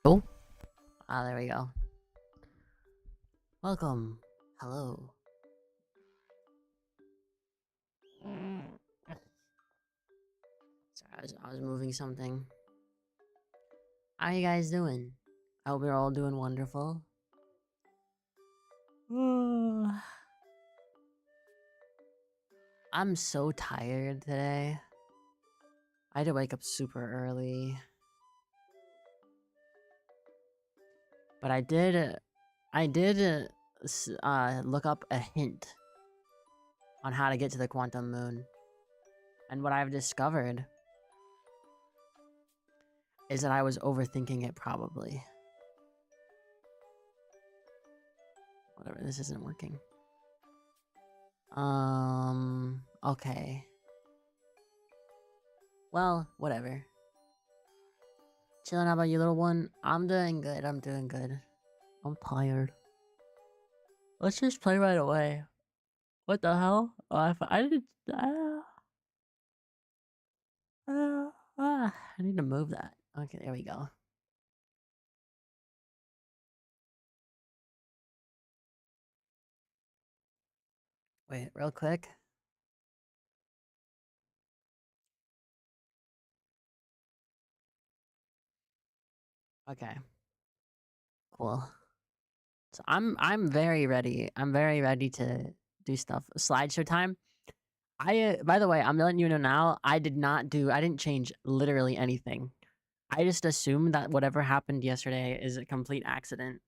Oh, there we go. Welcome. Hello. Sorry, I was moving something. How you guys doing? I hope you're all doing wonderful. I'm so tired today. I had to wake up super early. But I did look up a hint on how to get to the quantum moon. And what I've discovered is that I was overthinking it probably. Whatever, this isn't working. Okay. Well, whatever. Chilling, how about you, little one? I'm doing good, I'm doing good. I'm tired. Let's just play right away. What the hell? Oh, I didn't... I need to move that. Okay, there we go. Wait, real quick. Okay. Cool. So I'm very ready. I'm very ready to do stuff. Slideshow time. By the way, I'm letting you know now, I didn't change literally anything. I just assumed that whatever happened yesterday is a complete accident.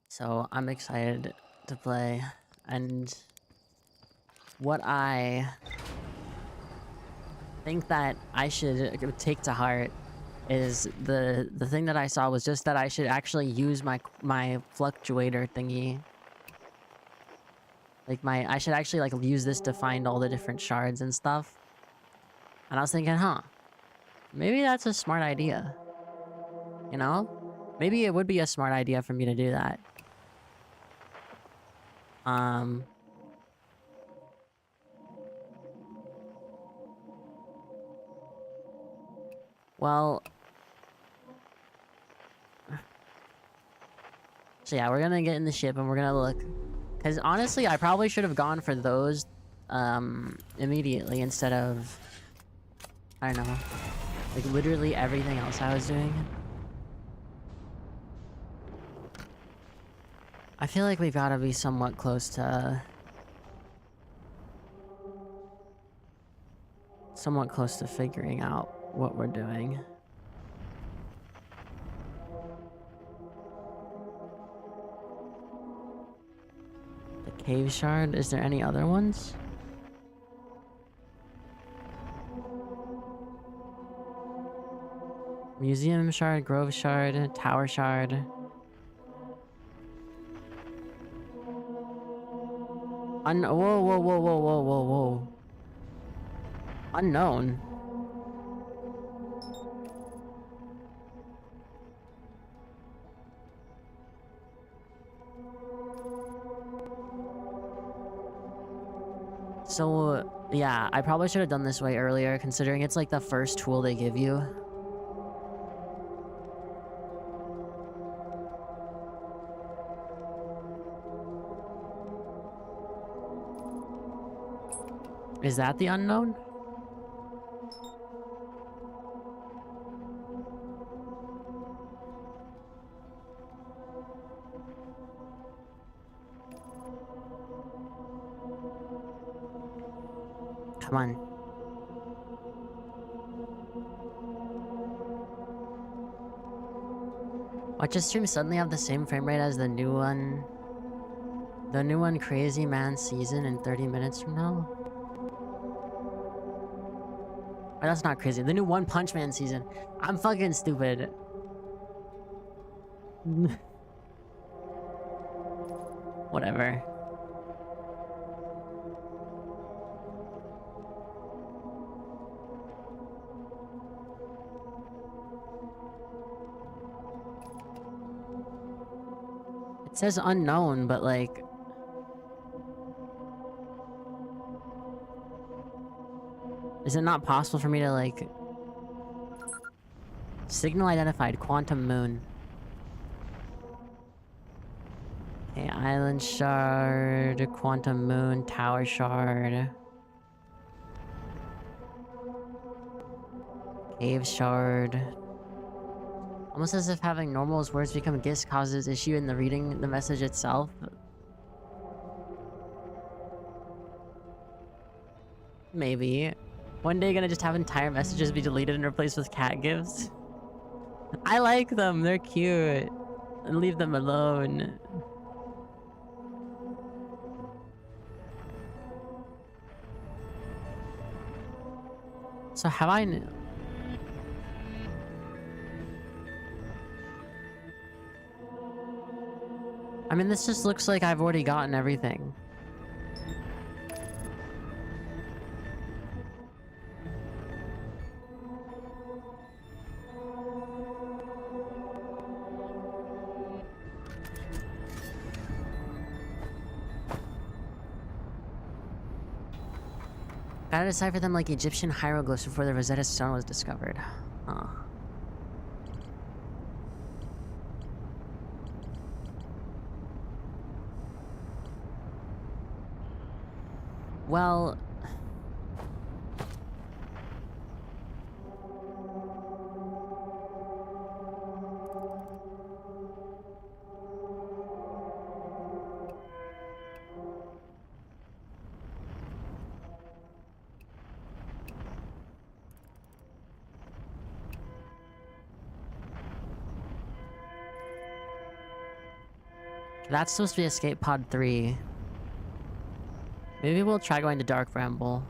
So I'm excited to play, and what I think that I should take to heart is the thing that I saw was just that I should actually use my fluctuator thingy. Like I should actually like use this to find all the different shards and stuff. And I was thinking, huh, maybe that's a smart idea. You know? Maybe it would be a smart idea for me to do that. Well, so yeah, we're gonna get in the ship and we're gonna look. Because honestly, I probably should have gone for those immediately instead of, I don't know, like literally everything else I was doing. I feel like we've got to be somewhat close to figuring out what we're doing. The cave shard, is there any other ones? Museum shard, grove shard, tower shard. Whoa, whoa, whoa, whoa, whoa, whoa, whoa. Unknown. So, yeah, I probably should have done this way earlier, considering it's like the first tool they give you. Is that the unknown? Come on. Watch your stream suddenly have the same frame rate as the new one. The new one, Crazy Man season in 30 minutes from now? Oh, that's not crazy. The new One Punch Man season. I'm fucking stupid. Whatever. It says unknown, but like... Is it not possible for me to like... Signal identified. Quantum moon. Okay, island shard. Quantum moon. Tower shard. Cave shard. Almost as if having normal's words become gifts causes issue in the reading the message itself. Maybe. One day gonna just have entire messages be deleted and replaced with cat gifts. I like them, they're cute. Leave them alone. So have I... I mean, this just looks like I've already gotten everything. Gotta decipher them like Egyptian hieroglyphs before the Rosetta Stone was discovered. Huh. Well... That's supposed to be Escape Pod 3. Maybe we'll try going to Dark Bramble.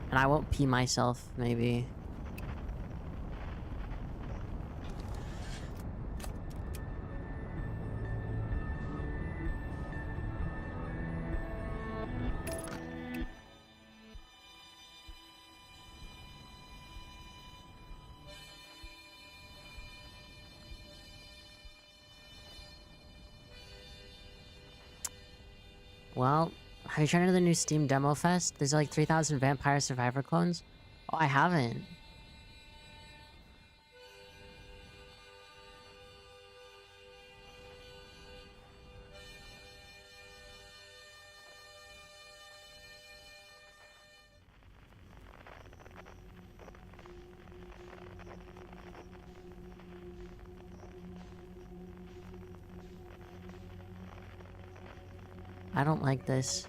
And I won't pee myself, maybe. Well, have you tried into the new Steam Demo Fest? There's like 3,000 Vampire Survivor clones. Oh, I haven't. I don't like this.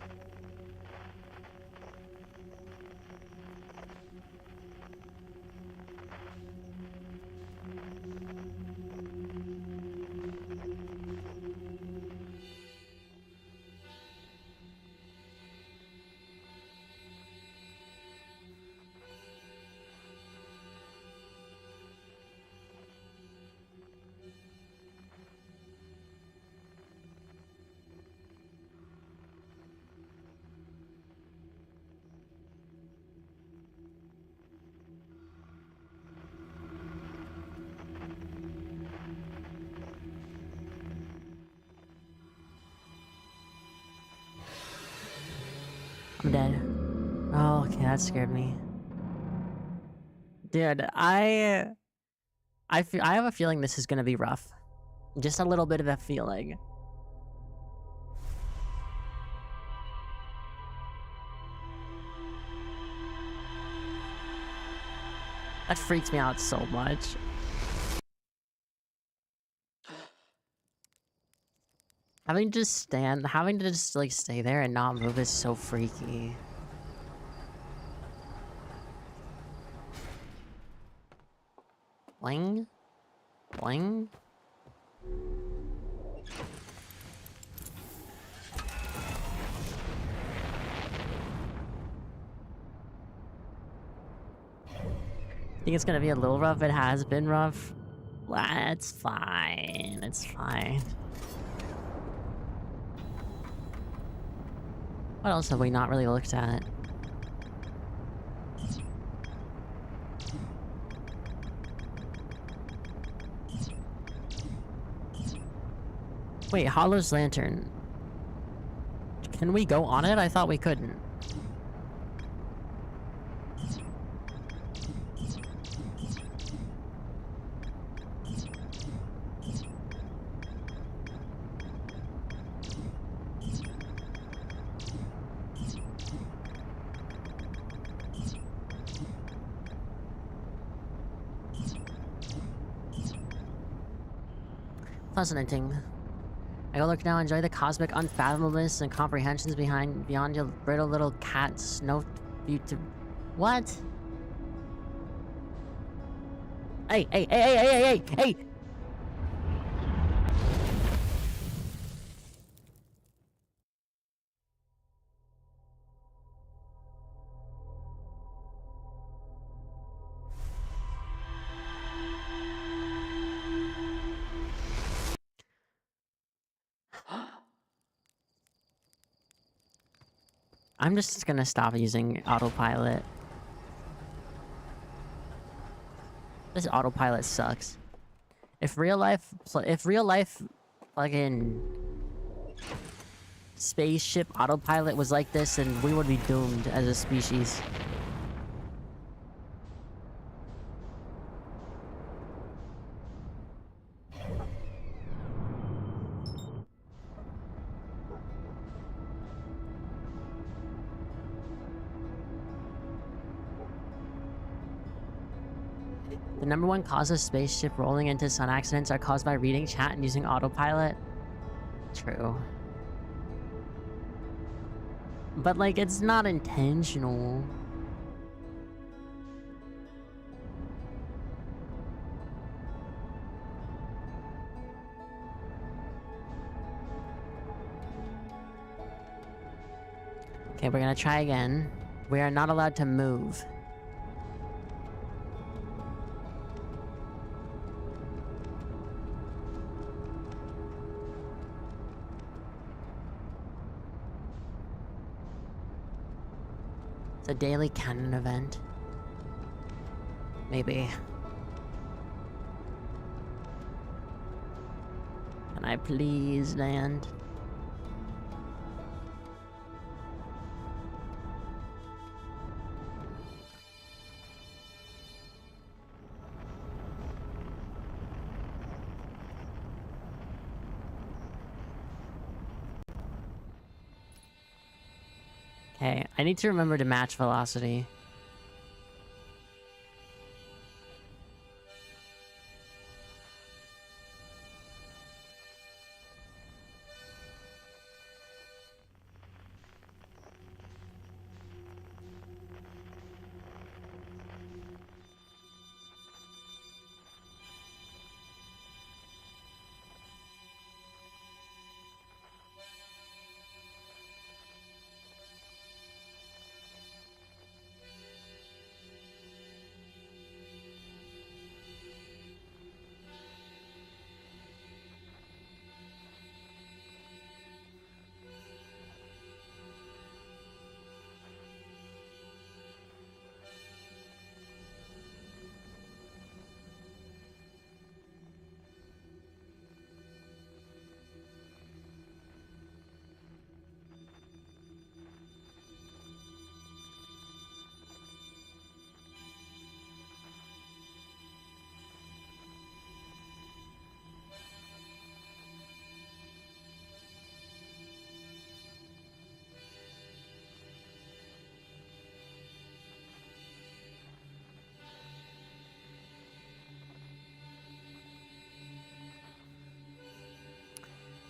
I'm dead. Oh, okay, that scared me. Dude, I have a feeling this is gonna be rough. Just a little bit of a feeling. That freaks me out so much. Having to just like stay there and not move is so freaky. Boing. Boing. Think it's gonna be a little rough. It has been rough. That's fine. It's fine. What else have we not really looked at? Wait, Hollow's Lantern. Can we go on it? I thought we couldn't. Fascinating. I go look now, enjoy the cosmic unfathomableness and comprehensions beyond your brittle little cat snow beauty. What? Hey, hey, hey, hey, hey, hey, hey, hey! I'm just gonna stop using autopilot. This autopilot sucks. If real life fucking spaceship autopilot was like this, then we would be doomed as a species. The number one cause of spaceship rolling into sun accidents are caused by reading chat and using autopilot. True. But, like, it's not intentional. Okay, we're gonna try again. We are not allowed to move. It's a daily canon event. Maybe. Can I please land? Okay, I need to remember to match velocity.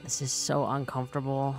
This is so uncomfortable.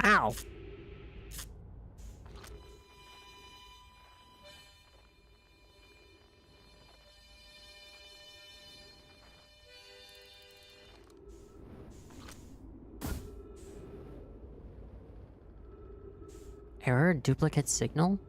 Ow! Error duplicate signal?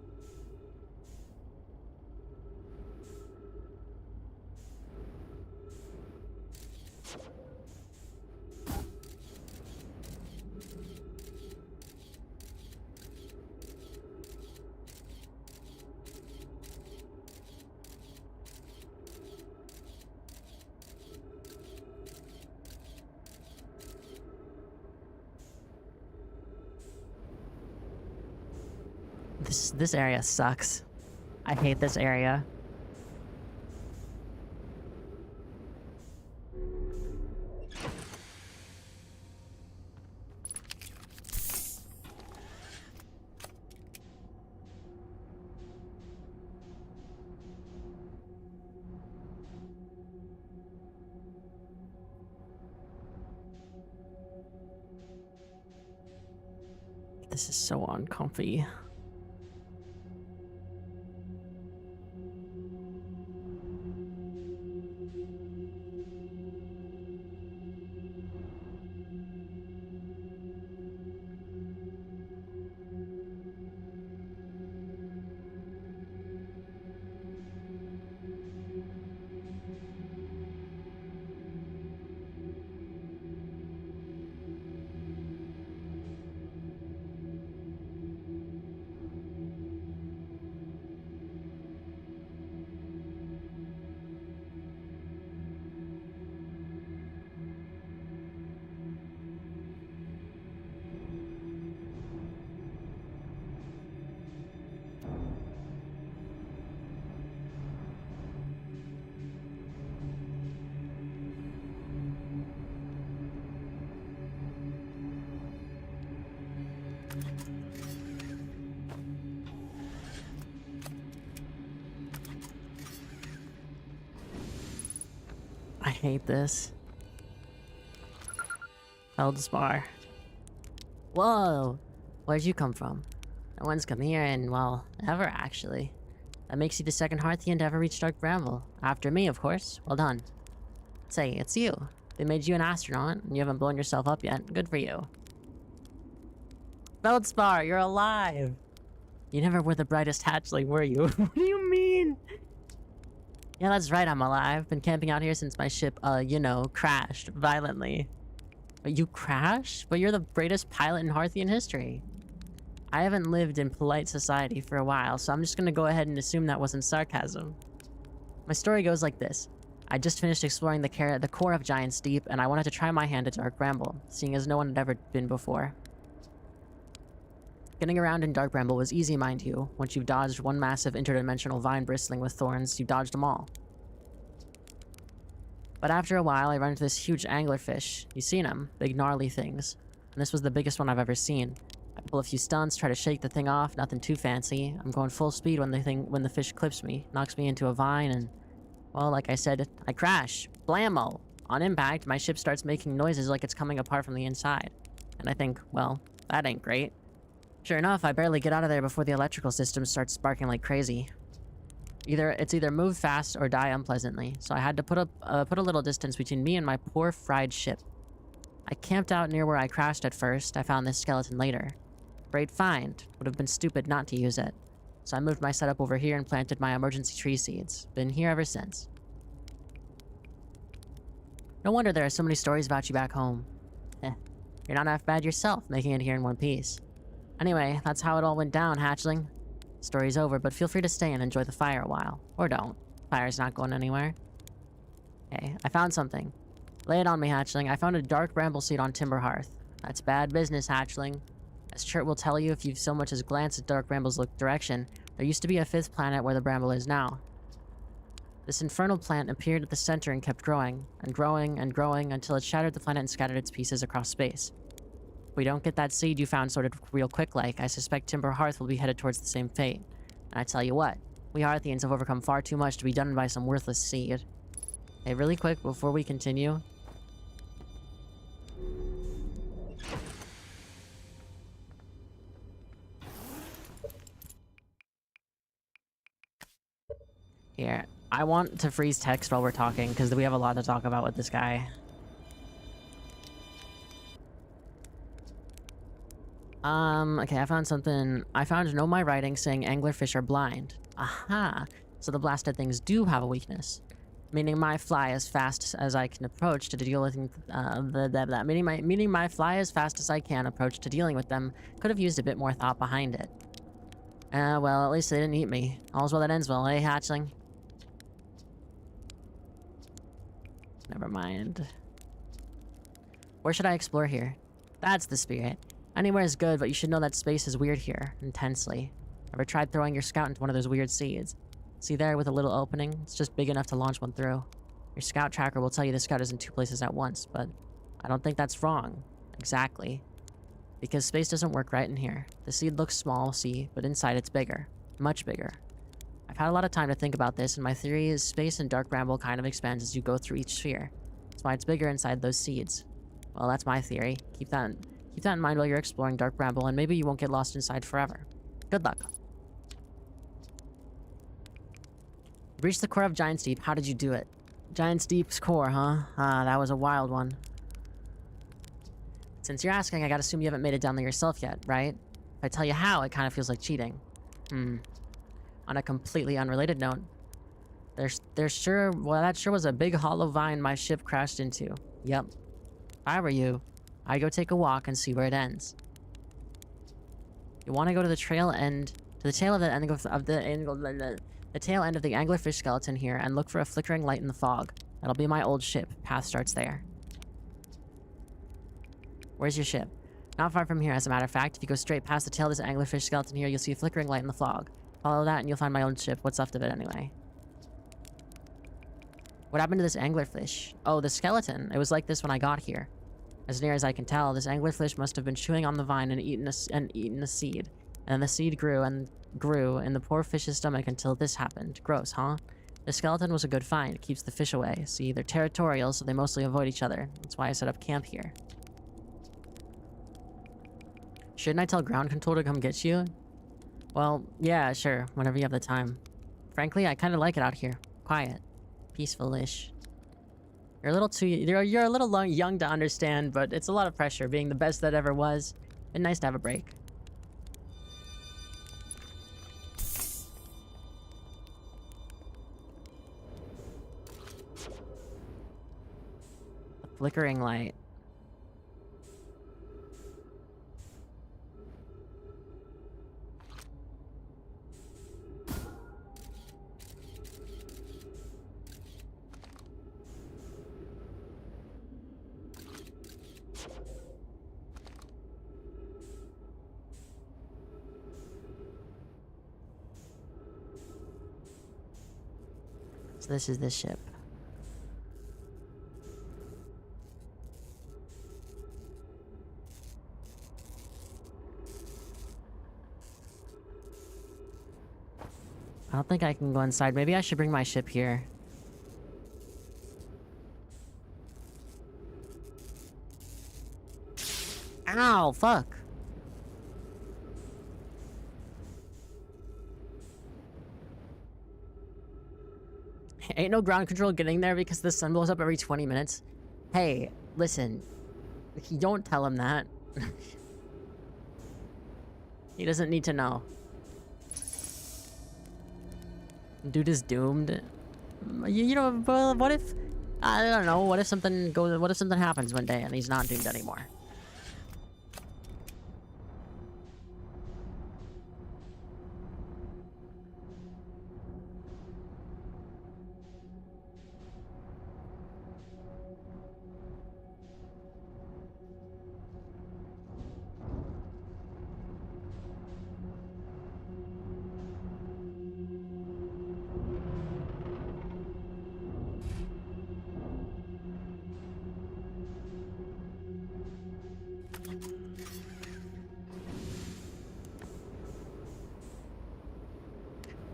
This area sucks. I hate this area. This is so uncomfy. I hate this. Feldspar. Whoa! Where'd you come from? No one's come here in, well, ever actually. That makes you the second Hearthian to ever reach Dark Bramble. After me, of course. Well done. Say, it's you. They made you an astronaut, and you haven't blown yourself up yet. Good for you. Feldspar, you're alive! You never were the brightest hatchling, were you? What do you mean? Yeah, that's right, I'm alive. Been camping out here since my ship, you know, crashed violently. But you crashed? But you're the greatest pilot in Hearthian history. I haven't lived in polite society for a while, so I'm just gonna go ahead and assume that wasn't sarcasm. My story goes like this. I just finished exploring the core of Giant's Deep, and I wanted to try my hand at Dark Bramble, seeing as no one had ever been before. Getting around in Dark Bramble was easy, mind you. Once you've dodged one massive interdimensional vine bristling with thorns, you've dodged them all. But after a while, I run into this huge anglerfish. You've seen them, big gnarly things. And this was the biggest one I've ever seen. I pull a few stunts, try to shake the thing off, nothing too fancy. I'm going full speed when the fish clips me, knocks me into a vine, and, well, like I said, I crash. Blammo! On impact, my ship starts making noises like it's coming apart from the inside. And I think, well, that ain't great. Sure enough, I barely get out of there before the electrical system starts sparking like crazy. It's either move fast or die unpleasantly, so I had to put a little distance between me and my poor fried ship. I camped out near where I crashed at first. I found this skeleton later. Great find. Would have been stupid not to use it. So I moved my setup over here and planted my emergency tree seeds. Been here ever since. No wonder there are so many stories about you back home. You're not half bad yourself, making it here in one piece. Anyway, that's how it all went down, hatchling. Story's over, but feel free to stay and enjoy the fire a while. Or don't. Fire's not going anywhere. Okay, I found something. Lay it on me, hatchling. I found a dark bramble seed on Timber Hearth. That's bad business, hatchling. As Chert will tell you if you've so much as glanced at Dark Bramble's direction, there used to be a 5th planet where the bramble is now. This infernal plant appeared at the center and kept growing, and growing, and growing, until it shattered the planet and scattered its pieces across space. If we don't get that seed you found sorted real quick like, I suspect Timber Hearth will be headed towards the same fate. And I tell you what, we Hearthians have overcome far too much to be done by some worthless seed. Hey, really quick, before we continue. Here, I want to freeze text while we're talking, because we have a lot to talk about with this guy. Okay, I found something. I found no my writing saying anglerfish are blind. Aha! So the blasted things do have a weakness. Meaning my fly as fast as I can approach to deal with meaning my fly as fast as I can approach to dealing with them could have used a bit more thought behind it. Well, at least they didn't eat me. All's well that ends well, eh, hatchling? Never mind. Where should I explore here? That's the spirit. Anywhere is good, but you should know that space is weird here, intensely. Ever tried throwing your scout into one of those weird seeds? See there with a little opening? It's just big enough to launch one through. Your scout tracker will tell you the scout is in two places at once, but I don't think that's wrong. Exactly. Because space doesn't work right in here. The seed looks small, see, but inside it's bigger. Much bigger. I've had a lot of time to think about this, and my theory is space and Dark Bramble kind of expands as you go through each sphere. That's why it's bigger inside those seeds. Well, that's my theory. Keep that in mind while you're exploring Dark Bramble, and maybe you won't get lost inside forever. Good luck. Reach the core of Giant's Deep. How did you do it? Giant's Deep's core, huh? Ah, that was a wild one. Since you're asking, I gotta assume you haven't made it down there yourself yet, right? If I tell you how, it kind of feels like cheating. On a completely unrelated note, that sure was a big hollow vine my ship crashed into. Yep. If I were you, I'd go take a walk and see where it ends. You want to go to the tail end of the tail end of the anglerfish skeleton here and look for a flickering light in the fog. That'll be my old ship. Path starts there. Where's your ship? Not far from here, as a matter of fact. If you go straight past the tail of this anglerfish skeleton here, you'll see a flickering light in the fog. Follow that and you'll find my old ship. What's left of it, anyway. What happened to this anglerfish? Oh, the skeleton. It was like this when I got here. As near as I can tell, this anglerfish must have been chewing on the vine and eaten a seed. And the seed grew and grew in the poor fish's stomach until this happened. Gross, huh? The skeleton was a good find. It keeps the fish away. See, they're territorial, so they mostly avoid each other. That's why I set up camp here. Shouldn't I tell ground control to come get you? Well, yeah, sure, whenever you have the time. Frankly, I kind of like it out here. Quiet. Peaceful-ish. You're a little young to understand, but it's a lot of pressure being the best that ever was. Been nice to have a break. A flickering light. So this is this ship. I don't think I can go inside. Maybe I should bring my ship here. Ow, fuck. Ain't no ground control getting there because the sun blows up every 20 minutes. Hey, listen. You don't tell him that. He doesn't need to know. Dude is doomed. You know, what if... I don't know, what if something happens one day and he's not doomed anymore?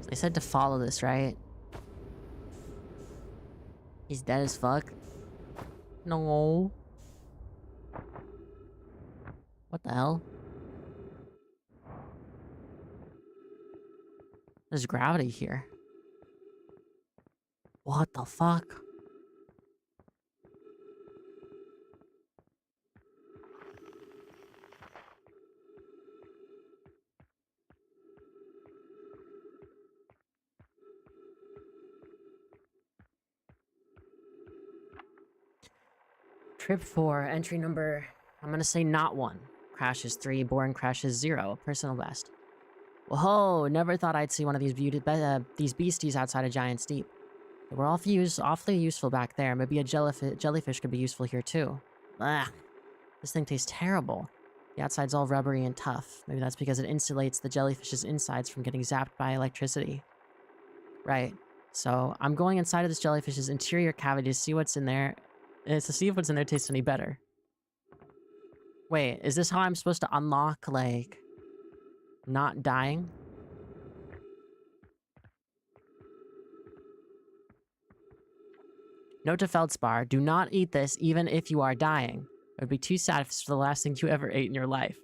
They said to follow this, right? He's dead as fuck. No. What the hell? There's gravity here. What the fuck? Trip 4, entry number, I'm gonna say not 1. Crashes 3, boring crashes 0, personal best. Whoa, never thought I'd see one of these beasties outside of Giant's Deep. They were awfully useful back there. Maybe a jellyfish could be useful here too. Ugh, this thing tastes terrible. The outside's all rubbery and tough. Maybe that's because it insulates the jellyfish's insides from getting zapped by electricity. Right. So I'm going inside of this jellyfish's interior cavity to see what's in there. To see if what's in there tastes any better. Wait, is this how I'm supposed to unlock, like, not dying? Note to Feldspar, do not eat this even if you are dying. It would be too sad if it's the last thing you ever ate in your life.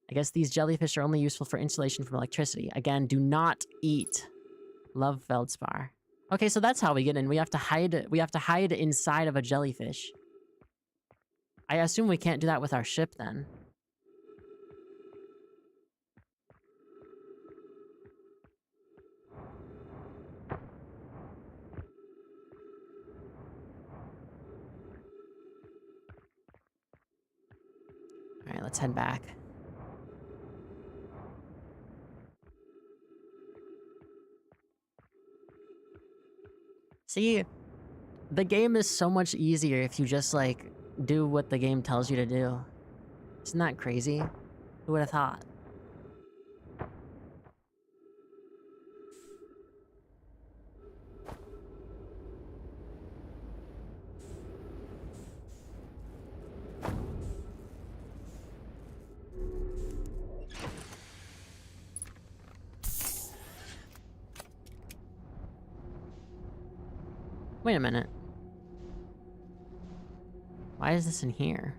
I guess these jellyfish are only useful for insulation from electricity. Again, do not eat. Love, Feldspar. Okay, so that's how we get in. We have to hide inside of a jellyfish. I assume we can't do that with our ship then. Alright, let's head back. See, the game is so much easier if you just, like, do what the game tells you to do. Isn't that crazy? Who would have thought? Wait a minute. Why is this in here?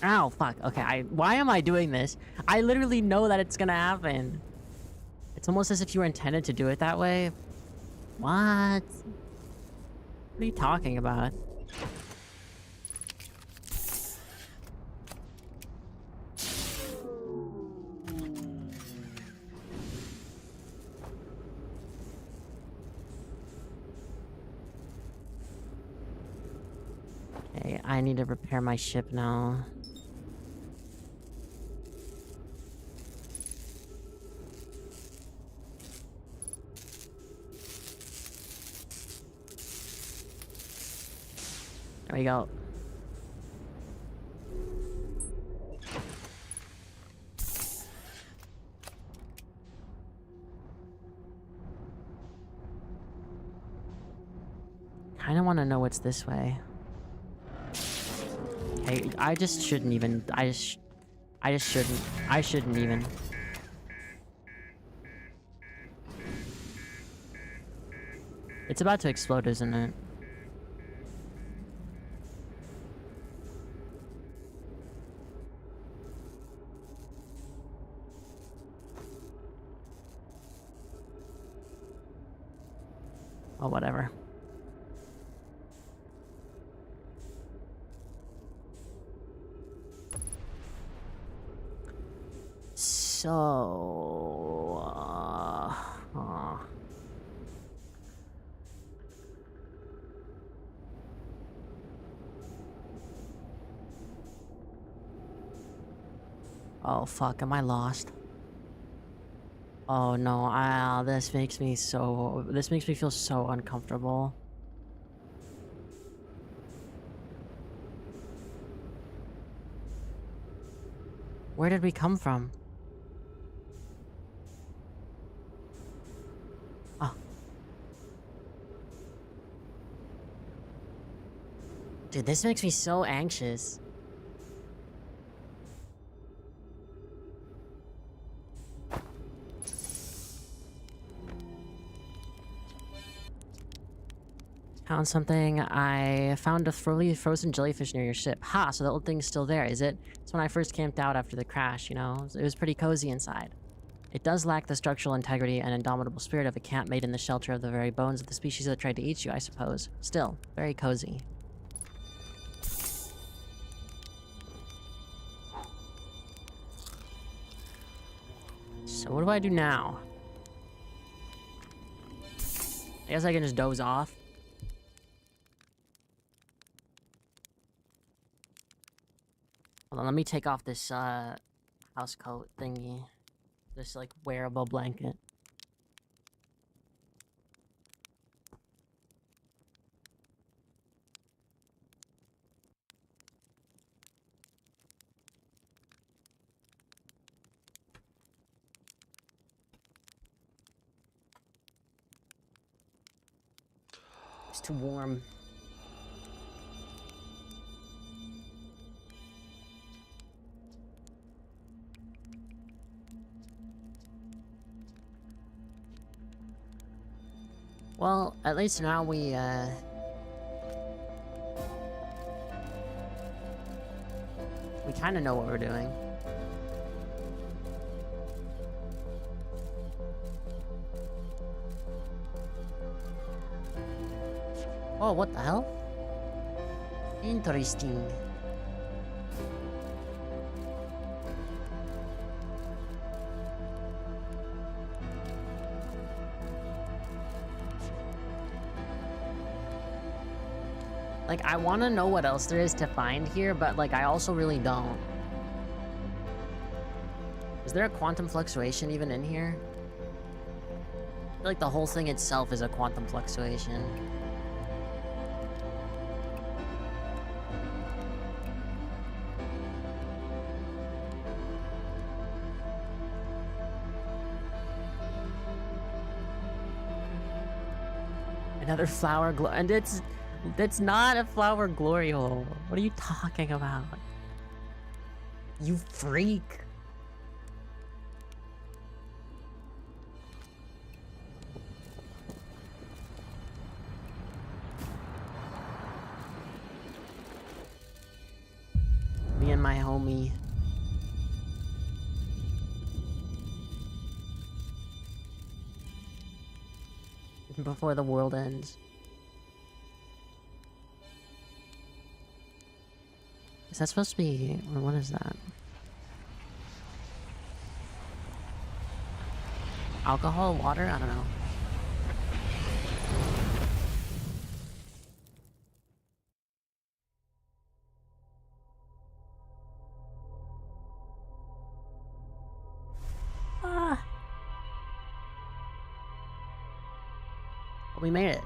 Ow, fuck. Okay, why am I doing this? I literally know that it's gonna happen. It's almost as if you were intended to do it that way. What? What are you talking about? Okay, I need to repair my ship now. There we go. Kinda wanna know what's this way. Hey, I just shouldn't even. I just shouldn't. I shouldn't even. It's about to explode, isn't it? Oh, whatever. So... Oh, fuck, am I lost? Oh no, this makes me feel so uncomfortable. Where did we come from? Oh. Dude, this makes me so anxious. Found something. I found a frozen jellyfish near your ship. Ha, so the old thing's still there, is it? It's when I first camped out after the crash, you know? It was pretty cozy inside. It does lack the structural integrity and indomitable spirit of a camp made in the shelter of the very bones of the species that tried to eat you, I suppose. Still, very cozy. So what do I do now? guess I can just doze off. Hold on, let me take off this, house coat thingy. This, like, wearable blanket. It's too warm. Well, at least now we kind of know what we're doing. Oh, what the hell? Interesting. Like, I want to know what else there is to find here, but, like, I also really don't. Is there a quantum fluctuation even in here? I feel like the whole thing itself is a quantum fluctuation. Another flower glow, and that's not a flower glory hole. What are you talking about? You freak. Me and my homie. Before the world ends. Is that supposed to be... or what is that? Alcohol? Water? I don't know. Ah! We made it.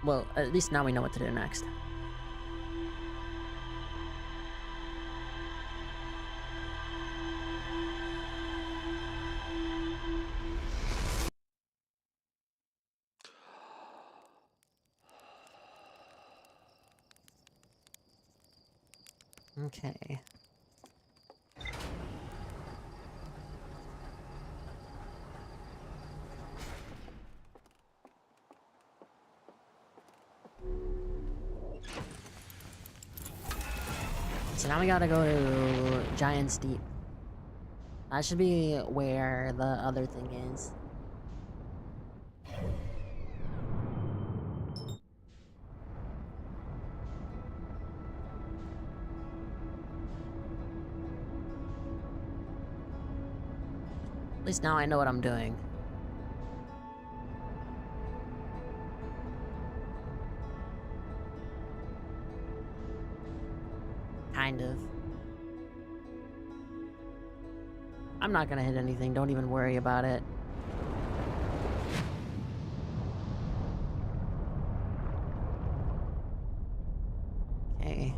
Well, at least now we know what to do next. Okay. So now we gotta go to Giant's Deep. That should be where the other thing is. At least now I know what I'm doing. Kind of. I'm not gonna hit anything, don't even worry about it. Okay.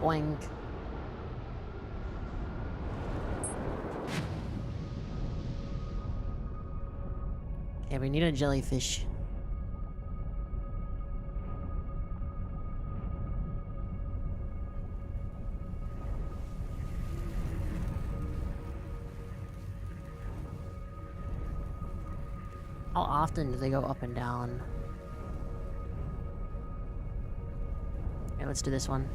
Boink. Okay, we need a jellyfish. How often do they go up and down? Okay, let's do this one.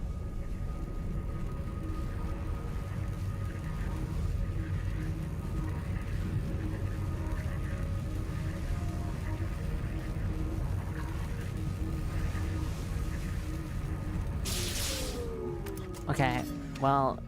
Okay, well...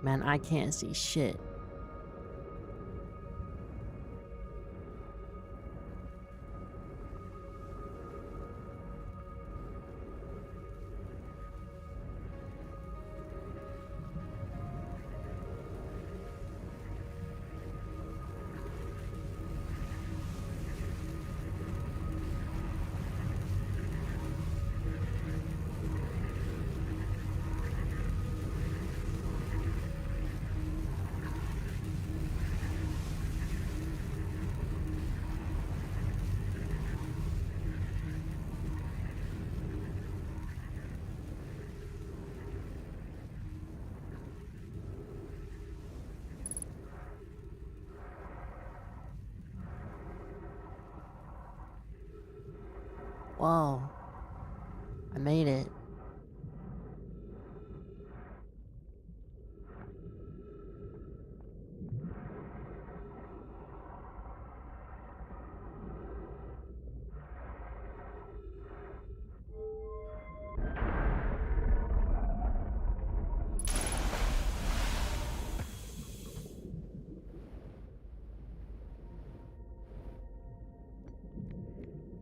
Man, I can't see shit. Whoa. I made it.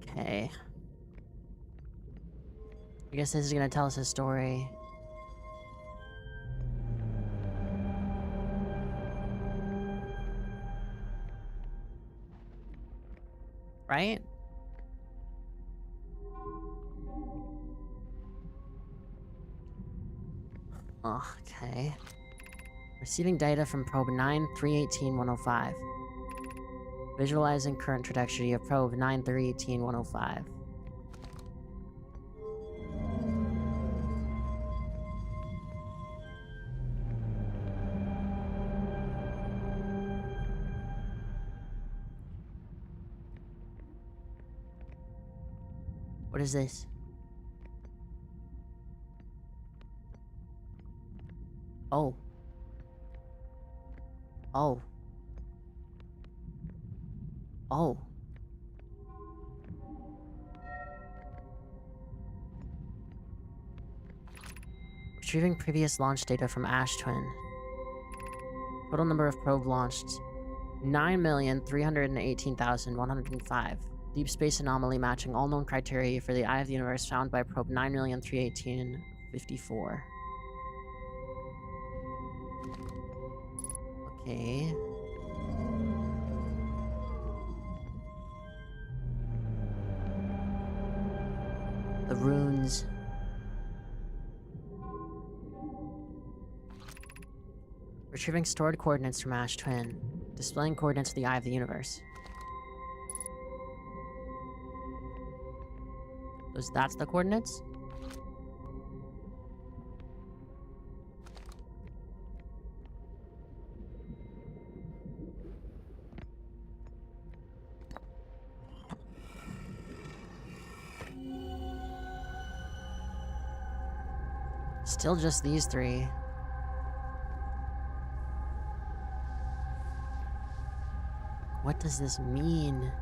Okay. I guess this is gonna tell us a story. Right? Okay. Receiving data from probe 9318105. Visualizing current trajectory of probe 9318105. What is this? Oh. Oh. Oh. Retrieving previous launch data from Ash Twin. Total number of probe launched 9,318,105. Deep space anomaly matching all known criteria for the Eye of the Universe found by probe 9,318,054. Okay. The runes. Retrieving stored coordinates from Ash Twin. Displaying coordinates of the Eye of the Universe. That's the coordinates? Still just these three. What does this mean?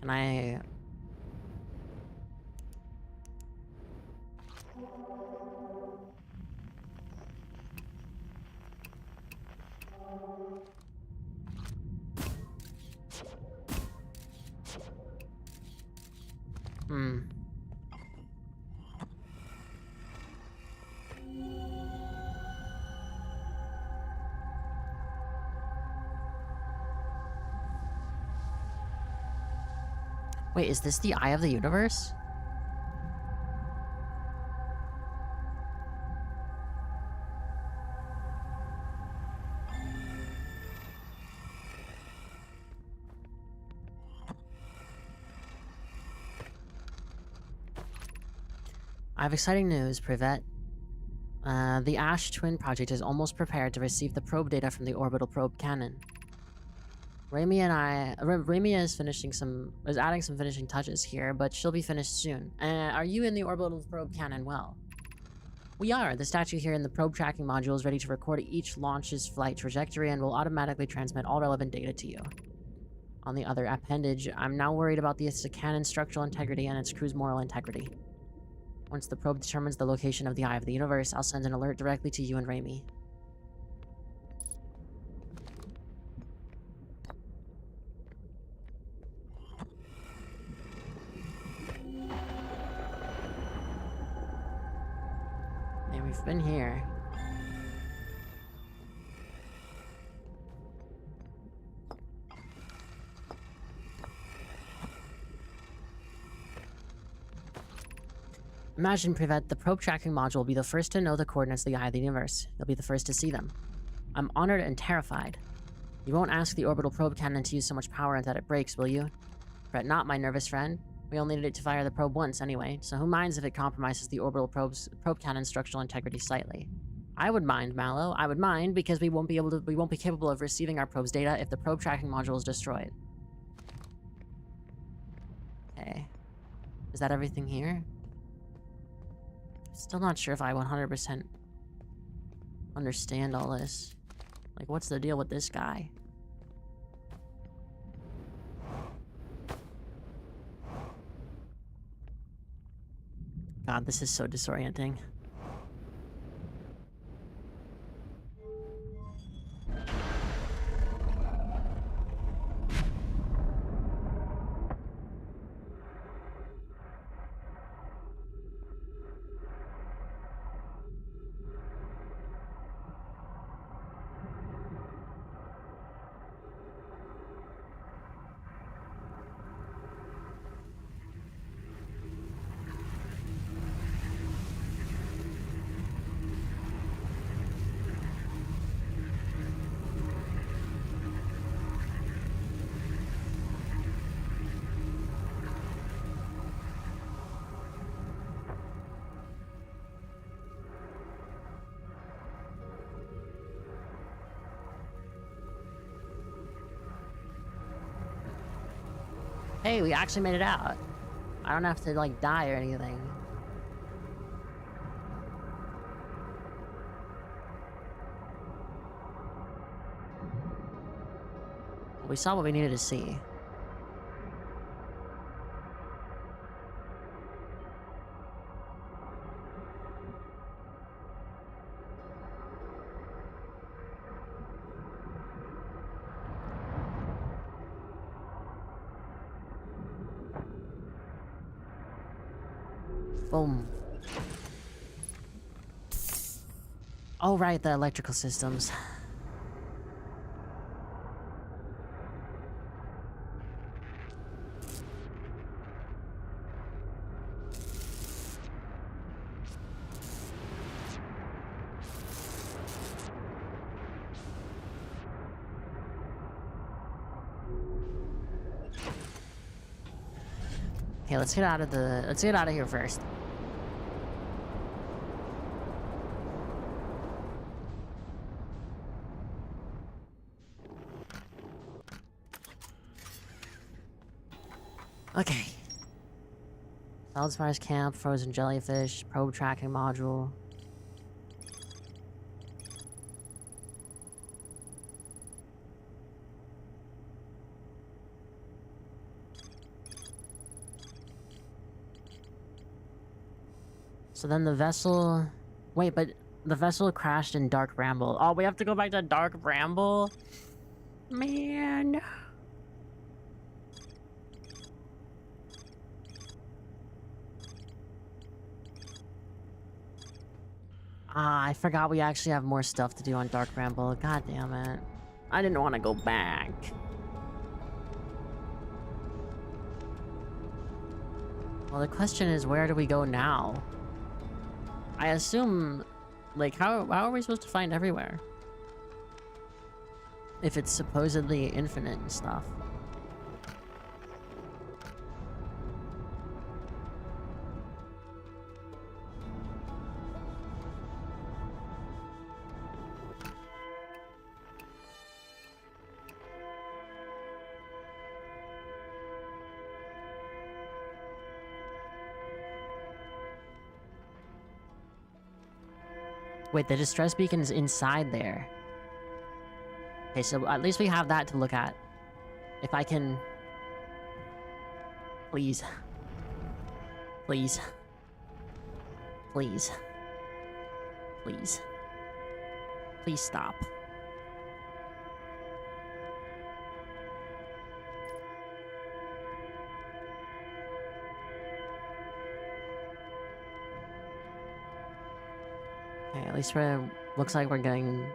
Can I... Wait, is this the Eye of the Universe? I have exciting news, Privet. The Ash Twin Project is almost prepared to receive the probe data from the orbital probe cannon. Ramia is adding some finishing touches here, but she'll be finished soon. Are you in the orbital probe cannon well? We are. The statue here in the probe tracking module is ready to record each launch's flight trajectory and will automatically transmit all relevant data to you. On the other appendage, I'm now worried about the cannon's structural integrity and its crew's moral integrity. Once the probe determines the location of the Eye of the Universe, I'll send an alert directly to you and Raimi. Hey, we've been here. Imagine, Privet, the probe tracking module will be the first to know the coordinates of the Eye of the Universe. You'll be the first to see them. I'm honored and terrified. You won't ask the orbital probe cannon to use so much power that it breaks, will you? Fret not, my nervous friend. We only needed it to fire the probe once anyway, so who minds if it compromises the orbital probe cannon's structural integrity slightly? I would mind, Mallow. I would mind because we won't be capable of receiving our probe's data if the probe tracking module is destroyed. Okay. Is that everything here? Still not sure if I 100% understand all this. Like, what's the deal with this guy? God, this is so disorienting. Hey, we actually made it out. I don't have to, like, die or anything. We saw what we needed to see. Boom. Oh, right, the electrical systems. Okay, let's get out of here first. Okay. Solid Spice Camp, Frozen Jellyfish, Probe Tracking Module. So then the vessel... Wait, but the vessel crashed in Dark Bramble. Oh, we have to go back to Dark Bramble? Man... Ah, I forgot we actually have more stuff to do on Dark Bramble. God damn it. I didn't want to go back. Well, the question is, where do we go now? I assume, like, how are we supposed to find everywhere? If it's supposedly infinite and stuff. Wait, the distress beacon is inside there. Okay, so at least we have that to look at. If I can... Please. Please. Please. Please. Please stop. Okay, at least looks like we're going.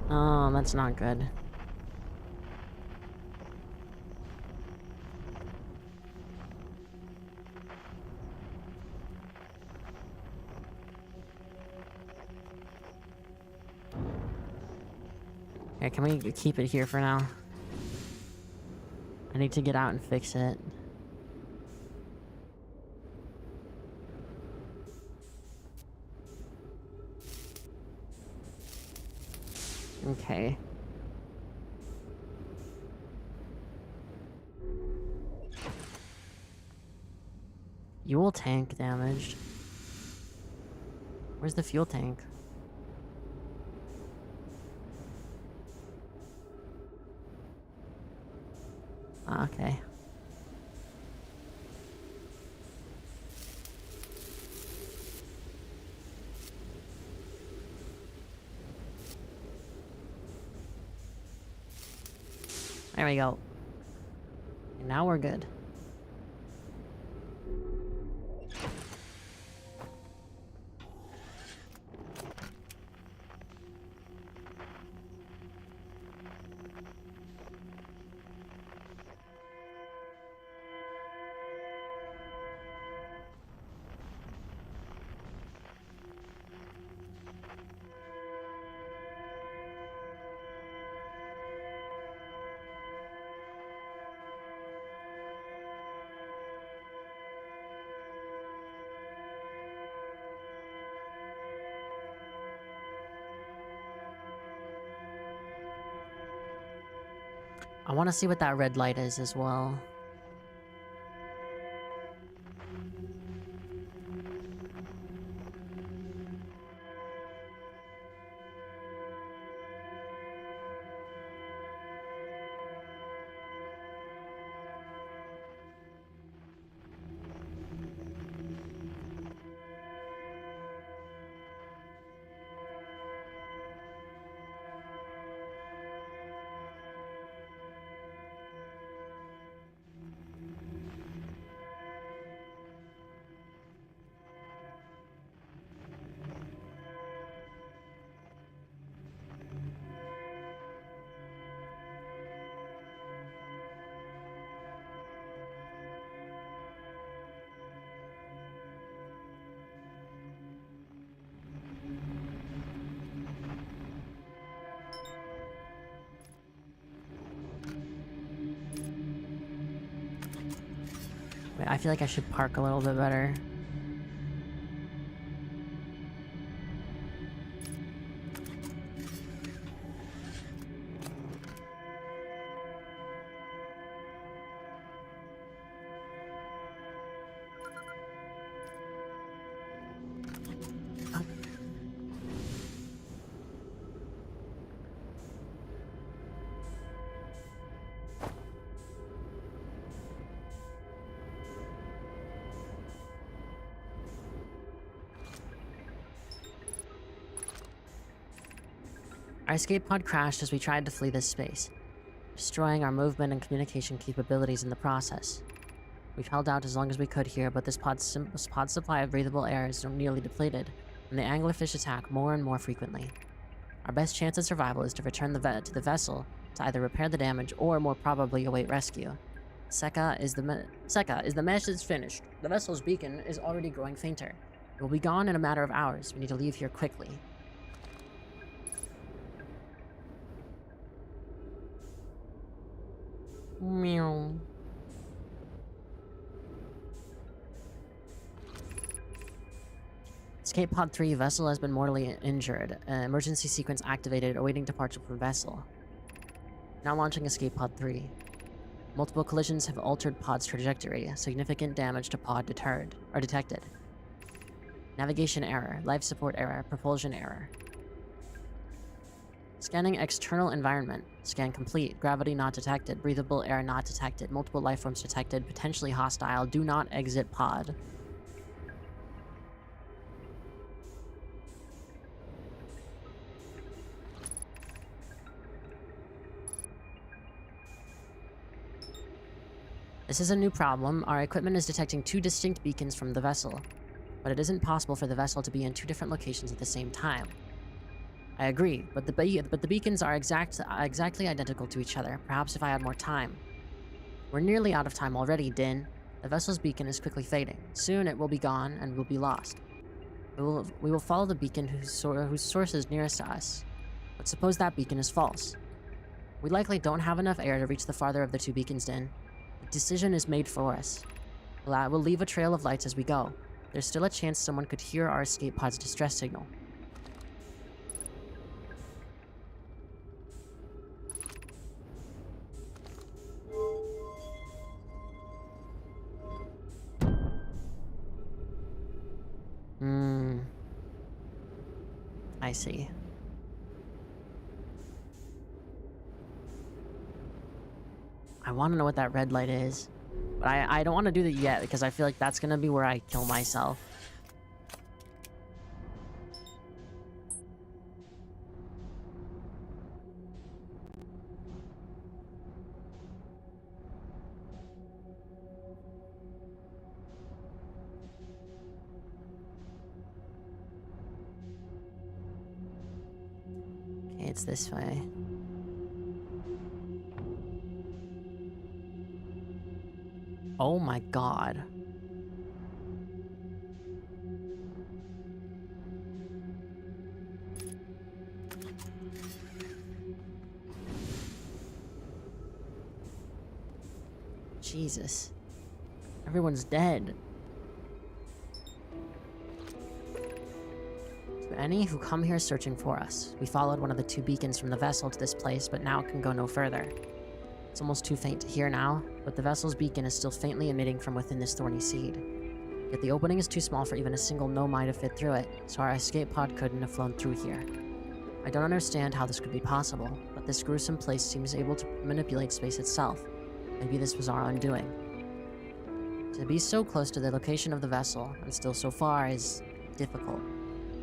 Oh, that's not good. Okay, can we keep it here for now? I need to get out and fix it. Okay. Fuel tank damaged. Where's the fuel tank? Ah, okay. There we go. And now we're good. I want to see what that red light is as well. Wait, I feel like I should park a little bit better. Our escape pod crashed as we tried to flee this space. destroying our movement and communication capabilities in the process. We've held out as long as we could here, but this pod's supply of breathable air is nearly depleted, and the anglerfish attack more and more frequently. Our best chance of survival is to return to the vessel to either repair the damage or, more probably, await rescue. Seka, is the message finished? The vessel's beacon is already growing fainter. It will be gone in a matter of hours. We need to leave here quickly. Meow. Escape Pod 3 vessel has been mortally injured. Emergency sequence activated, awaiting departure from vessel. Now launching Escape Pod 3. Multiple collisions have altered Pod's trajectory. Significant damage to Pod detected. Navigation error, life support error, propulsion error. Scanning external environment. Scan complete. Gravity not detected. Breathable air not detected. Multiple life forms detected. Potentially hostile. Do not exit Pod. This is a new problem. Our equipment is detecting two distinct beacons from the vessel, but it isn't possible for the vessel to be in two different locations at the same time. I agree, but the beacons are exactly identical to each other. Perhaps if I had more time. We're nearly out of time already, Din. The vessel's beacon is quickly fading. Soon it will be gone and we'll be lost. We will follow the beacon whose source is nearest to us. But suppose that beacon is false. We likely don't have enough air to reach the farther of the two beacons, Din. The decision is made for us. We'll leave a trail of lights as we go. There's still a chance someone could hear our escape pod's distress signal. I see. I want to know what that red light is. But I don't want to do that yet, because I feel like that's going to be where I kill myself. Okay, it's this way. Oh my god. Jesus. Everyone's dead. To any who come here searching for us, we followed one of the two beacons from the vessel to this place, but now can go no further. It's almost too faint to hear now, but the vessel's beacon is still faintly emitting from within this thorny seed. Yet the opening is too small for even a single Nomai to fit through it, so our escape pod couldn't have flown through here. I don't understand how this could be possible, but this gruesome place seems able to manipulate space itself. Maybe this was our undoing. To be so close to the location of the vessel, and still so far, is difficult.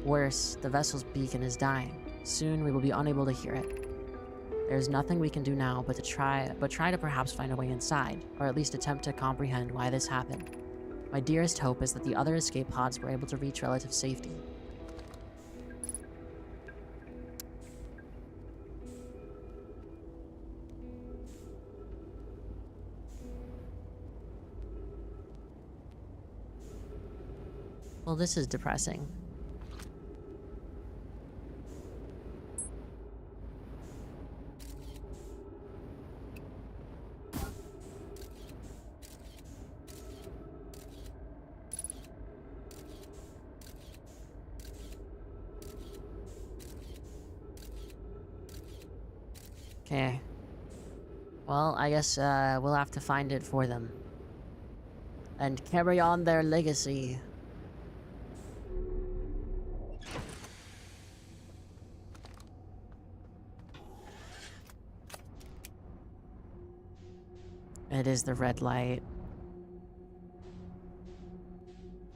Worse, the vessel's beacon is dying. Soon we will be unable to hear it. There is nothing we can do now but try to perhaps find a way inside, or at least attempt to comprehend why this happened. My dearest hope is that the other escape pods were able to reach relative safety. Well, this is depressing. Okay. Well, I guess we'll have to find it for them. And carry on their legacy. It is the red light.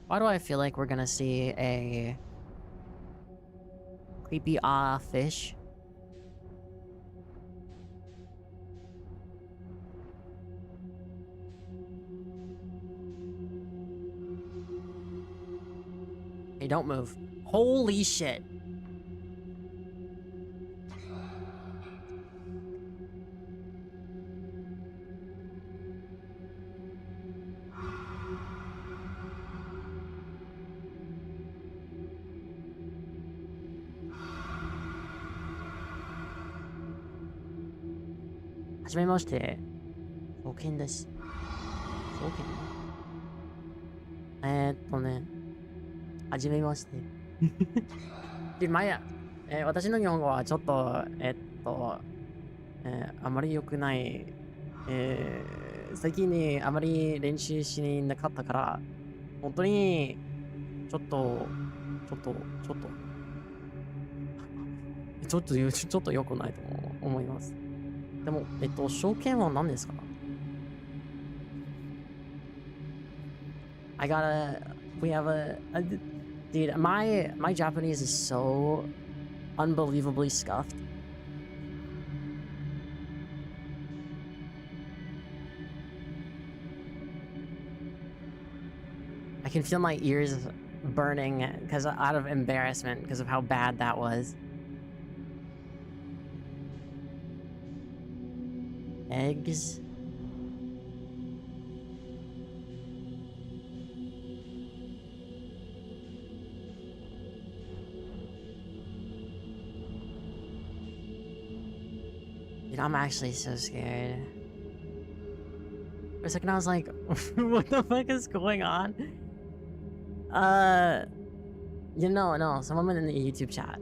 Why do I feel like we're gonna see a creepy fish? Okay, don't move. Holy shit. Hajimemashite. Shouken desu. Shouken? ね。はじめまして。で、私の日本語はちょっと、あまり良くない。最近にあまり練習しなかったから、本当に、ちょっと、ちょっと、ちょっと、ちょっと良くないと思います。でも、証券は何ですか？ we have dude, my Japanese is so unbelievably scuffed. I can feel my ears burning out of embarrassment because of how bad that was. Eggs. Dude, I'm actually so scared. For a second I was like, what the fuck is going on? No, someone in the YouTube chat.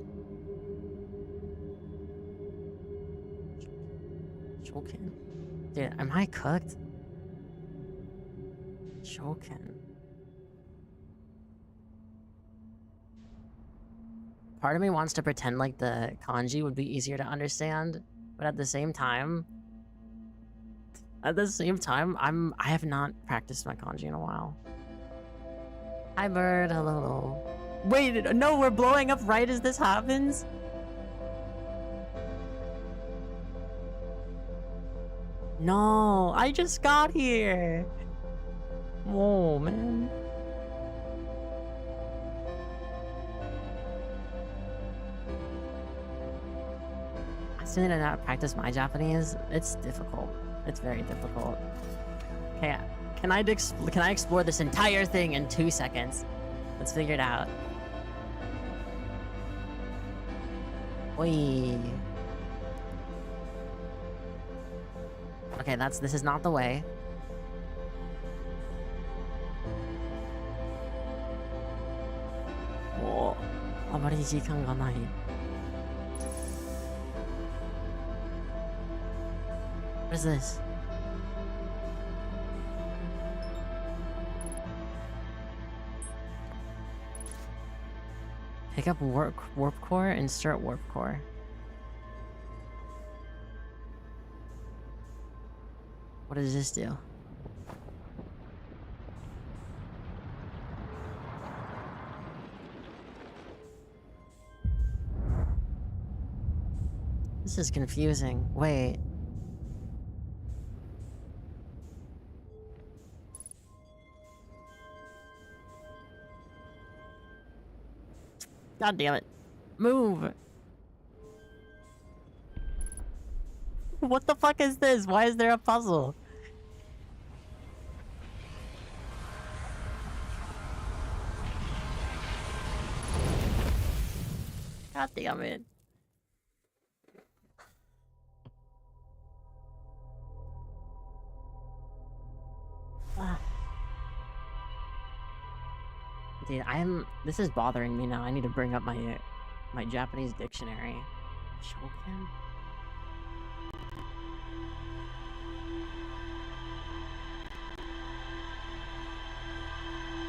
Shoken. Dude, am I cooked? Shoken. Part of me wants to pretend like the kanji would be easier to understand, but at the same time, I have not practiced my kanji in a while. Hi, bird. Hello. Wait, no, we're blowing up right as this happens? No, I just got here. Whoa, man. I still need to not practice my Japanese. It's difficult. It's very difficult. Okay, can I explore this entire thing in 2 seconds? Let's figure it out. Oi. Okay, this is not the way. Oh, あまり時間がない. What is this? Pick up warp core, insert warp core. What does this do? This is confusing. Wait. God damn it. Move! What the fuck is this? Why is there a puzzle? God damn it. Dude, this is bothering me now. I need to bring up my Japanese dictionary. Shoken?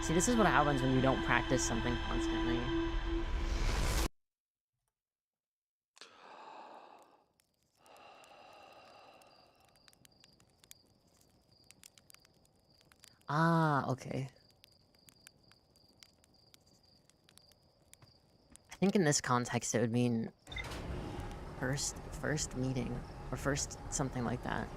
See, this is what happens when you don't practice something constantly. Ah, okay. I think in this context it would mean first meeting, or first something like that.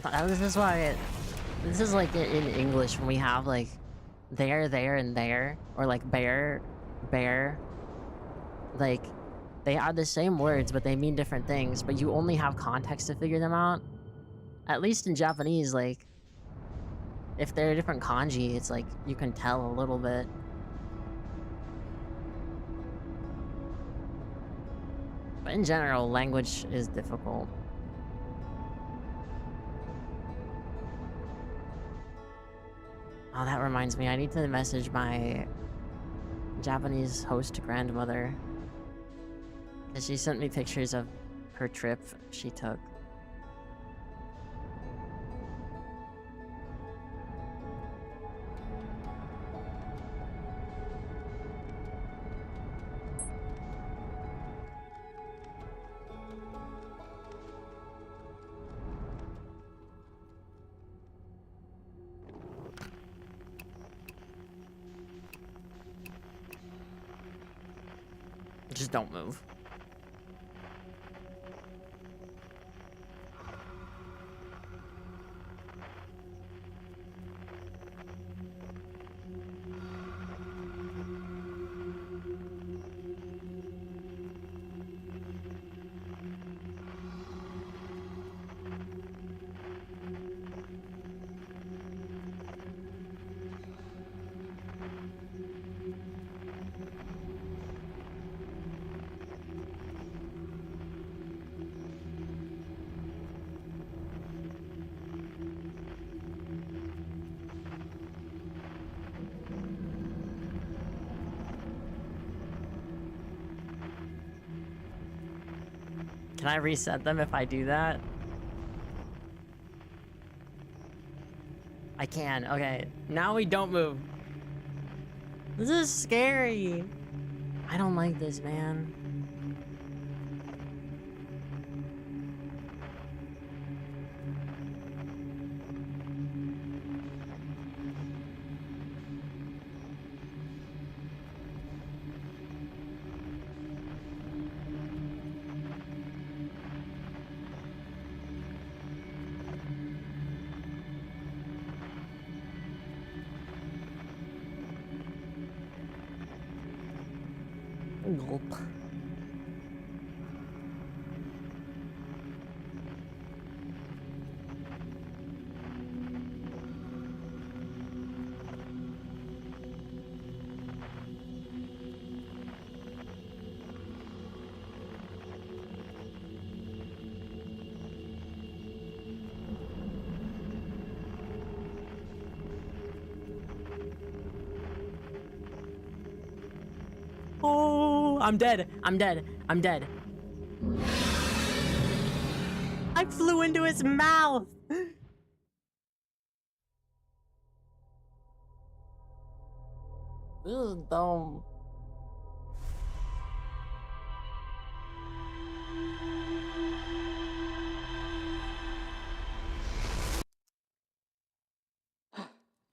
Sometimes this is why this is like in English when we have like there, and there, or like bear, bear. Like they are the same words, but they mean different things. But you only have context to figure them out. At least in Japanese, like if they're different kanji, it's like you can tell a little bit. But in general, language is difficult. Oh, that reminds me, I need to message my Japanese host grandmother. Because she sent me pictures of her trip she took. Just don't move. Can I reset them if I do that? I can. Okay. Now we don't move. This is scary. I don't like this, man. Gulp. Oh, I'm dead. I'm dead. I'm dead. I flew into his mouth. This is dumb.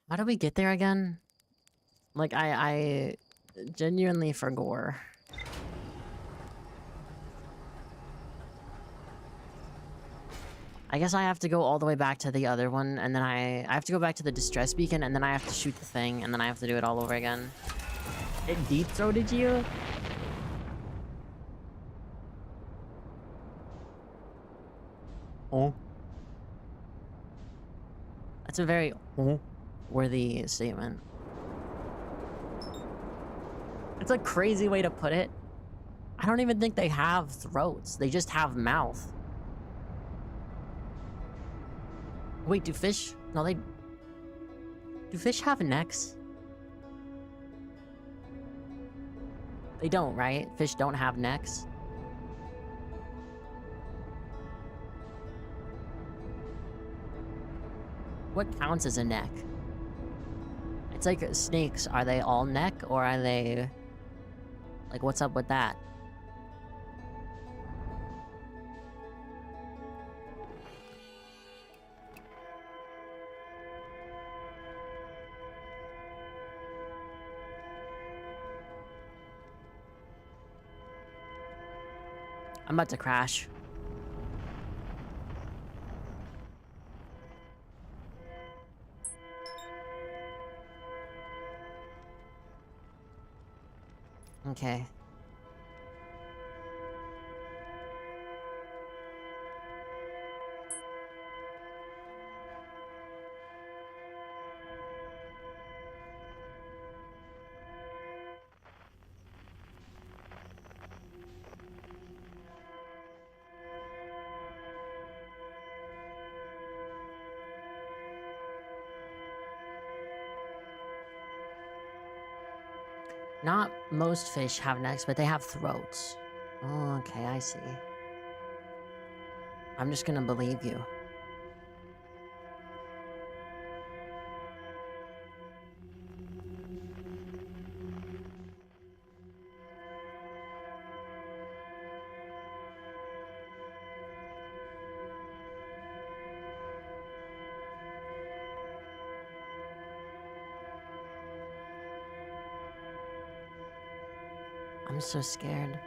How do we get there again? Like, I genuinely forgot. I guess I have to go all the way back to the other one, and then I have to go back to the distress beacon, and then I have to shoot the thing, and then I have to do it all over again. It deep-throated you? Oh. That's a very worthy statement. It's a crazy way to put it. I don't even think they have throats. They just have mouth. Wait, do fish? No, they... Do fish have necks? They don't, right? Fish don't have necks? What counts as a neck? It's like snakes. Are they all neck, or are they... Like, what's up with that? I'm about to crash. Okay. Not most fish have necks, but they have throats. Oh, okay, I see. I'm just gonna believe you. I'm so scared.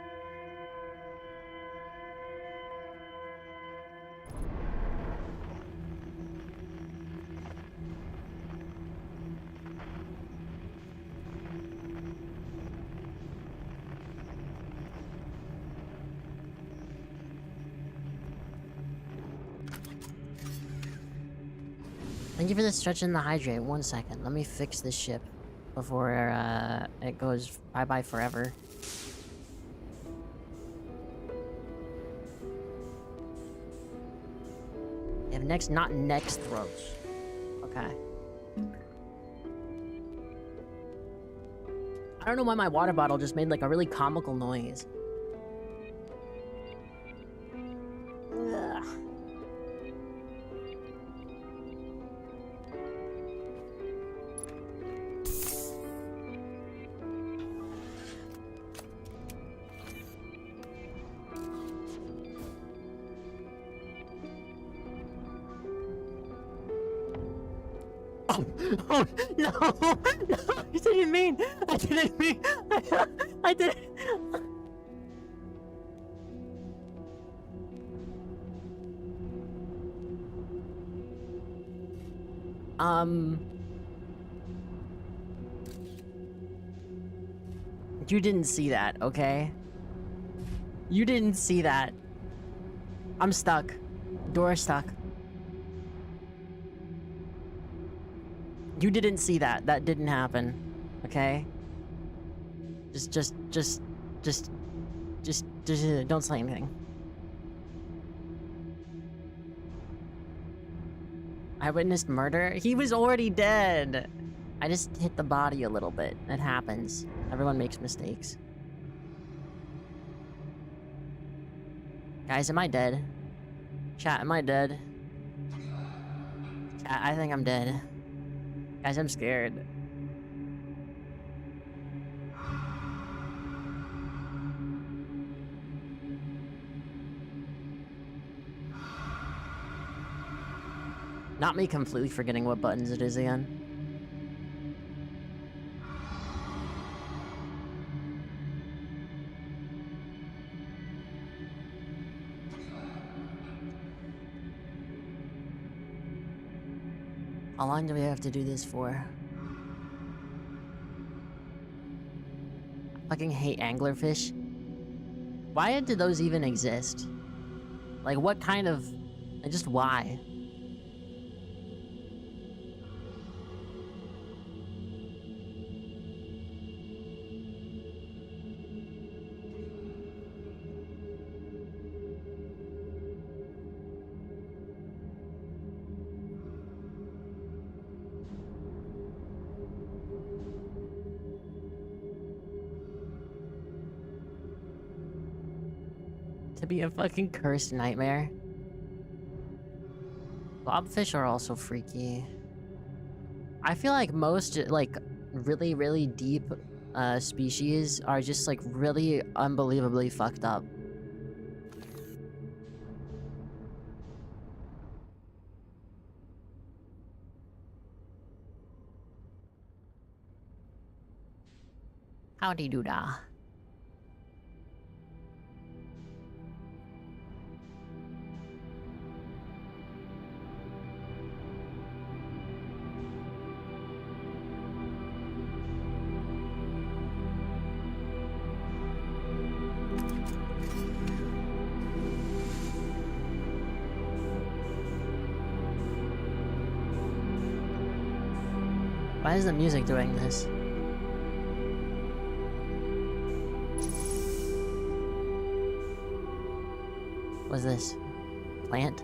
Thank you for the stretch and the hydrate. 1 second. Let me fix this ship before it goes bye-bye forever. They have necks, not necks, throats. Okay. I don't know why my water bottle just made like a really comical noise. Ugh. Oh, no! No! I didn't mean! I didn't mean! I didn't... You didn't see that, okay? You didn't see that. I'm stuck. Door stuck. You didn't see that. That didn't happen. Okay? Just don't say anything. I witnessed murder? He was already dead! I just hit the body a little bit. It happens. Everyone makes mistakes. Guys, am I dead? Chat, am I dead? Chat, I think I'm dead. Guys, I'm scared. Not me completely forgetting what buttons it is again. How long do we have to do this for? I fucking hate anglerfish. Why do those even exist? Like, what kind of... just why? To be a fucking cursed nightmare. Blobfish are also freaky. I feel like most, like, really, really deep, species are just, like, really unbelievably fucked up. Howdy doo-dah. Why is the music doing this? What's this? Plant?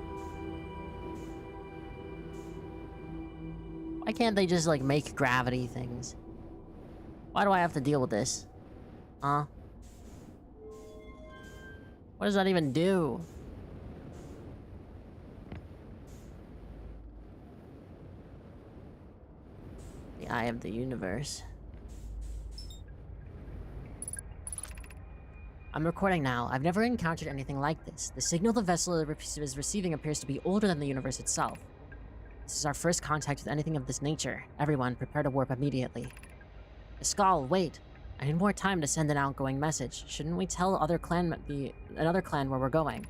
Why can't they just, like, make gravity things? Why do I have to deal with this? Huh? What does that even do? The eye of the universe. I'm recording now. I've never encountered anything like this. The signal the vessel is receiving appears to be older than the universe itself. This is our first contact with anything of this nature. Everyone, prepare to warp immediately. Iskall, wait! I need more time to send an outgoing message. Shouldn't we tell another clan where we're going?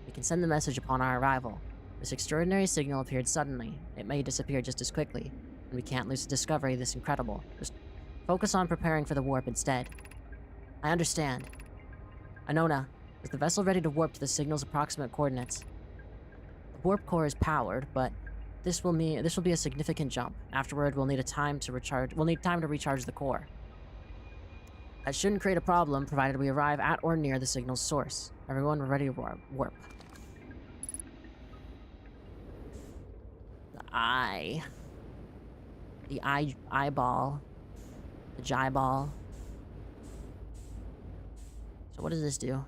We can send the message upon our arrival. This extraordinary signal appeared suddenly. It may disappear just as quickly, and we can't lose the discovery of this incredible. Just focus on preparing for the warp instead. I understand. Anona, is the vessel ready to warp to the signal's approximate coordinates? The warp core is powered, but this will be a significant jump. Afterward, we'll need time to recharge the core. That shouldn't create a problem, provided we arrive at or near the signal's source. Everyone, we're ready to warp. The eye. The eyeball. The jiball. So what does this do?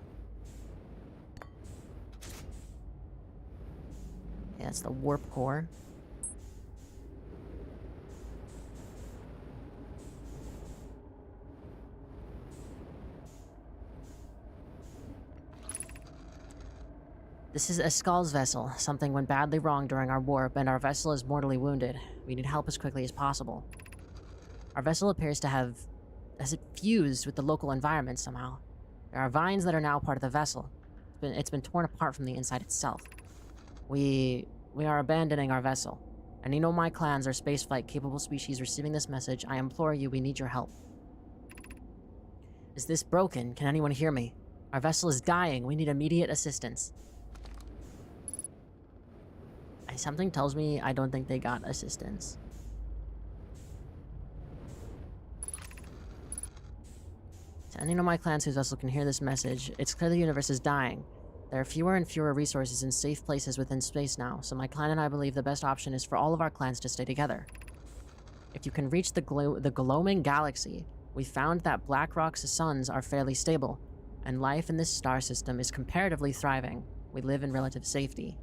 Yeah, it's the warp core. This is Iskall's vessel. Something went badly wrong during our warp, and our vessel is mortally wounded. We need help as quickly as possible. Our vessel appears to have... has it fused with the local environment somehow. There are vines that are now part of the vessel. It's been torn apart from the inside itself. We are abandoning our vessel. Any Nomai clans or spaceflight-capable species receiving this message, I implore you, we need your help. Is this broken? Can anyone hear me? Our vessel is dying. We need immediate assistance. Something tells me I don't think they got assistance. To any Nomai clans whose vessel can hear this message, it's clear the universe is dying. There are fewer and fewer resources in safe places within space now, so my clan and I believe the best option is for all of our clans to stay together. If you can reach the Gloaming Galaxy, we found that Blackrock's suns are fairly stable, and life in this star system is comparatively thriving. We live in relative safety.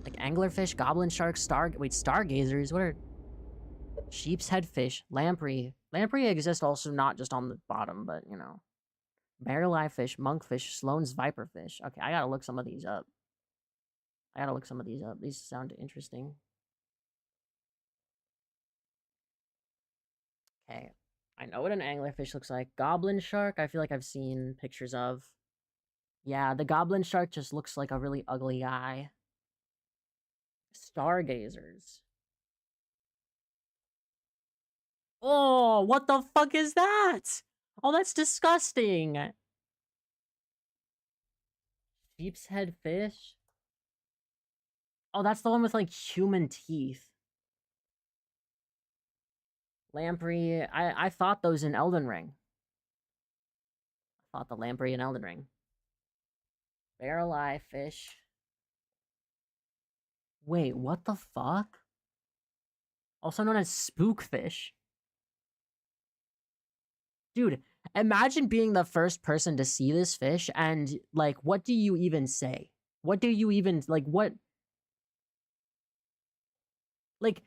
Like anglerfish, goblin sharks, stargazers, what are... Sheep's head fish, lamprey. Lamprey exist also not just on the bottom, but, you know. Barrel eye fish, monkfish, Sloane's viperfish. Okay, I gotta look some of these up. These sound interesting. Okay. I know what an anglerfish looks like. Goblin shark, I feel like I've seen pictures of. Yeah, the goblin shark just looks like a really ugly guy. Stargazers. Oh, what the fuck is that? Oh, that's disgusting. Sheep's head fish? Oh, that's the one with, like, human teeth. Lamprey. I fought those in Elden Ring. I fought the lamprey in Elden Ring. Barrel eye fish. Wait, what the fuck? Also known as spookfish. Dude, imagine being the first person to see this fish and, like, what do you even say? What do you even, like, what? Like,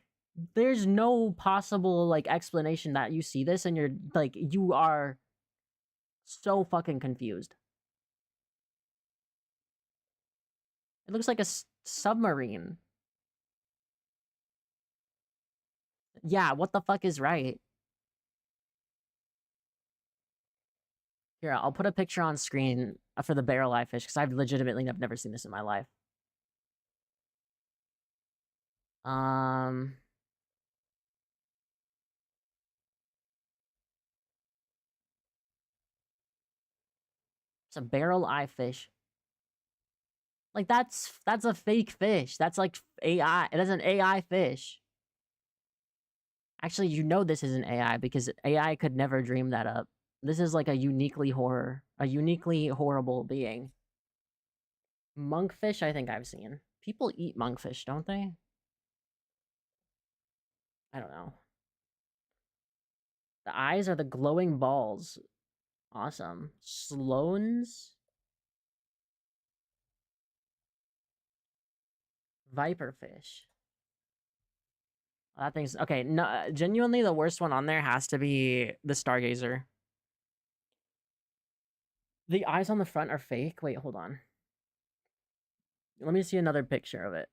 there's no possible, like, explanation that you see this and you're, like, you are so fucking confused. It looks like a submarine. Yeah, what the fuck is right? Here, I'll put a picture on screen for the barrel eye fish, because I've legitimately never seen this in my life. It's a barrel eye fish. Like, that's a fake fish. That's like AI. It is an AI fish. Actually, you know this isn't AI because AI could never dream that up. This is like a uniquely horrible being. Monkfish, I think I've seen. People eat monkfish, don't they? I don't know. The eyes are the glowing balls. Awesome. Sloane's viperfish. That thing's okay. No, genuinely, the worst one on there has to be the stargazer. The eyes on the front are fake. Wait, hold on. Let me see another picture of it.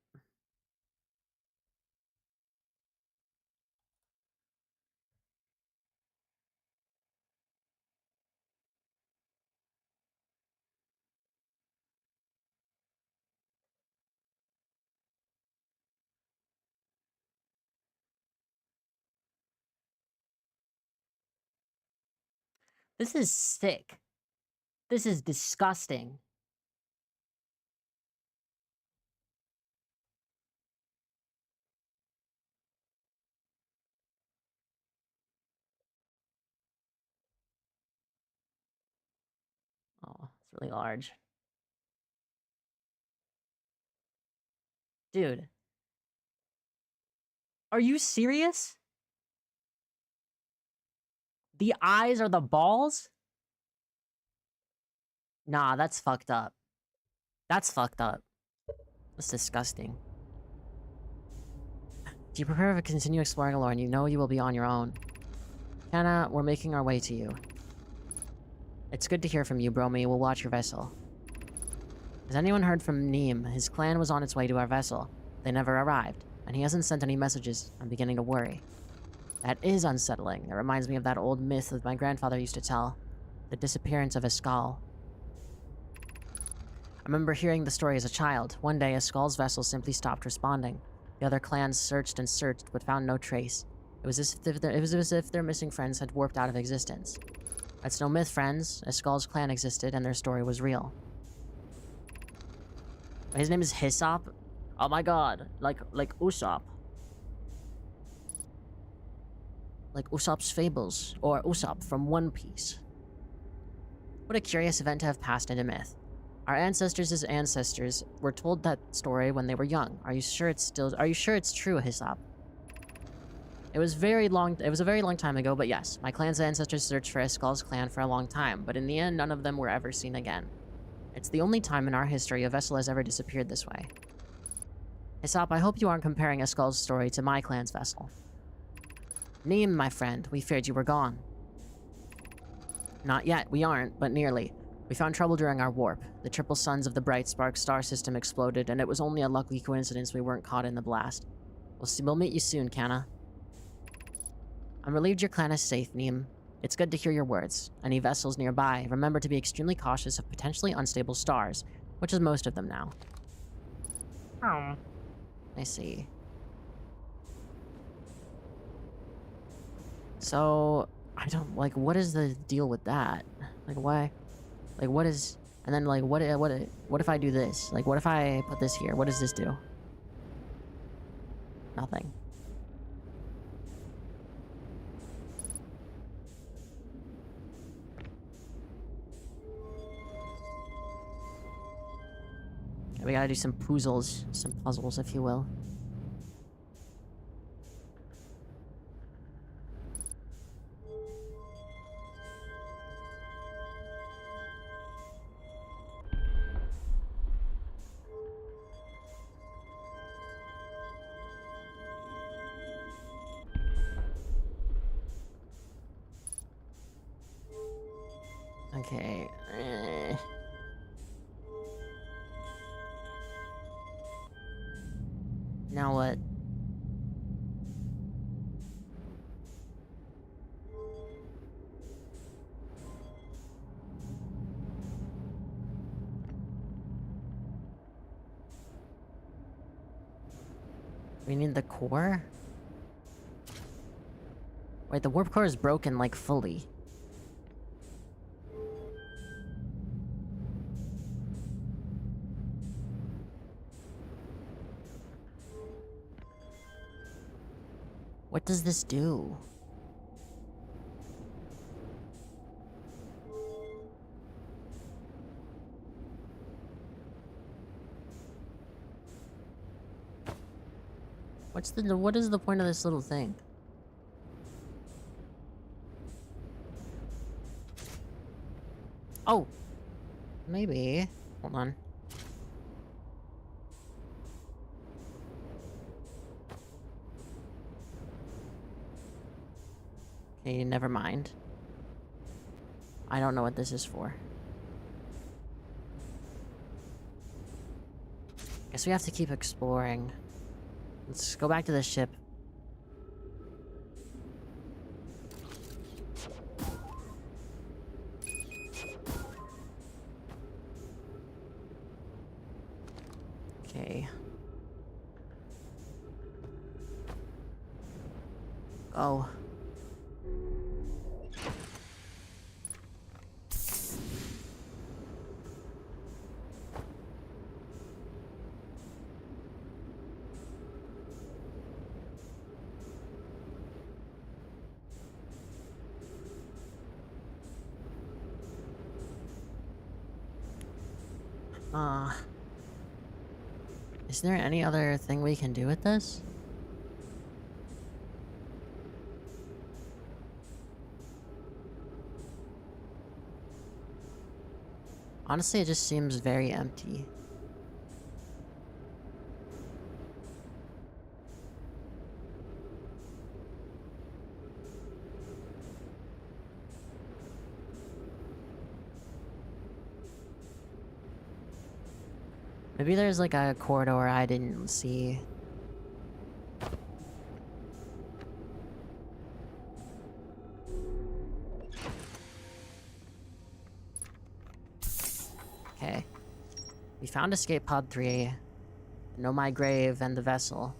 This is sick. This is disgusting. Oh, it's really large. Dude, are you serious? The eyes are the balls? Nah, that's fucked up. That's fucked up. That's disgusting. If you prepare to continue exploring alone, you know you will be on your own. Hannah, we're making our way to you. It's good to hear from you, Bromy. We'll watch your vessel. Has anyone heard from Neem? His clan was on its way to our vessel. They never arrived, and he hasn't sent any messages. I'm beginning to worry. That is unsettling. It reminds me of that old myth that my grandfather used to tell. The disappearance of a skull. I remember hearing the story as a child. One day, a skull's vessel simply stopped responding. The other clans searched and searched, but found no trace. It was as if their missing friends had warped out of existence. That's no myth, friends. A skull's clan existed, and their story was real. His name is Hissop? Oh my god. Like Usopp. Like Usopp's Fables, or Usopp from One Piece. What a curious event to have passed into myth. Our ancestors' ancestors were told that story when they were young. Are you sure it's true, Hissop? It was a very long time ago, but yes, my clan's ancestors searched for a Skull's clan for a long time, but in the end, none of them were ever seen again. It's the only time in our history a vessel has ever disappeared this way. Hissop, I hope you aren't comparing a Skull's story to my clan's vessel. Neem, my friend, we feared you were gone. Not yet, we aren't, but nearly. We found trouble during our warp. The triple suns of the Bright Spark star system exploded, and it was only a lucky coincidence we weren't caught in the blast. We'll meet you soon, Kanna. I'm relieved your clan is safe, Neem. It's good to hear your words. Any vessels nearby, remember to be extremely cautious of potentially unstable stars, which is most of them now. Oh. I see. So, I don't, like, what is the deal with that? Like, why? Like, what is... And then, like, what if I do this? Like, what if I put this here? What does this do? Nothing. We gotta do some puzzles, if you will. Okay. Now what? We need the core? Wait, the warp core is broken, like, fully. What does this do? What is the point of this little thing? Oh! Maybe. Hold on. Okay, never mind. I don't know what this is for. Guess we have to keep exploring. Let's go back to the ship. Okay. Oh. Is there any other thing we can do with this? Honestly, it just seems very empty. Maybe there's like a corridor I didn't see. Okay. We found escape pod 3. Know my grave and the vessel.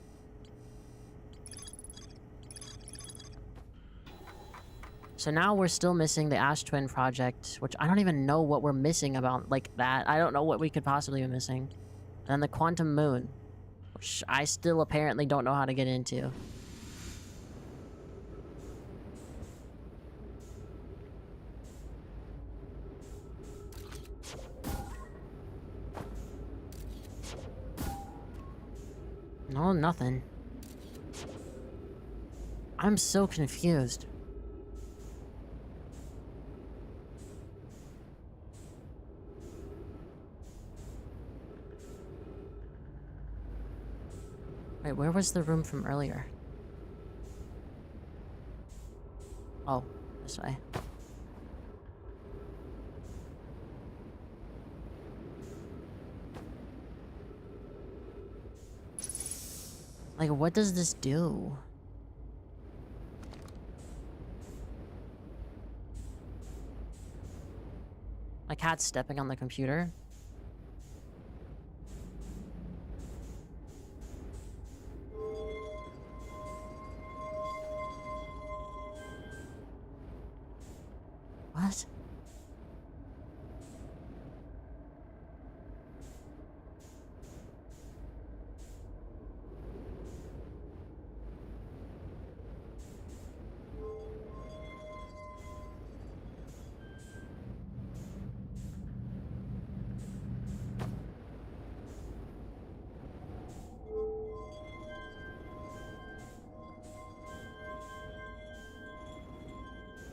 So now we're still missing the Ash Twin project, which I don't even know what we're missing about like that. I don't know what we could possibly be missing. And then the Quantum Moon, which I still apparently don't know how to get into. No, nothing. I'm so confused. Wait, where was the room from earlier? Oh, this way. Like, what does this do? My cat's stepping on the computer. What?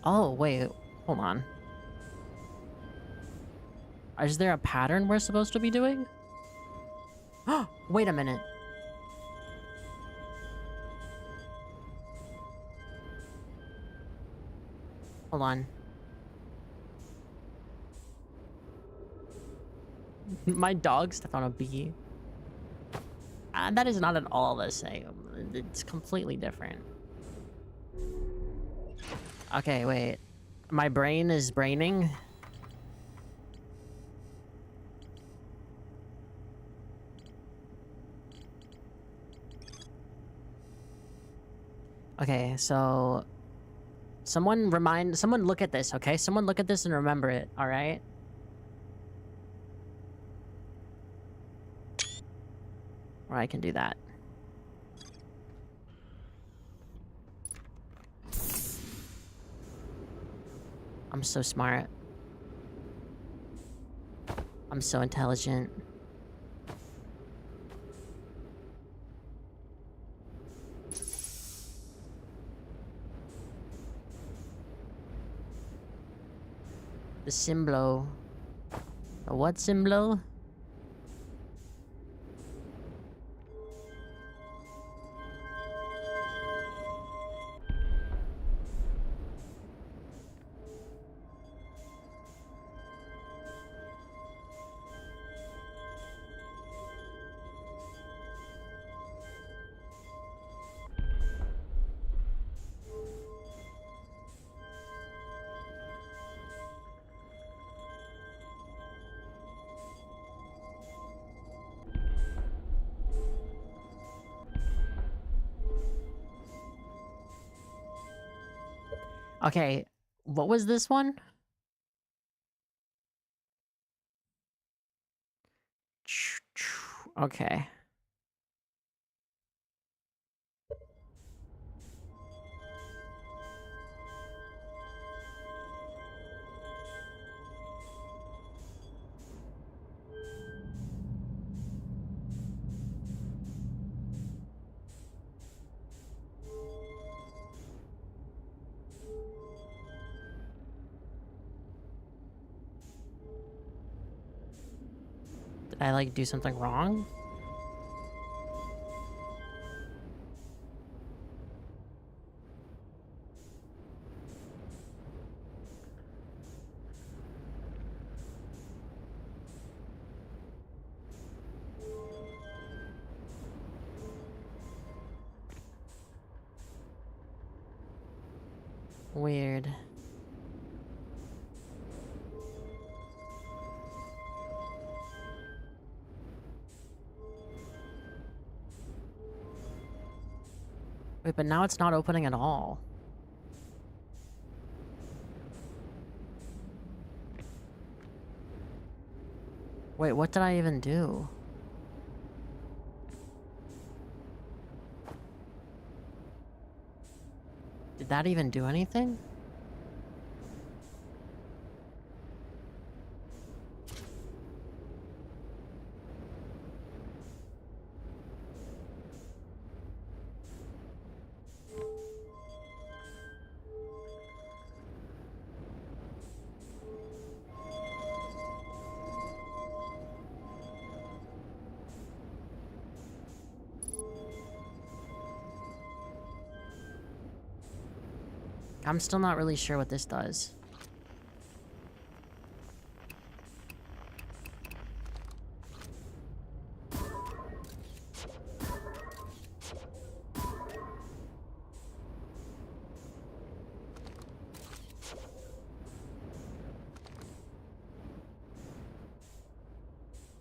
Oh, wait. Hold on. Is there a pattern we're supposed to be doing? Wait a minute. Hold on. My dog stepped on a bee. That is not at all the same. It's completely different. Okay, wait. My brain is braining. Okay, so... Someone look at this, okay? Someone look at this and remember it, alright? Or I can do that. I'm so smart. I'm so intelligent. The Symblo. The what Symblo? Okay, what was this one? Okay. Did I, like, do something wrong? Weird. Wait, but now it's not opening at all. Wait, what did I even do? Did that even do anything? I'm still not really sure what this does.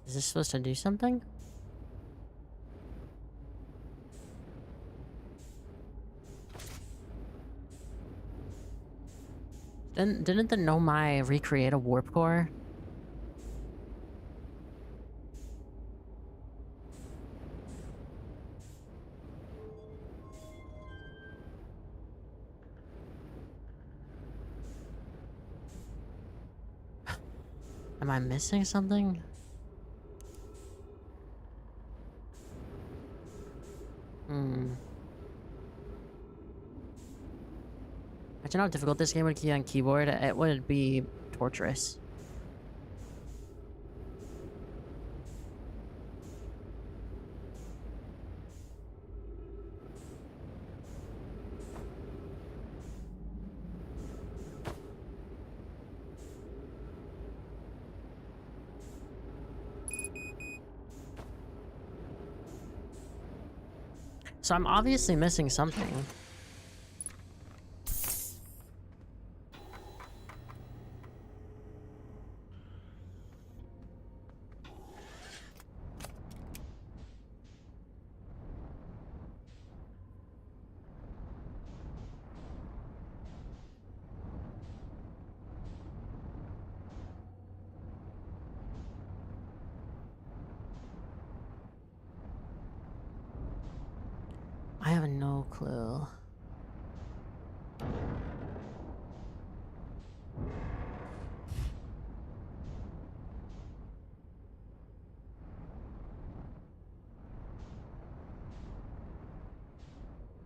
Is this supposed to do something? Didn't the Nomai recreate a warp core? Am I missing something? Imagine how difficult this game would be on keyboard. It would be torturous. So I'm obviously missing something. I have no clue.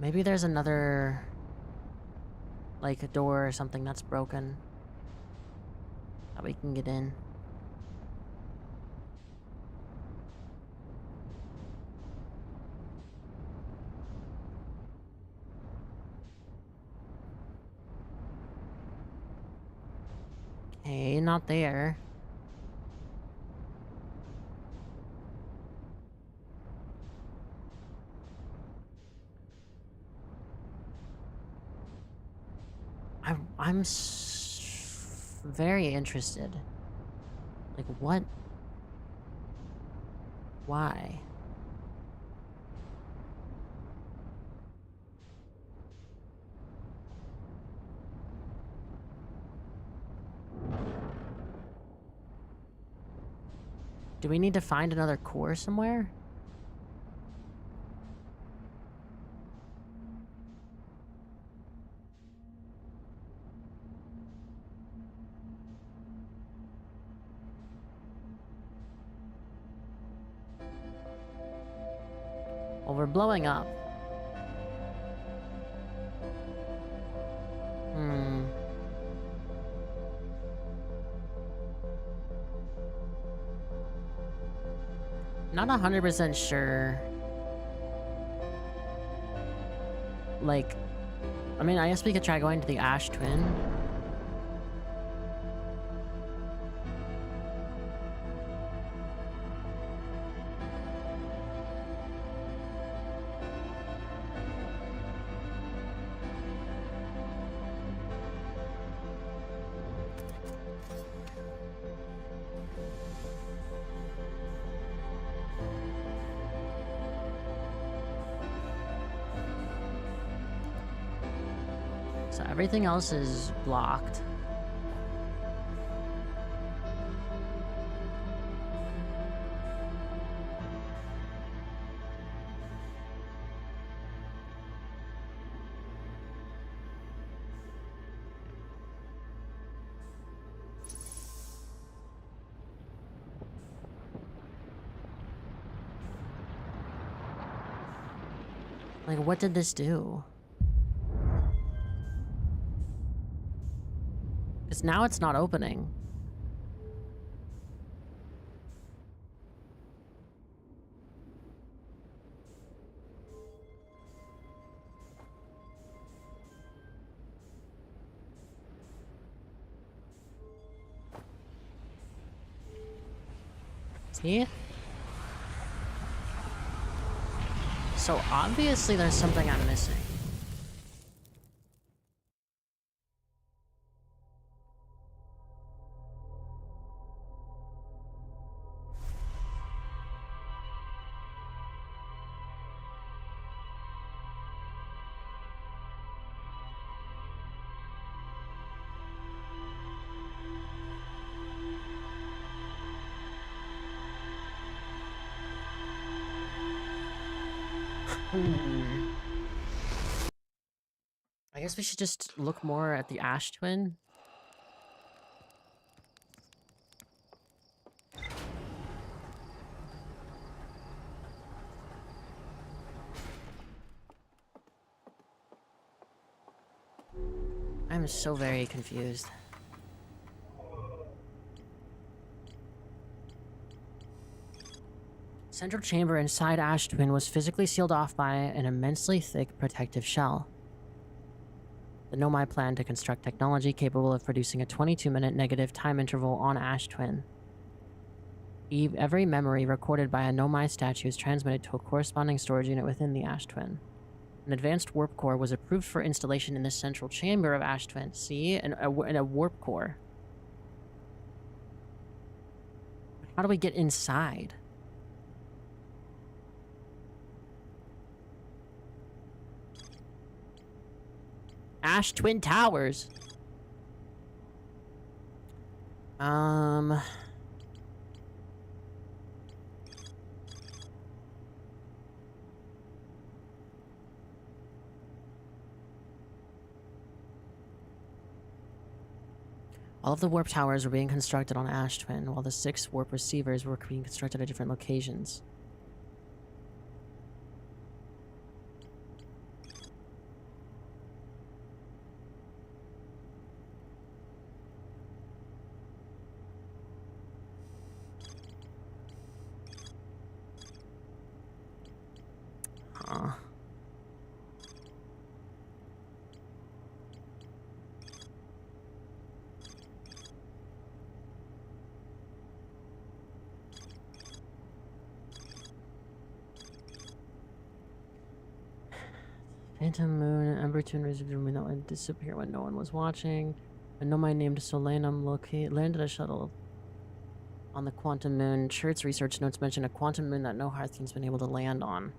Maybe there's another... like a door or something that's broken. That we can get in. Okay, not there. I'm very interested. Like, what? Why? Do we need to find another core somewhere? Well, we're blowing up. Not 100% sure. Like, I mean, I guess we could try going to the Ash Twin. So everything else is blocked. Like, what did this do? Because now it's not opening. See? So obviously there's something I'm missing. I guess we should just look more at the Ash Twin. I'm so very confused. Central chamber inside Ash Twin was physically sealed off by an immensely thick protective shell. The Nomai plan to construct technology capable of producing a 22-minute negative time interval on Ash Twin. Every memory recorded by a Nomai statue is transmitted to a corresponding storage unit within the Ash Twin. An advanced warp core was approved for installation in the central chamber of Ash Twin. See? A warp core. How do we get inside? Ash Twin Towers. All of the warp towers were being constructed on Ash Twin, while the 6 warp receivers were being constructed at different locations. Anti-moon, Ember Tune received a that would disappear when no one was watching. I know my named Solanum landed a shuttle on the quantum moon. Church's research notes mention a quantum moon that no Hearthian's been able to land on.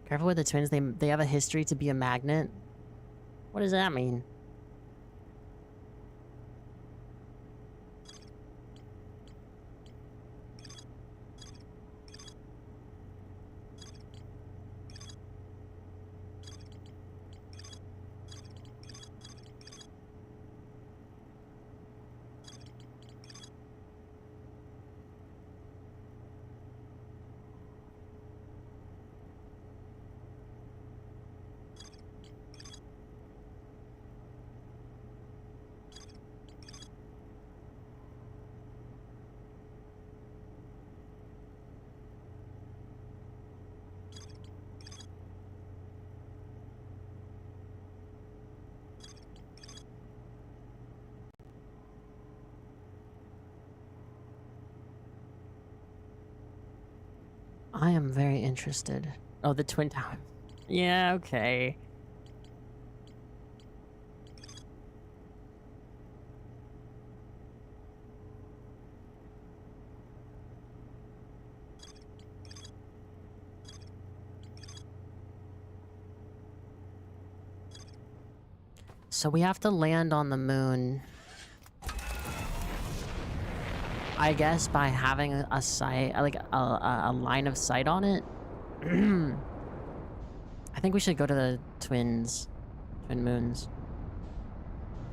Careful with the twins, they have a history to be a magnet. What does that mean? I am very interested. Oh, the Twin Tower. Yeah, okay. So we have to land on the moon. I guess by having a sight, like a line of sight on it. I think we should go to the twin moons.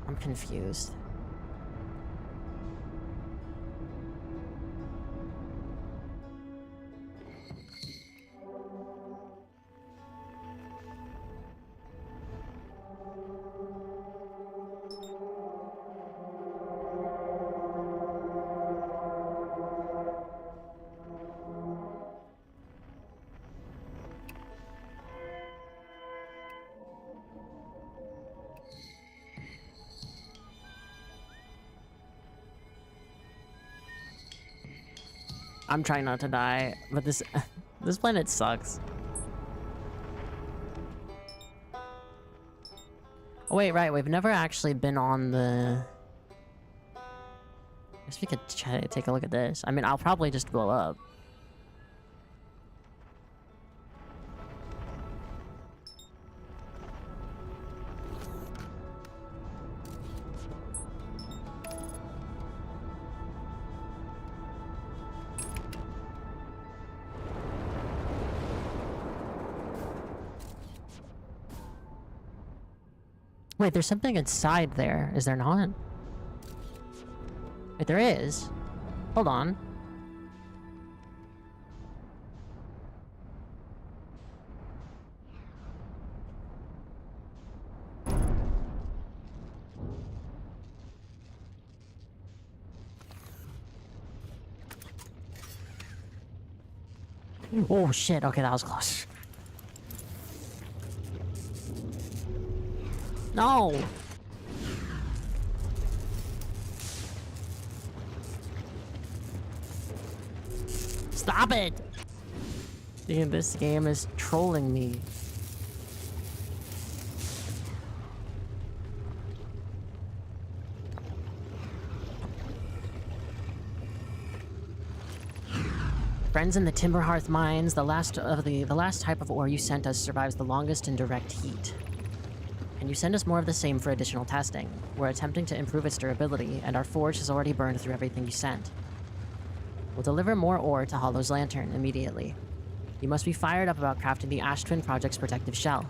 I'm confused. I'm trying not to die, but this this planet sucks. Oh wait, right, we've never actually been on the... I guess we could take a look at this. I mean, I'll probably just blow up. Wait, there's something inside there. Is there not? Wait, there is. Hold on. Oh shit, okay, that was close. No! Stop it! Dude, this game is trolling me. Friends in the Timberhearth mines, the last type of ore you sent us survives the longest in direct heat. And you send us more of the same for additional testing. We're attempting to improve its durability, and our forge has already burned through everything you sent. We'll deliver more ore to Hollow's Lantern immediately. You must be fired up about crafting the Ash Twin Project's protective shell.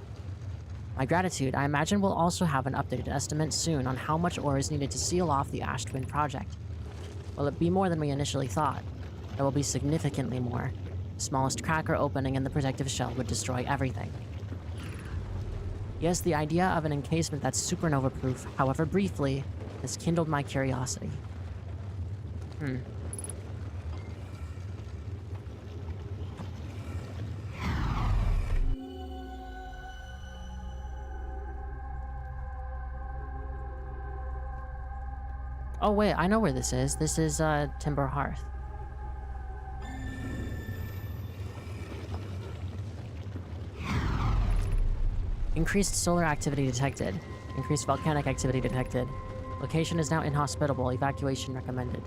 My gratitude, I imagine we'll also have an updated estimate soon on how much ore is needed to seal off the Ash Twin Project. Will it be more than we initially thought? It will be significantly more. The smallest crack or opening in the protective shell would destroy everything. Yes, the idea of an encasement that's supernova-proof, however briefly, has kindled my curiosity. Oh wait, I know where this is. This is Timber Hearth. Increased solar activity detected. Increased volcanic activity detected. Location is now inhospitable. Evacuation recommended.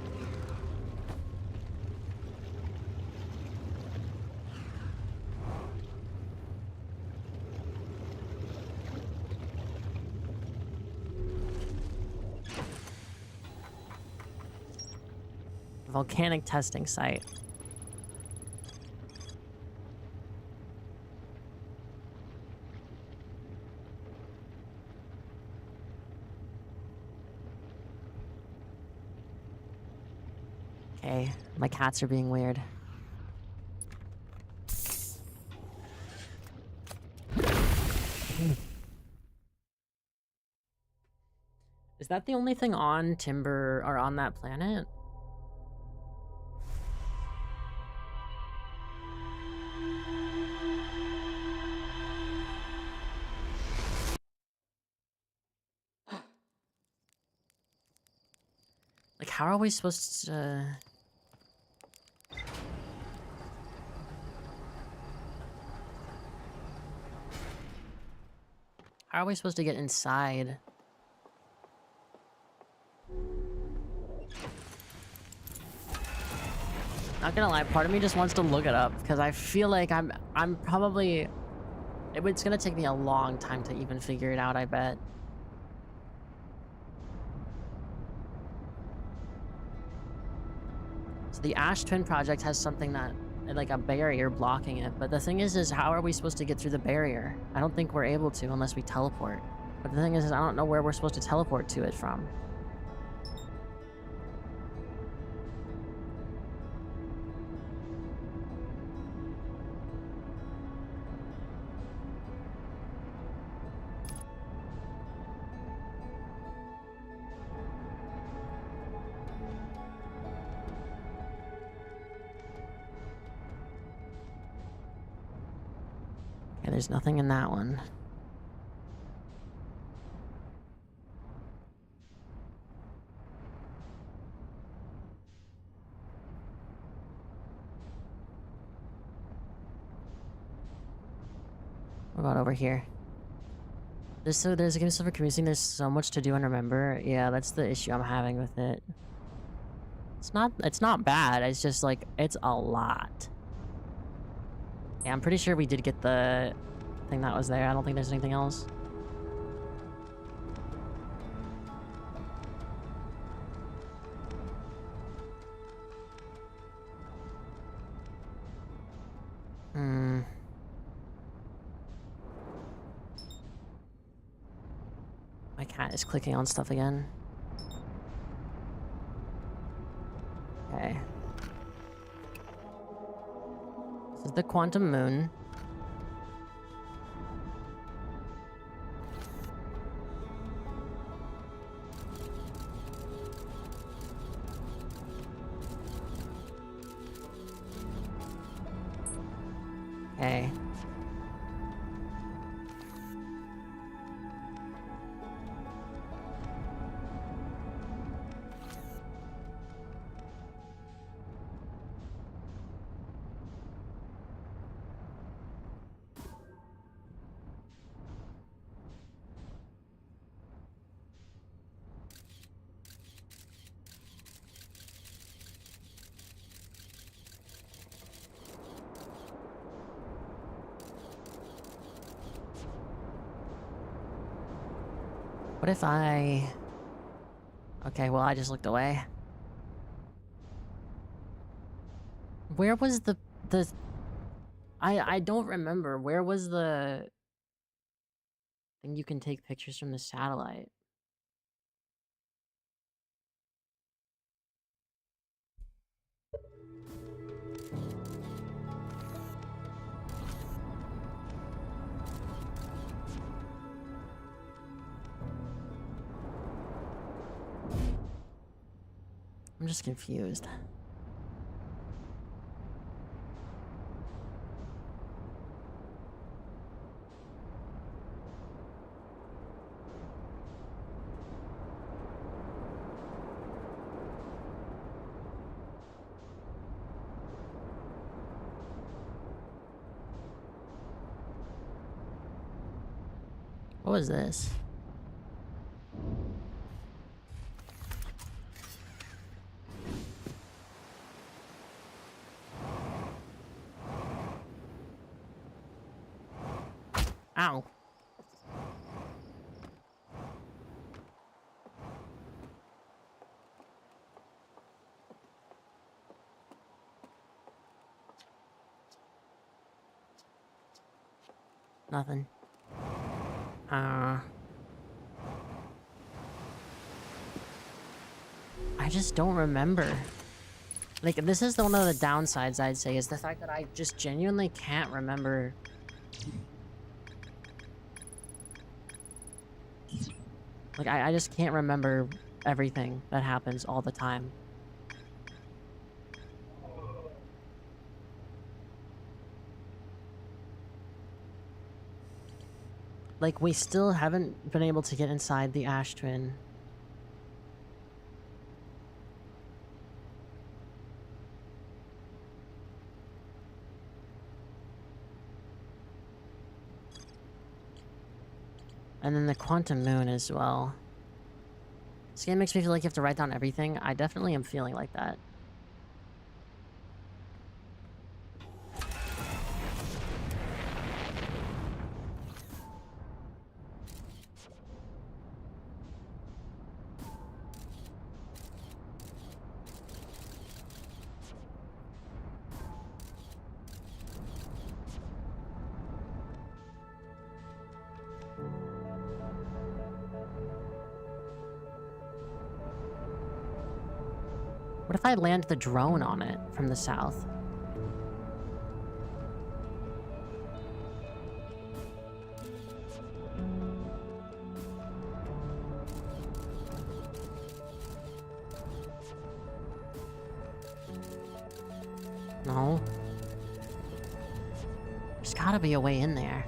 Volcanic testing site. Okay, my cats are being weird. Is that the only thing on Timber or on that planet? Like, how are we supposed to... How are we supposed to get inside? Not gonna lie, part of me just wants to look it up, because I feel like I'm probably... It's gonna take me a long time to even figure it out, I bet. So the Ash Twin Project has something that, like a barrier blocking it, but the thing is how are we supposed to get through the barrier? I don't think we're able to unless we teleport. But the thing is I don't know where we're supposed to teleport to it from. Okay, there's nothing in that one. What about over here? There's a game silver community. There's so much to do and remember. Yeah, that's the issue I'm having with it. It's not bad. It's just like it's a lot. Yeah, I'm pretty sure we did get the thing that was there. I don't think there's anything else. My cat is clicking on stuff again. Okay. This is the Quantum Moon. Okay. What if I... Okay, well, I just looked away. Where was the... I don't remember. Where was the... thing you can take pictures from the satellite? I'm just confused. What was this? Ow. Nothing. I just don't remember. Like, this is one of the downsides, I'd say, is the fact that I just genuinely can't remember. Like, I just can't remember everything that happens all the time. Like, we still haven't been able to get inside the Ash Twin. And then the Quantum Moon as well. This game makes me feel like you have to write down everything. I definitely am feeling like that. What if I land the drone on it from the south? No. There's gotta be a way in there.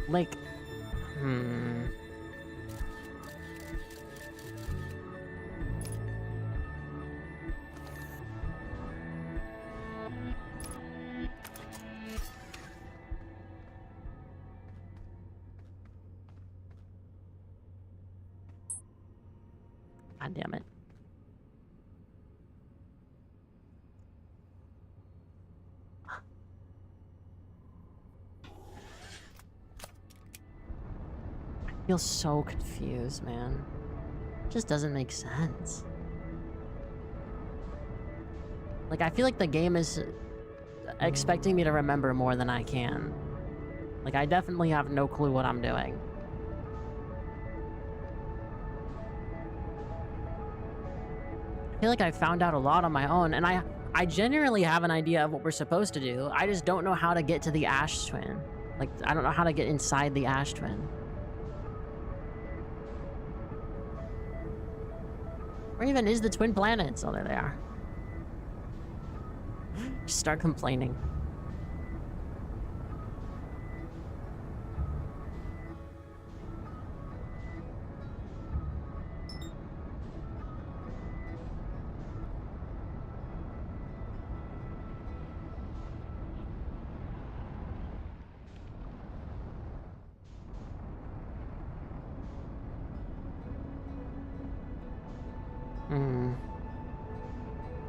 Like, God damn it. I feel so confused, man. It just doesn't make sense. Like, I feel like the game is expecting me to remember more than I can. Like, I definitely have no clue what I'm doing. I feel like I found out a lot on my own, and I genuinely have an idea of what we're supposed to do. I just don't know how to get to the Ash Twin. Like, I don't know how to get inside the Ash Twin. Where even is the Twin Planets? Oh, there they are. Just start complaining.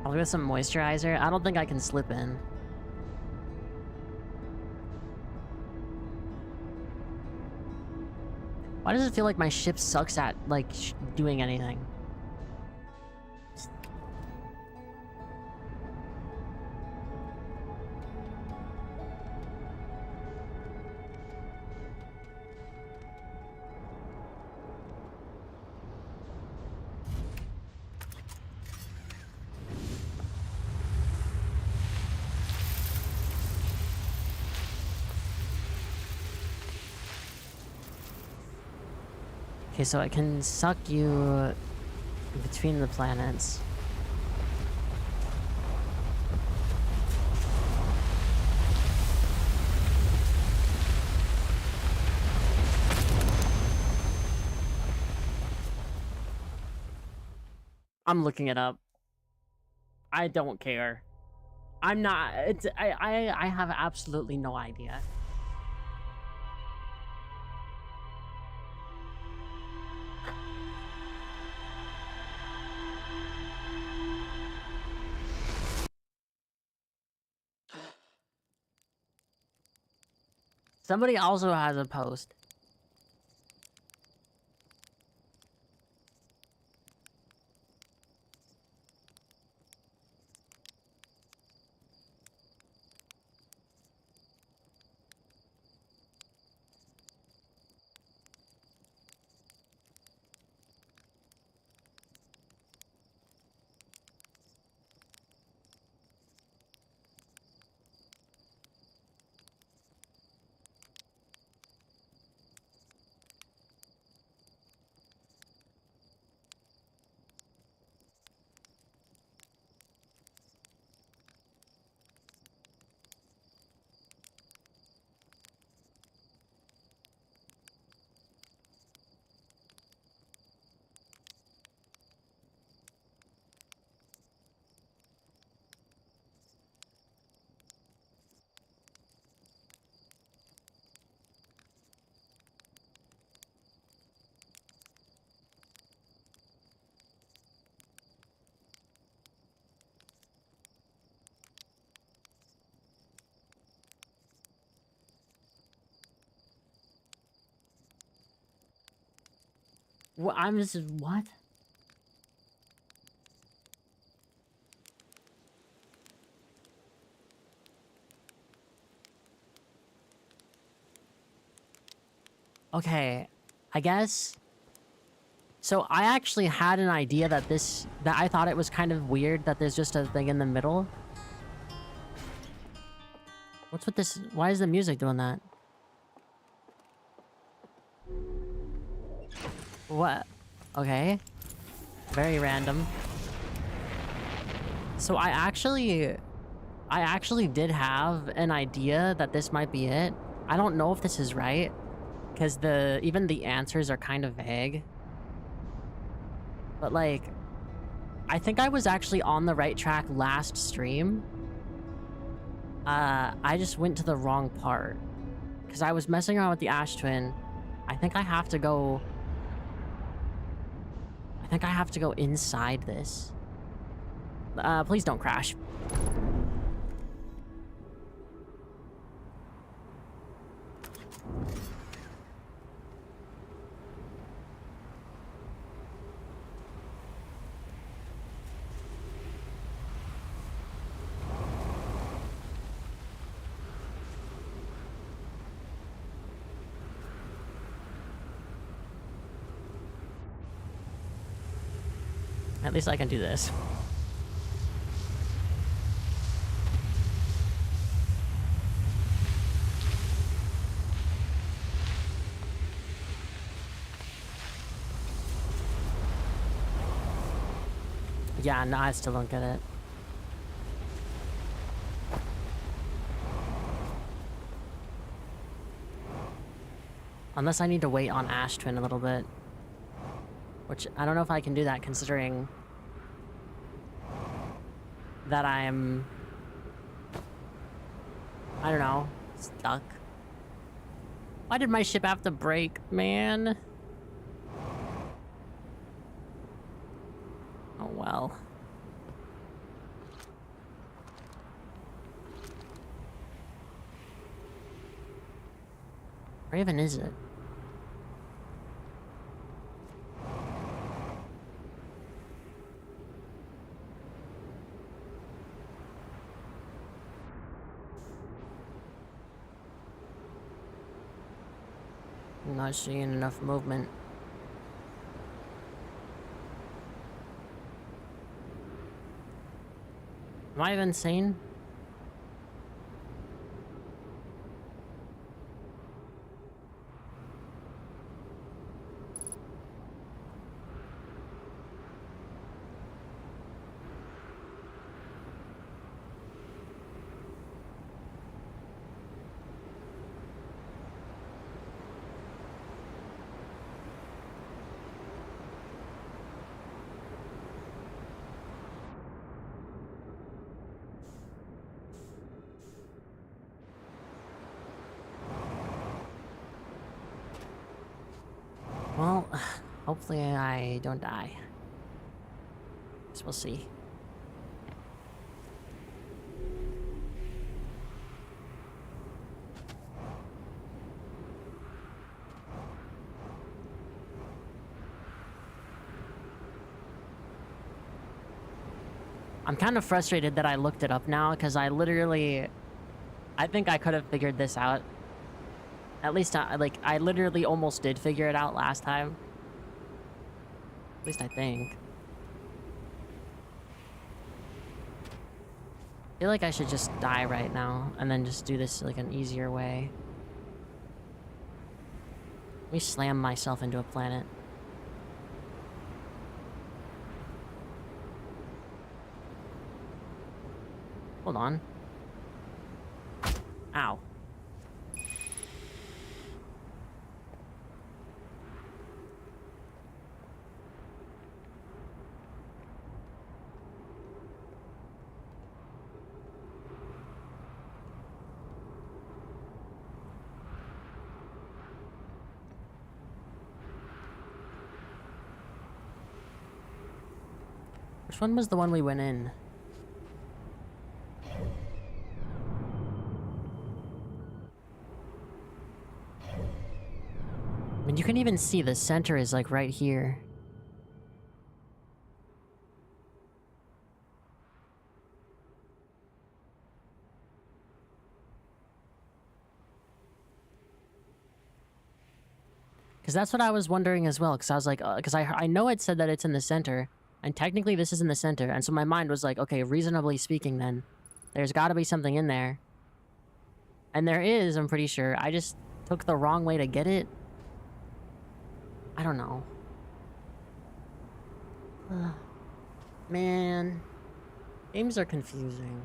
I'll get some moisturizer. I don't think I can slip in. Why does it feel like my ship sucks at, like, doing anything? Okay, so it can suck you between the planets. I'm looking it up. I don't care. I'm not. I have absolutely no idea. Somebody also has a post. What? I'm just what? Okay, I guess. So I actually had an idea that I thought it was kind of weird that there's just a thing in the middle. What's with this? Why is the music doing that? What? Okay. Very random. So I actually did have an idea that this might be it. I don't know if this is right, because even the answers are kind of vague. But like, I think I was actually on the right track last stream. I just went to the wrong part. Because I was messing around with the Ash Twin. I think I have to go inside this. Please don't crash. At least I can do this. Yeah, no, I still don't get it. Unless I need to wait on Ash Twin a little bit. Which, I don't know if I can do that considering that I'm... I don't know, stuck. Why did my ship have to break, man? Oh well. Where even is it? I'm not seeing enough movement. Am I even insane? Hopefully I don't die. Guess we'll see. I'm kind of frustrated that I looked it up now, because I think I could have figured this out. At least, I literally almost did figure it out last time. At least I think. I feel like I should just die right now, and then just do this, like, an easier way. Let me slam myself into a planet. Hold on. Ow. Which one was the one we went in? I mean, you can even see the center is, like, right here. Because that's what I was wondering as well, because I was like, because I know it said that it's in the center, and technically this is in the center, and so my mind was like, okay, reasonably speaking then, there's gotta be something in there. And there is, I'm pretty sure. I just took the wrong way to get it. I don't know. Man. Games are confusing.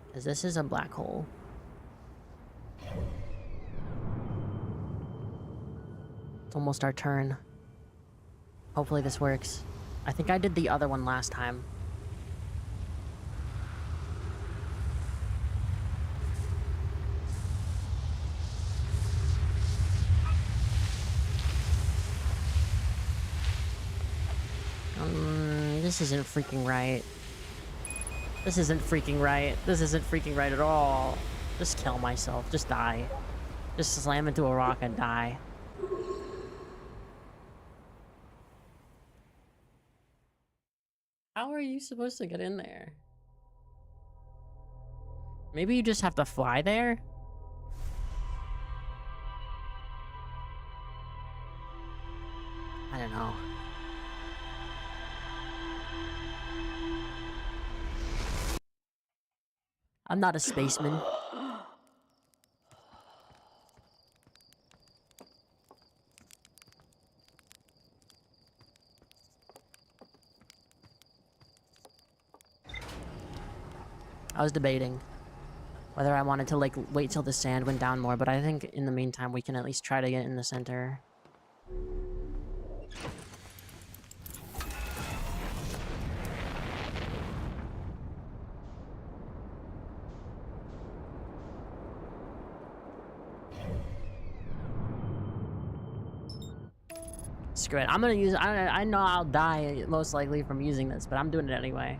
Because this is a black hole. It's almost our turn. Hopefully this works. I think I did the other one last time. This isn't freaking right. This isn't freaking right. This isn't freaking right at all. Just kill myself. Just die. Just slam into a rock and die. How are you supposed to get in there? Maybe you just have to fly there? I don't know. I'm not a spaceman. I was debating whether I wanted to, like, wait till the sand went down more, but I think in the meantime we can at least try to get in the center. Screw it. I'm gonna use... I know I'll die, most likely, from using this, but I'm doing it anyway.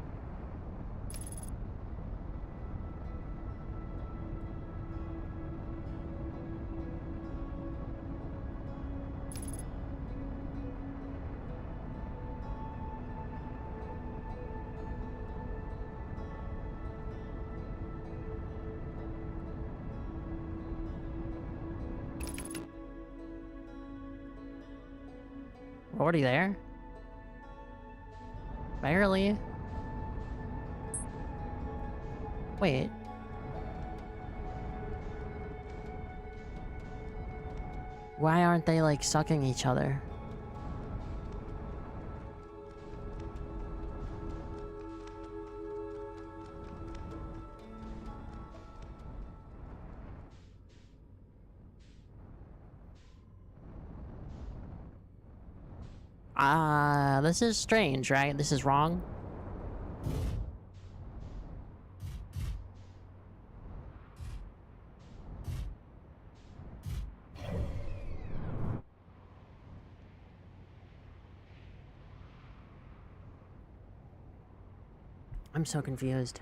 We're already there? Barely. Wait. Why aren't they, like, sucking each other? This is strange, right? This is wrong. I'm so confused.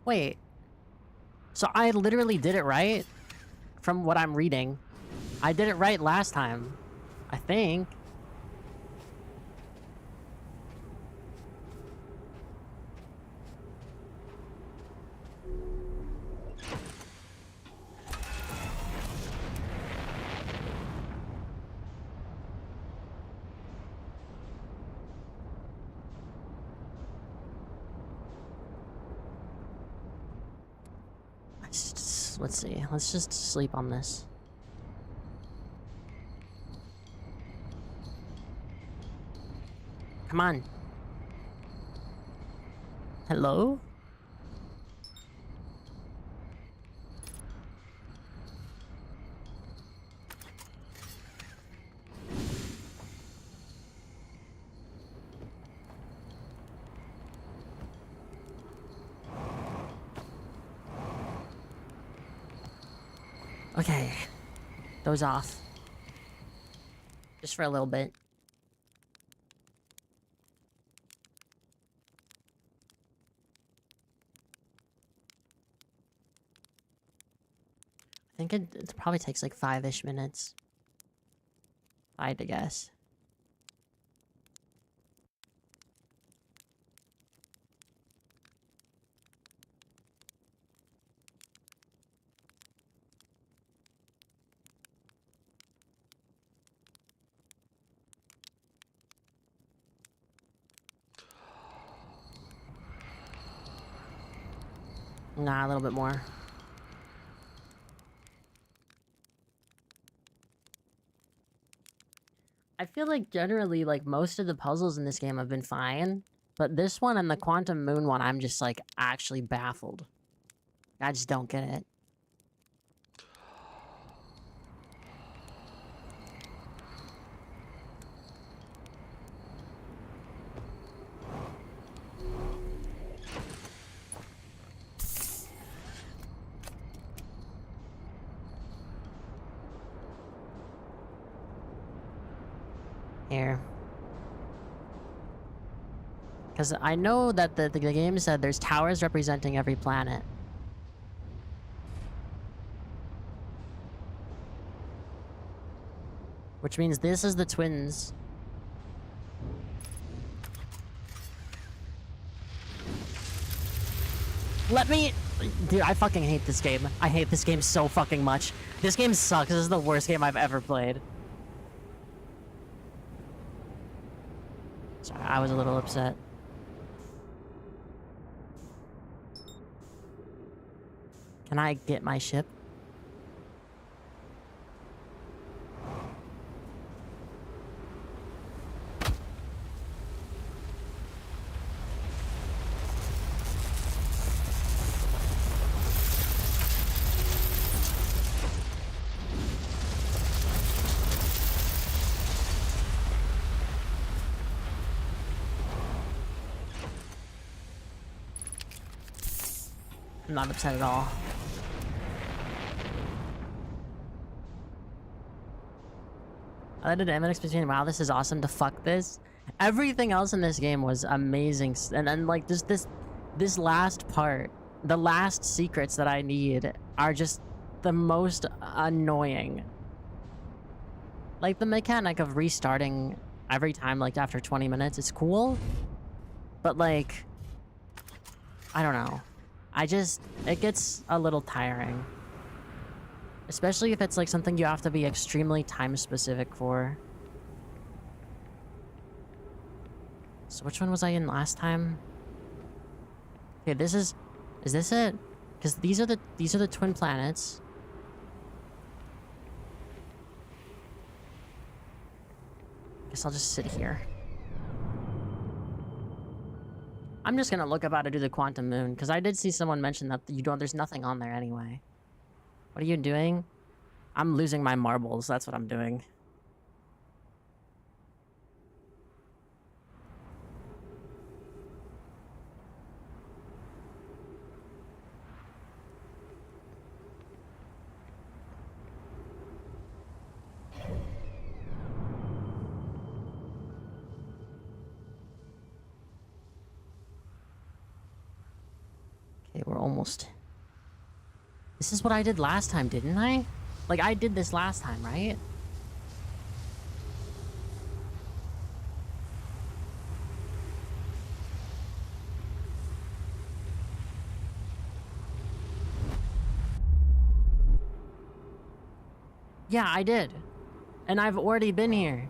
Wait. So I literally did it right? From what I'm reading. I did it right last time. I think. Let's see. Let's just sleep on this. Come on. Hello? Okay. Doze off. Just for a little bit. I think it probably takes like 5-ish minutes. If I had to guess. Nah, a little bit more. I feel like generally, like, most of the puzzles in this game have been fine. But this one and the Quantum Moon one, I'm just, like, actually baffled. I just don't get it. Here. Because I know that the game said there's towers representing every planet. Which means this is the twins. Let me... Dude, I fucking hate this game. I hate this game so fucking much. This game sucks. This is the worst game I've ever played. Sorry, I was a little upset. Can I get my ship? I'm not upset at all. I did an between, wow, this is awesome to fuck this. Everything else in this game was amazing. And then, like, just this last part, the last secrets that I need are just the most annoying. Like, the mechanic of restarting every time, like, after 20 minutes is cool. But, like, I don't know. It gets a little tiring. Especially if it's, like, something you have to be extremely time-specific for. So which one was I in last time? Okay, this is this it? Because these are the twin planets. Guess I'll just sit here. I'm just gonna look up how to do the quantum moon, because I did see someone mention that there's nothing on there anyway. What are you doing? I'm losing my marbles, that's what I'm doing. Okay, we're almost... This is what I did last time, didn't I? Like, I did this last time, right? Yeah, I did. And I've already been here.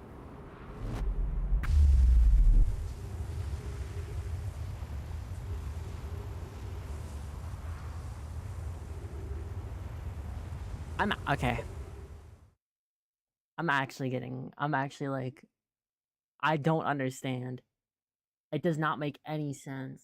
Okay. I'm actually like, I don't understand. It does not make any sense.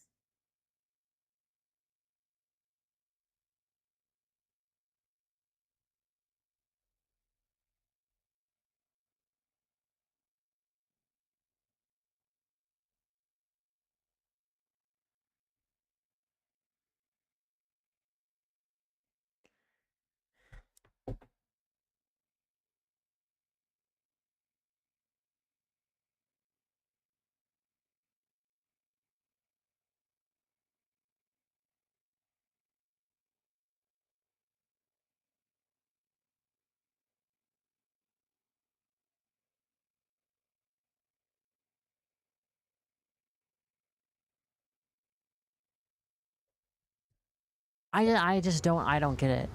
I just don't, I don't get it.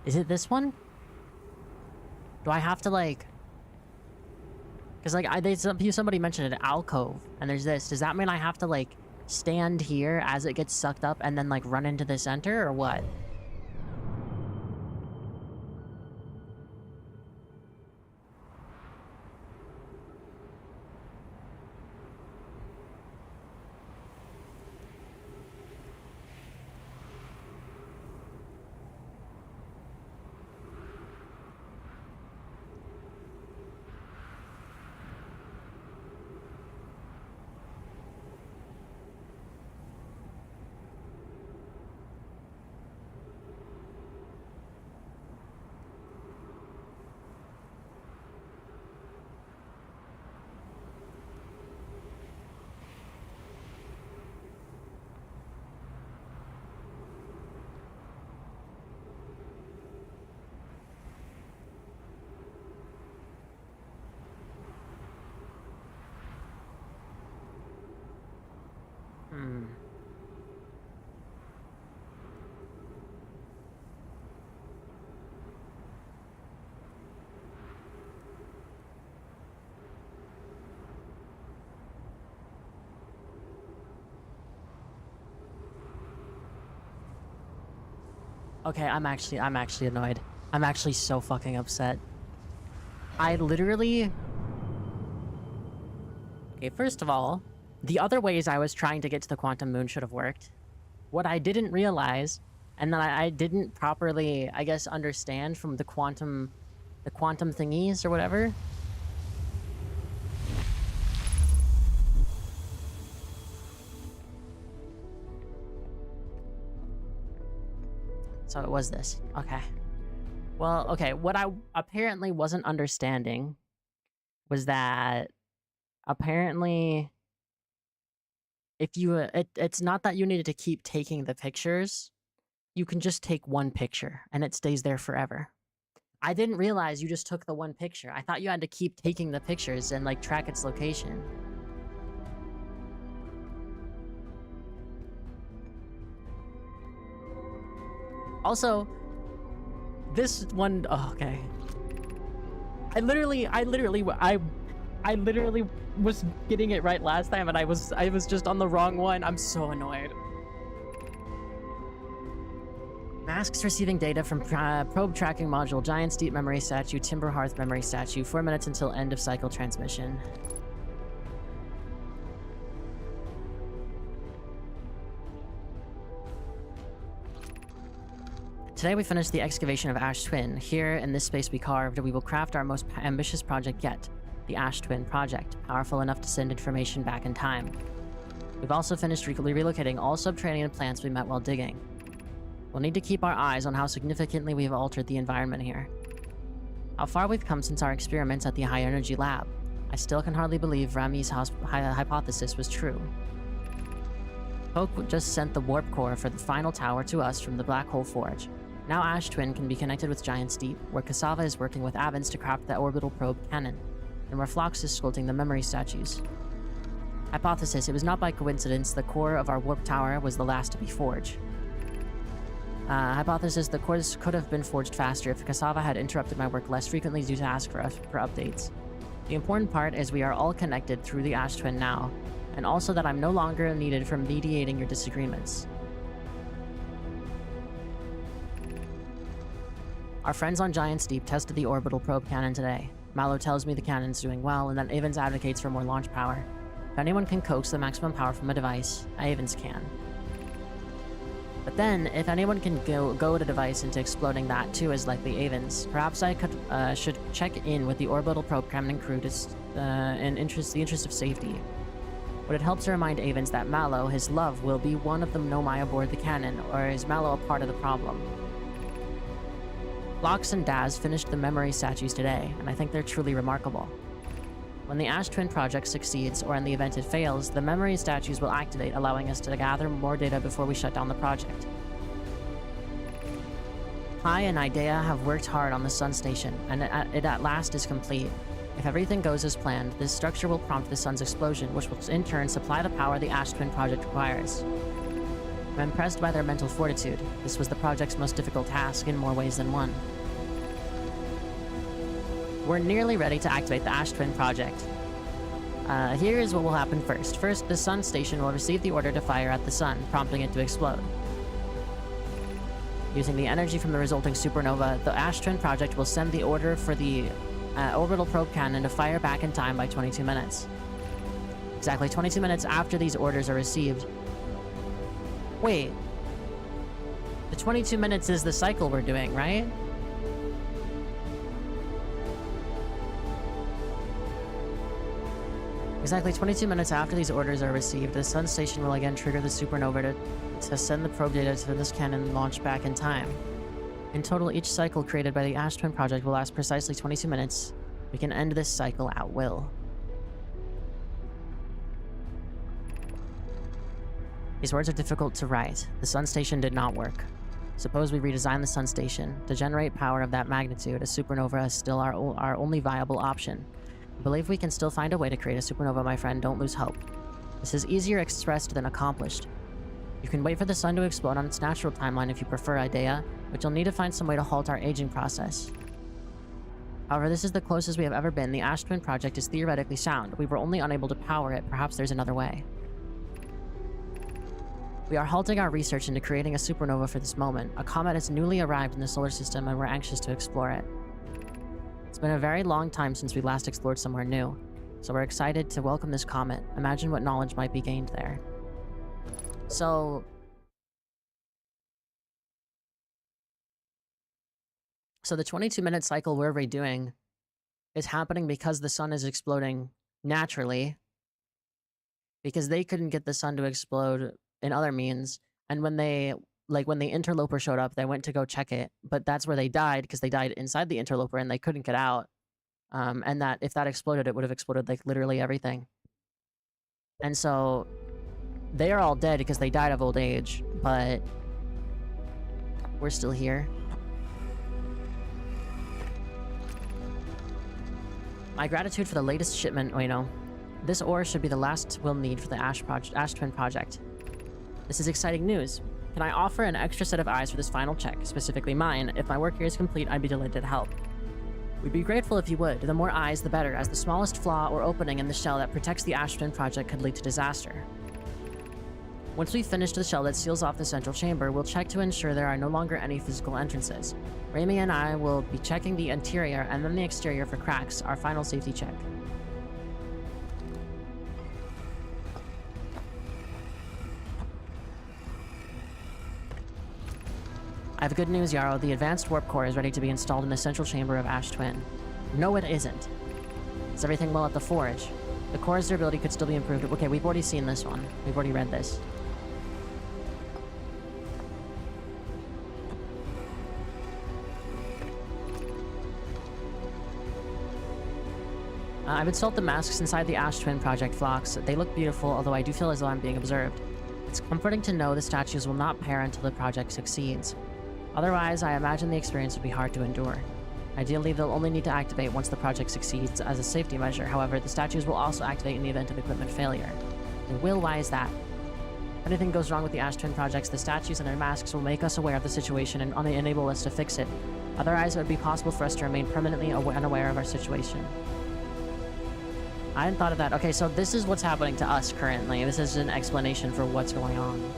Is it this one? Do I have to, like... Because, like, somebody mentioned an alcove, and there's this. Does that mean I have to, like, stand here as it gets sucked up and then, like, run into the center, or what? Hmm. Okay, I'm actually annoyed. I'm actually so fucking upset. I literally... Okay, first of all, the other ways I was trying to get to the quantum moon should have worked. What I didn't realize And then I didn't properly, I guess, understand from the quantum thingies or whatever. So it was this. Okay. Well, okay, what I apparently wasn't understanding was that apparently if you it's not that you needed to keep taking the pictures. You can just take one picture and it stays there forever. I didn't realize you just took the one picture. I thought you had to keep taking the pictures and like track its location. Also, this one, oh, okay. I literally was getting it right last time and I was just on the wrong one. I'm so annoyed. Masks receiving data from probe tracking module, Giant's Deep memory statue, Timber Hearth memory statue, 4 minutes until end of cycle transmission. Today we finished the excavation of Ash Twin. Here, in this space we carved, we will craft our most ambitious project yet, the Ash Twin Project, powerful enough to send information back in time. We've also finished relocating all subterranean plants we met while digging. We'll need to keep our eyes on how significantly we have altered the environment here. How far we've come since our experiments at the High Energy Lab. I still can hardly believe Rami's hypothesis was true. Poke just sent the warp core for the final tower to us from the Black Hole Forge. Now Ash Twin can be connected with Giant's Deep, where Cassava is working with Avens to craft the orbital probe cannon, and where Phlox is sculpting the memory statues. Hypothesis, it was not by coincidence the core of our warp tower was the last to be forged. Hypothesis, the cores could have been forged faster if Cassava had interrupted my work less frequently due to ask for updates. The important part is we are all connected through the Ash Twin now, and also that I'm no longer needed for mediating your disagreements. Our friends on Giant's Deep tested the orbital probe cannon today. Mallow tells me the cannon's doing well, and that Avens advocates for more launch power. If anyone can coax the maximum power from a device, Avens can. But then, if anyone can goad a device into exploding that too as likely Avens, perhaps I should check in with the orbital probe cannon crew to, in the interest of safety. Would it help to remind Avens that Mallow, his love, will be one of the Nomai aboard the cannon, or is Mallow a part of the problem? Phlox and Daz finished the memory statues today, and I think they're truly remarkable. When the Ash Twin project succeeds, or in the event it fails, the memory statues will activate, allowing us to gather more data before we shut down the project. Pi and Idea have worked hard on the Sun Station, and it at last is complete. If everything goes as planned, this structure will prompt the Sun's explosion, which will in turn supply the power the Ash Twin project requires. I'm impressed by their mental fortitude. This was the project's most difficult task in more ways than one. We're nearly ready to activate the Ash Twin project. Here is what will happen first. First, the Sun Station will receive the order to fire at the Sun, prompting it to explode. Using the energy from the resulting supernova, the Ash Twin project will send the order for the orbital probe cannon to fire back in time by 22 minutes. Exactly 22 minutes after these orders are received. Wait. The 22 minutes is the cycle we're doing, right? Exactly 22 minutes after these orders are received, the Sun Station will again trigger the supernova to send the probe data to this cannon and launch back in time. In total, each cycle created by the Ash Twin project will last precisely 22 minutes. We can end this cycle at will. These words are difficult to write. The Sun Station did not work. Suppose we redesign the Sun Station. To generate power of that magnitude, a supernova is still our only viable option. I believe we can still find a way to create a supernova, my friend. Don't lose hope. This is easier expressed than accomplished. You can wait for the sun to explode on its natural timeline if you prefer, Idea, but you'll need to find some way to halt our aging process. However, this is the closest we have ever been. The Ash Twin project is theoretically sound. We were only unable to power it. Perhaps there's another way. We are halting our research into creating a supernova for this moment. A comet has newly arrived in the solar system and we're anxious to explore it. It's been a very long time since we last explored somewhere new, so we're excited to welcome this comet. Imagine what knowledge might be gained there. So, So the 22-minute cycle we're redoing is happening because the sun is exploding naturally, because they couldn't get the sun to explode in other means. And when they, like, when the interloper showed up, they went to go check it, but that's where they died, because they died inside the interloper and they couldn't get out. And that if that exploded, it would have exploded like literally everything. And so they are all dead because they died of old age, but we're still here. My gratitude for the latest shipment. Wait, no. This ore should be the last we'll need for the Ash Twin project. This is exciting news. Can I offer an extra set of eyes for this final check, specifically mine? If my work here is complete, I'd be delighted to help. We'd be grateful if you would. The more eyes, the better, as the smallest flaw or opening in the shell that protects the Ash Twin project could lead to disaster. Once we've finished the shell that seals off the central chamber, we'll check to ensure there are no longer any physical entrances. Raimi and I will be checking the interior and then the exterior for cracks, our final safety check. I have good news, Yarrow. The advanced warp core is ready to be installed in the central chamber of Ash Twin. No, it isn't. Is everything well at the forge? The core's durability could still be improved. Okay, we've already seen this one. We've already read this. I've installed the masks inside the Ash Twin project Phlox. They look beautiful, although I do feel as though I'm being observed. It's comforting to know the statues will not pair until the project succeeds. Otherwise, I imagine the experience would be hard to endure. Ideally, they'll only need to activate once the project succeeds as a safety measure. However, the statues will also activate in the event of equipment failure. And why is that? If anything goes wrong with the Ash Twin projects, the statues and their masks will make us aware of the situation and enable us to fix it. Otherwise, it would be possible for us to remain permanently unaware of our situation. I hadn't thought of that. Okay, so this is what's happening to us currently. This is an explanation for what's going on.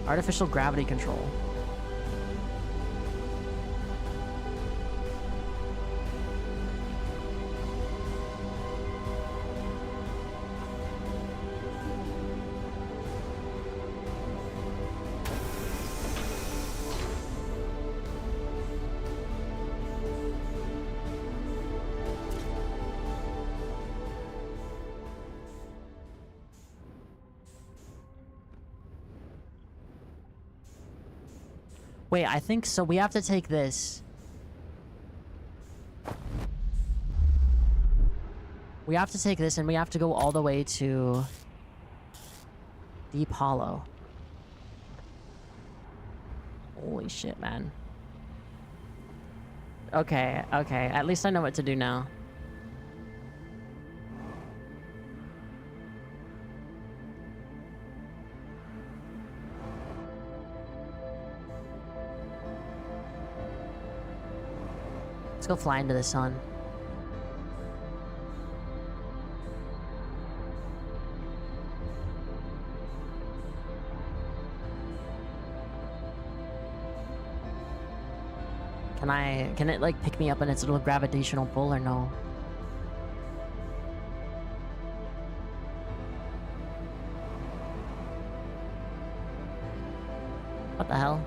Artificial gravity control. Wait, I think so. We have to take this. We have to take this and we have to go all the way to Deep Hollow. Holy shit, man. Okay, okay. At least I know what to do now. Let's go fly into the sun. Can it like pick me up in its little gravitational pull or no? What the hell?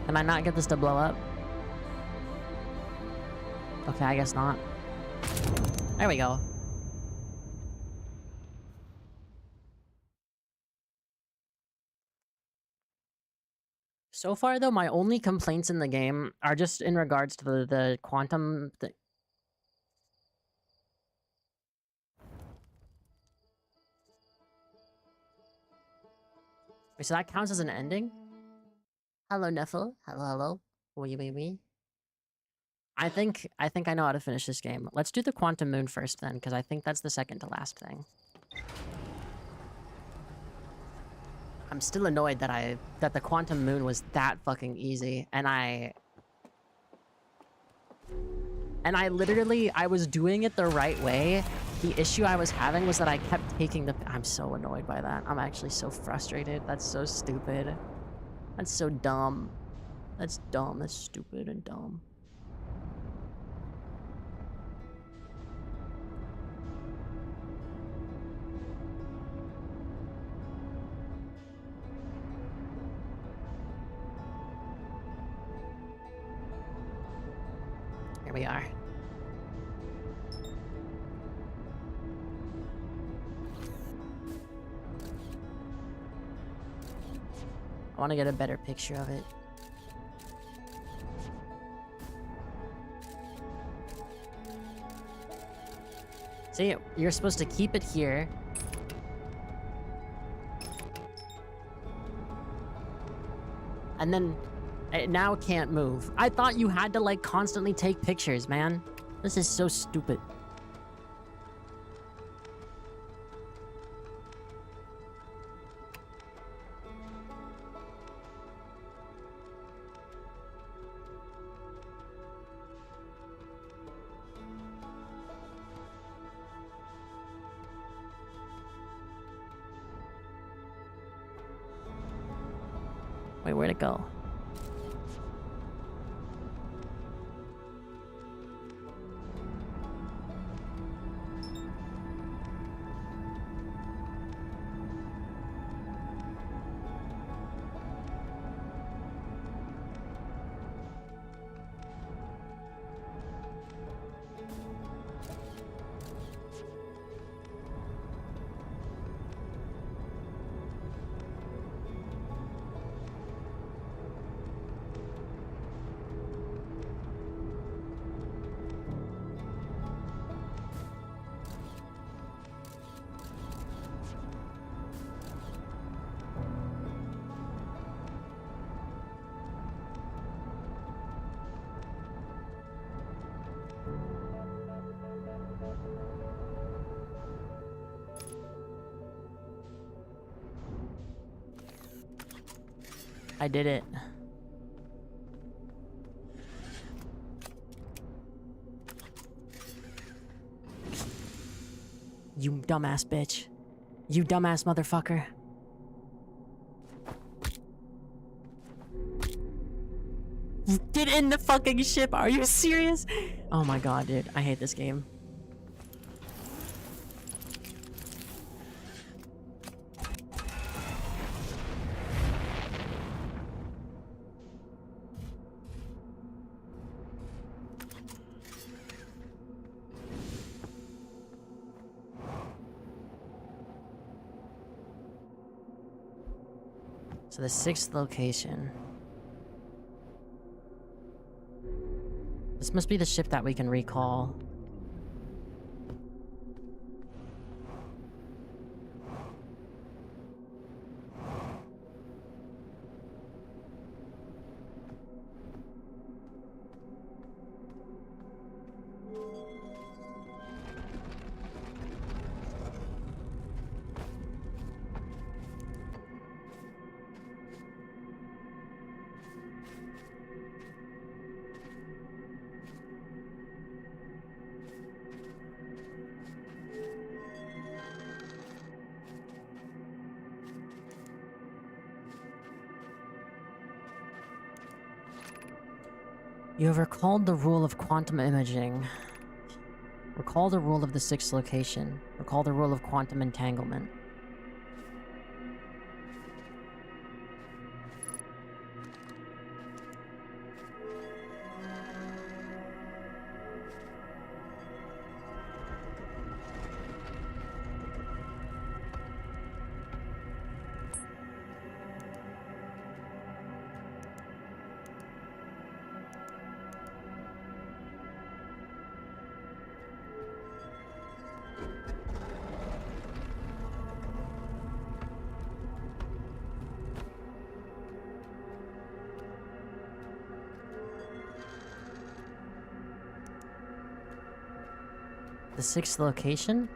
Can I not get this to blow up? Okay, I guess not. There we go. So far, though, my only complaints in the game are just in regards to the quantum thing. Wait, so that counts as an ending? Hello, Neffel. Hello, hello. Wee, wee, wee. I think I know how to finish this game. Let's do the Quantum Moon first, then, because I think that's the second to last thing. I'm still annoyed that the Quantum Moon was that fucking easy, and I literally, I was doing it the right way. The issue I was having was that I kept taking the... I'm so annoyed by that. I'm actually so frustrated. That's so stupid. That's so dumb. That's dumb. That's stupid and dumb. Here we are. I want to get a better picture of it. See, you're supposed to keep it here. And then it now can't move. I thought you had to like constantly take pictures, man. This is so stupid. Wait, where'd it go? I did it. You dumbass bitch. You dumbass motherfucker. Get in the fucking ship, are you serious? Oh my god, dude. I hate this game. So the 6th location. This must be the ship that we can recall. You have recalled the rule of quantum imaging. Recall the rule of the 6th location. Recall the rule of quantum entanglement. The 6th location?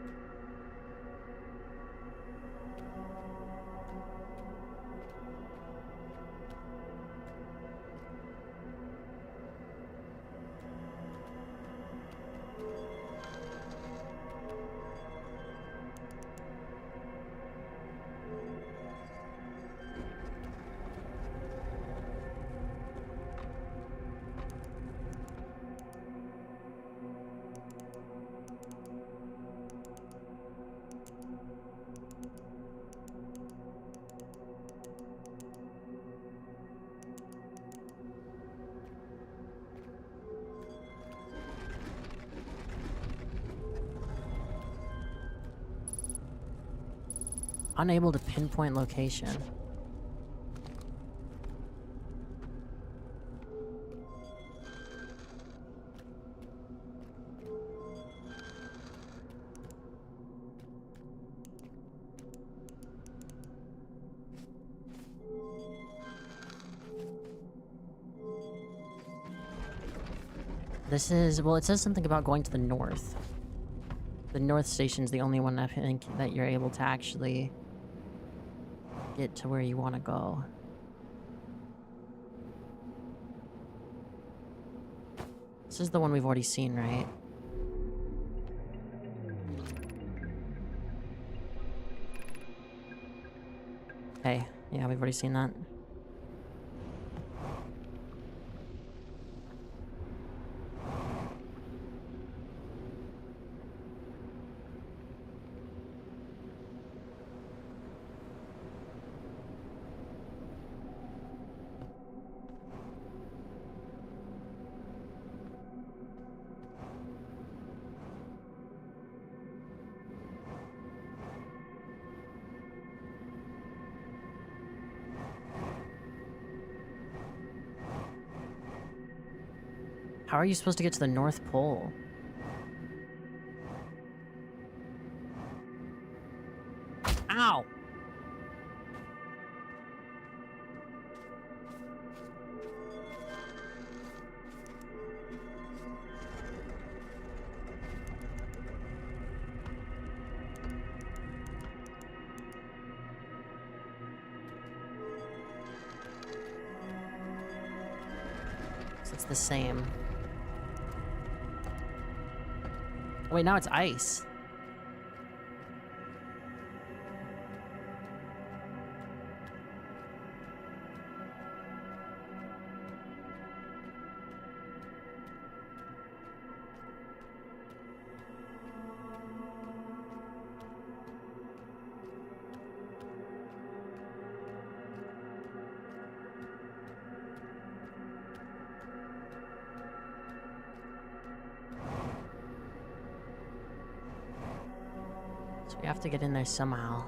Unable to pinpoint location. This is, well, it says something about going to the north. The north station's the only one I think that you're able to actually get to where you want to go. This is the one we've already seen, right? Hey, yeah, we've already seen that. How are you supposed to get to the North Pole? Ow! So it's the same. Oh, wait, now it's ice. So we have to get in there somehow.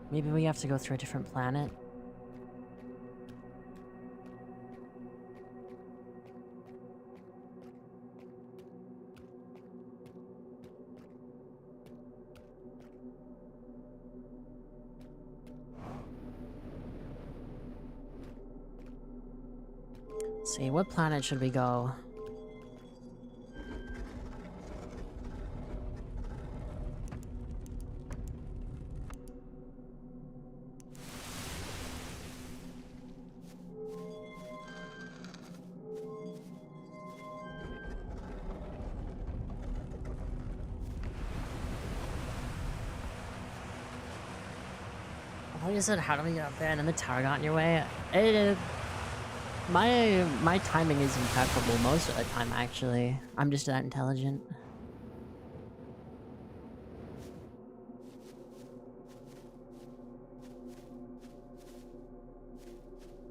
Maybe we have to go through a different planet? Let's see, what planet should we go? Like I said, how do we get up there and then the tower got in your way? My timing is impeccable most of the time, actually. I'm just that intelligent.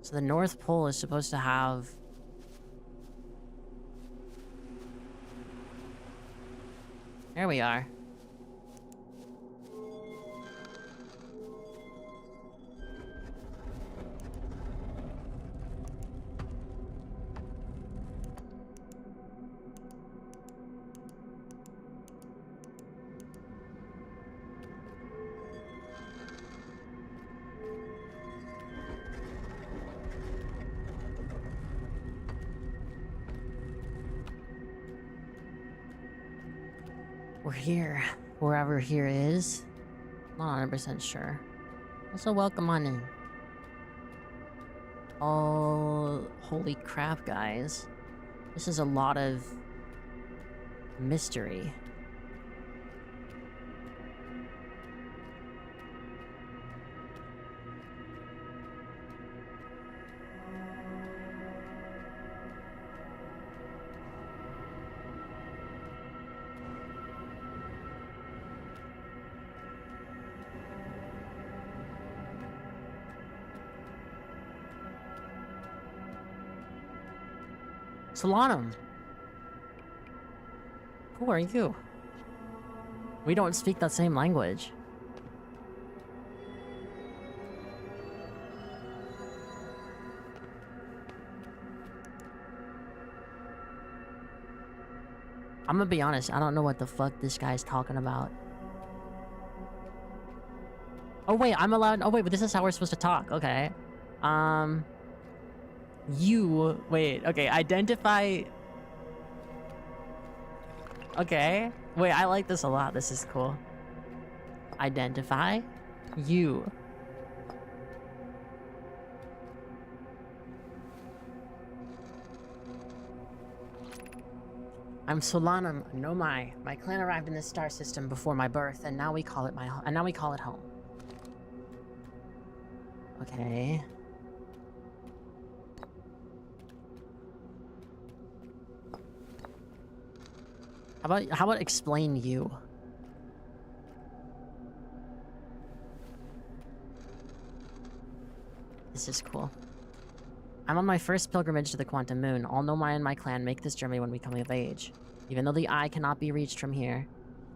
So the North Pole is supposed to have... There we are. We're here. Wherever here is. Not 100% sure. Also, welcome on in. Oh, holy crap, guys. This is a lot of mystery. Solanum. Who are you? We don't speak that same language. I'm gonna be honest, I don't know what the fuck this guy's talking about. Oh wait, I'm allowed- oh wait, but this is how we're supposed to talk, okay. Wait, okay, identify... Okay, wait, I like this a lot, this is cool. Identify you. I'm Solanum Nomai. My clan arrived in this star system before my birth, and now we call it home. Okay. How about explain you? This is cool. I'm on my first pilgrimage to the Quantum Moon. All Nomai and my clan make this journey when we come of age. Even though the Eye cannot be reached from here,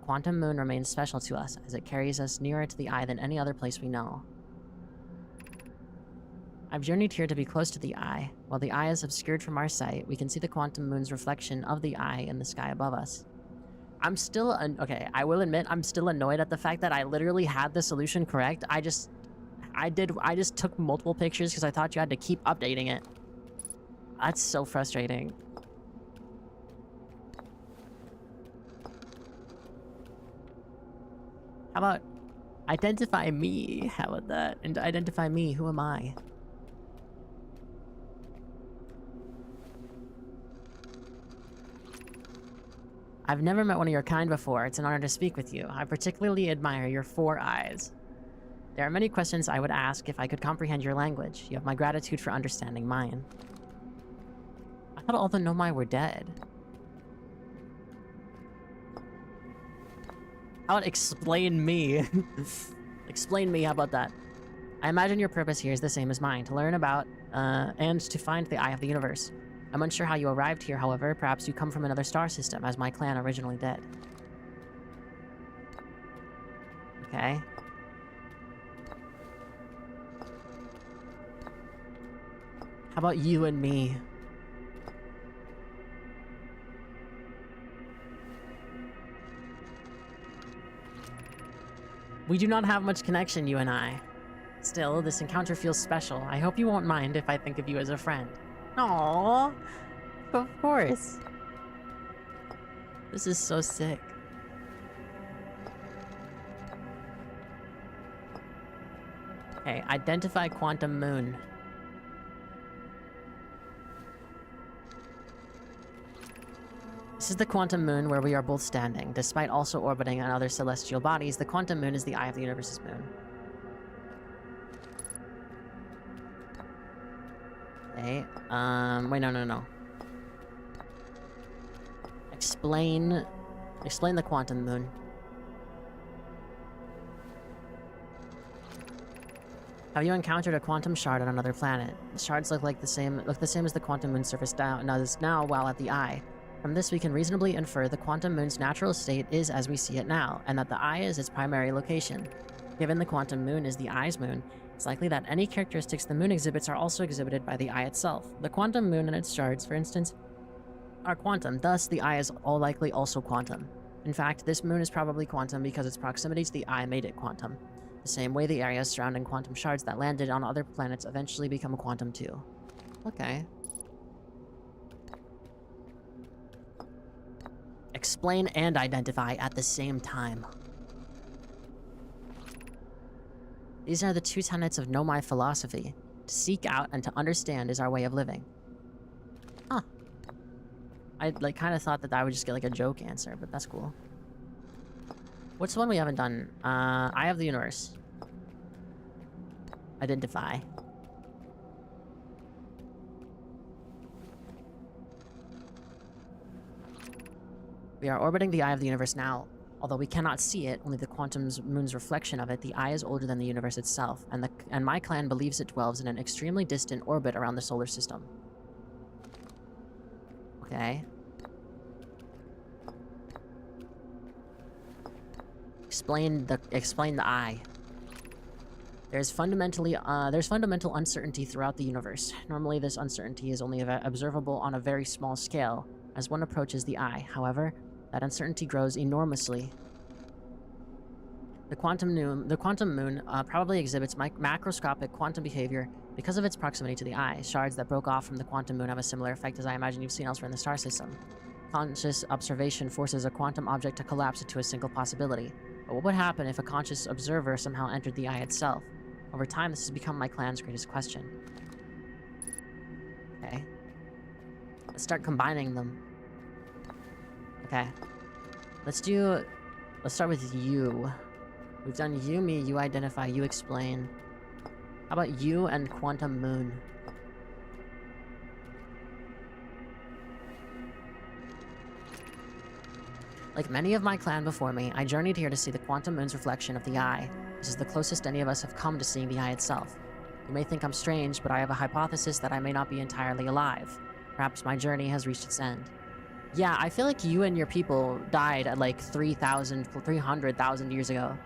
Quantum Moon remains special to us, as it carries us nearer to the Eye than any other place we know. I've journeyed here to be close to the Eye. While the Eye is obscured from our sight, we can see the Quantum Moon's reflection of the Eye in the sky above us. I'm still, okay, I will admit, I'm still annoyed at the fact that I literally had the solution correct. I just took multiple pictures because I thought you had to keep updating it. That's so frustrating. How about identify me? How about that? And identify me, who am I? I've never met one of your kind before. It's an honor to speak with you. I particularly admire your 4 eyes. There are many questions I would ask if I could comprehend your language. You have my gratitude for understanding mine. I thought all the Nomai were dead. How about explain me? Explain me, how about that? I imagine your purpose here is the same as mine, to learn about, and to find the Eye of the Universe. I'm unsure how you arrived here, however. Perhaps you come from another star system, as my clan originally did. Okay. How about you and me? We do not have much connection, you and I. Still, this encounter feels special. I hope you won't mind if I think of you as a friend. Aww. Of course. This is so sick. Okay, identify Quantum Moon. This is the Quantum Moon where we are both standing. Despite also orbiting on other celestial bodies, the Quantum Moon is the Eye of the Universe's moon. Okay, wait, no. Explain the Quantum Moon. Have you encountered a quantum shard on another planet? The shards look the same as the Quantum Moon's surface now while at the Eye. From this, we can reasonably infer the Quantum Moon's natural state is as we see it now, and that the Eye is its primary location. Given the Quantum Moon is the Eye's moon, it's likely that any characteristics the moon exhibits are also exhibited by the Eye itself. The Quantum Moon and its shards, for instance, are quantum, thus the Eye is all likely also quantum. In fact, this moon is probably quantum because its proximity to the Eye made it quantum. The same way the areas surrounding quantum shards that landed on other planets eventually become quantum too. Okay. Explain and identify at the same time. These are the 2 tenets of Nomai philosophy. To seek out and to understand is our way of living. Huh. I kind of thought that I would just get like a joke answer, but that's cool. What's the one we haven't done? Eye of the Universe. Identify. We are orbiting the Eye of the Universe now. Although we cannot see it, only the Quantum Moon's reflection of it, the Eye is older than the universe itself, and my clan believes it dwells in an extremely distant orbit around the solar system. Okay. Explain the eye. There's fundamental uncertainty throughout the universe. Normally, this uncertainty is only observable on a very small scale as one approaches the eye. However, that uncertainty grows enormously. The quantum moon probably exhibits macroscopic quantum behavior because of its proximity to the eye. Shards that broke off from the quantum moon have a similar effect as I imagine you've seen elsewhere in the star system. Conscious observation forces a quantum object to collapse into a single possibility. But what would happen if a conscious observer somehow entered the eye itself? Over time, this has become my clan's greatest question. Okay. Let's start combining them. Okay. Let's start with you. We've done you, me, you identify, you explain. How about you and Quantum Moon? Like many of my clan before me, I journeyed here to see the Quantum Moon's reflection of the eye. This is the closest any of us have come to seeing the eye itself. You may think I'm strange, but I have a hypothesis that I may not be entirely alive. Perhaps my journey has reached its end. Yeah, I feel like you and your people died at like 300,000 years ago.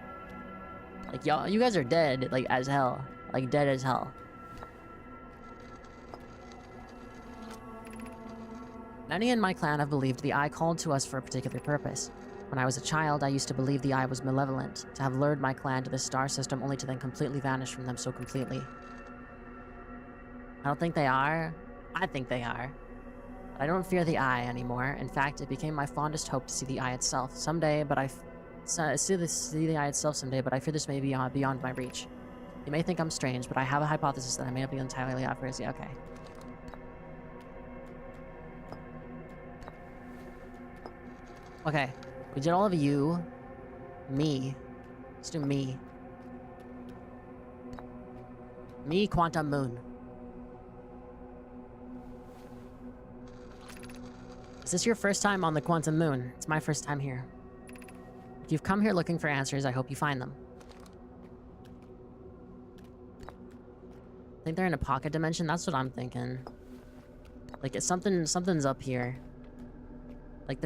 Like, y'all, you guys are dead, like, as hell. Like, dead as hell. Many in my clan have believed the eye called to us for a particular purpose. When I was a child, I used to believe the eye was malevolent, to have lured my clan to this star system only to then completely vanish from them so completely. I don't think they are. I think they are. But I don't fear the eye anymore. In fact, it became my fondest hope to see the eye itself someday, but see the eye itself someday, but I fear this may be beyond my reach. You may think I'm strange, but I have a hypothesis that I may not be entirely off crazy. Okay. Okay. We did all of you. Me. Let's do me. Me, Quantum Moon. Is this your first time on the Quantum Moon? It's my first time here. If you've come here looking for answers, I hope you find them. I think they're in a pocket dimension. That's what I'm thinking. Like, it's something's up here. Like,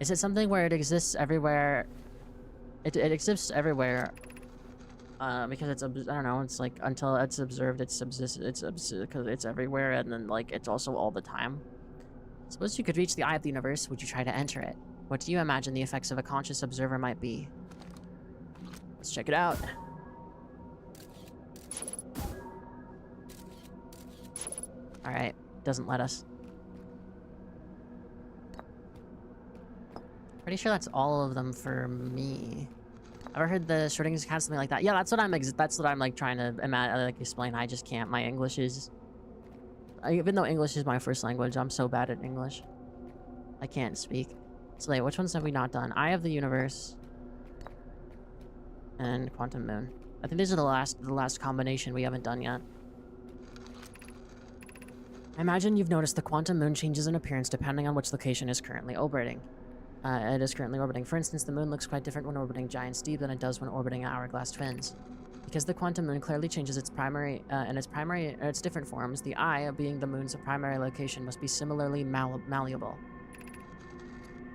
is it something where it exists everywhere? It exists everywhere. Because it's, I don't know, it's like, until it's observed, because it's everywhere, and then, like, it's also all the time. Suppose you could reach the eye of the universe, would you try to enter it? What do you imagine the effects of a conscious observer might be? Let's check it out. Alright, doesn't let us. Pretty sure that's all of them for me. Ever heard the Schrodinger's cat, something like that? Yeah, that's what I'm like trying to explain. I just can't. My English is... even though English is my first language, I'm so bad at English. I can't speak. So wait, which ones have we not done? Eye of the Universe. And Quantum Moon. I think these are the last combination we haven't done yet. I imagine you've noticed the Quantum Moon changes in appearance depending on which location is currently orbiting. For instance, the moon looks quite different when orbiting Giant's Deep than it does when orbiting Hourglass Twins. Because the Quantum Moon clearly changes its its different forms, the eye, being the moon's primary location, must be similarly malleable.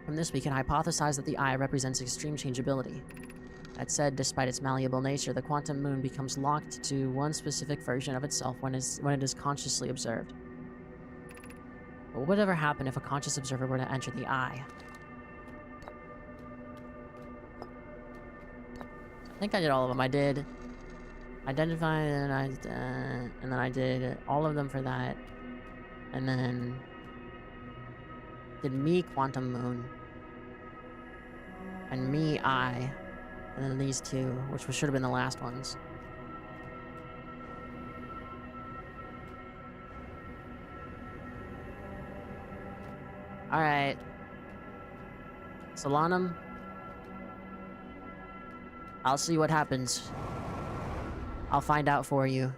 From this, we can hypothesize that the eye represents extreme changeability. That said, despite its malleable nature, the Quantum Moon becomes locked to one specific version of itself when it is consciously observed. But what would ever happen if a conscious observer were to enter the eye? I think I did all of them. I did identify, and then I did all of them for that, and then did me Quantum Moon, and me eye, and then these two, which should have been the last ones. All right, Solanum. I'll see what happens. I'll find out for you.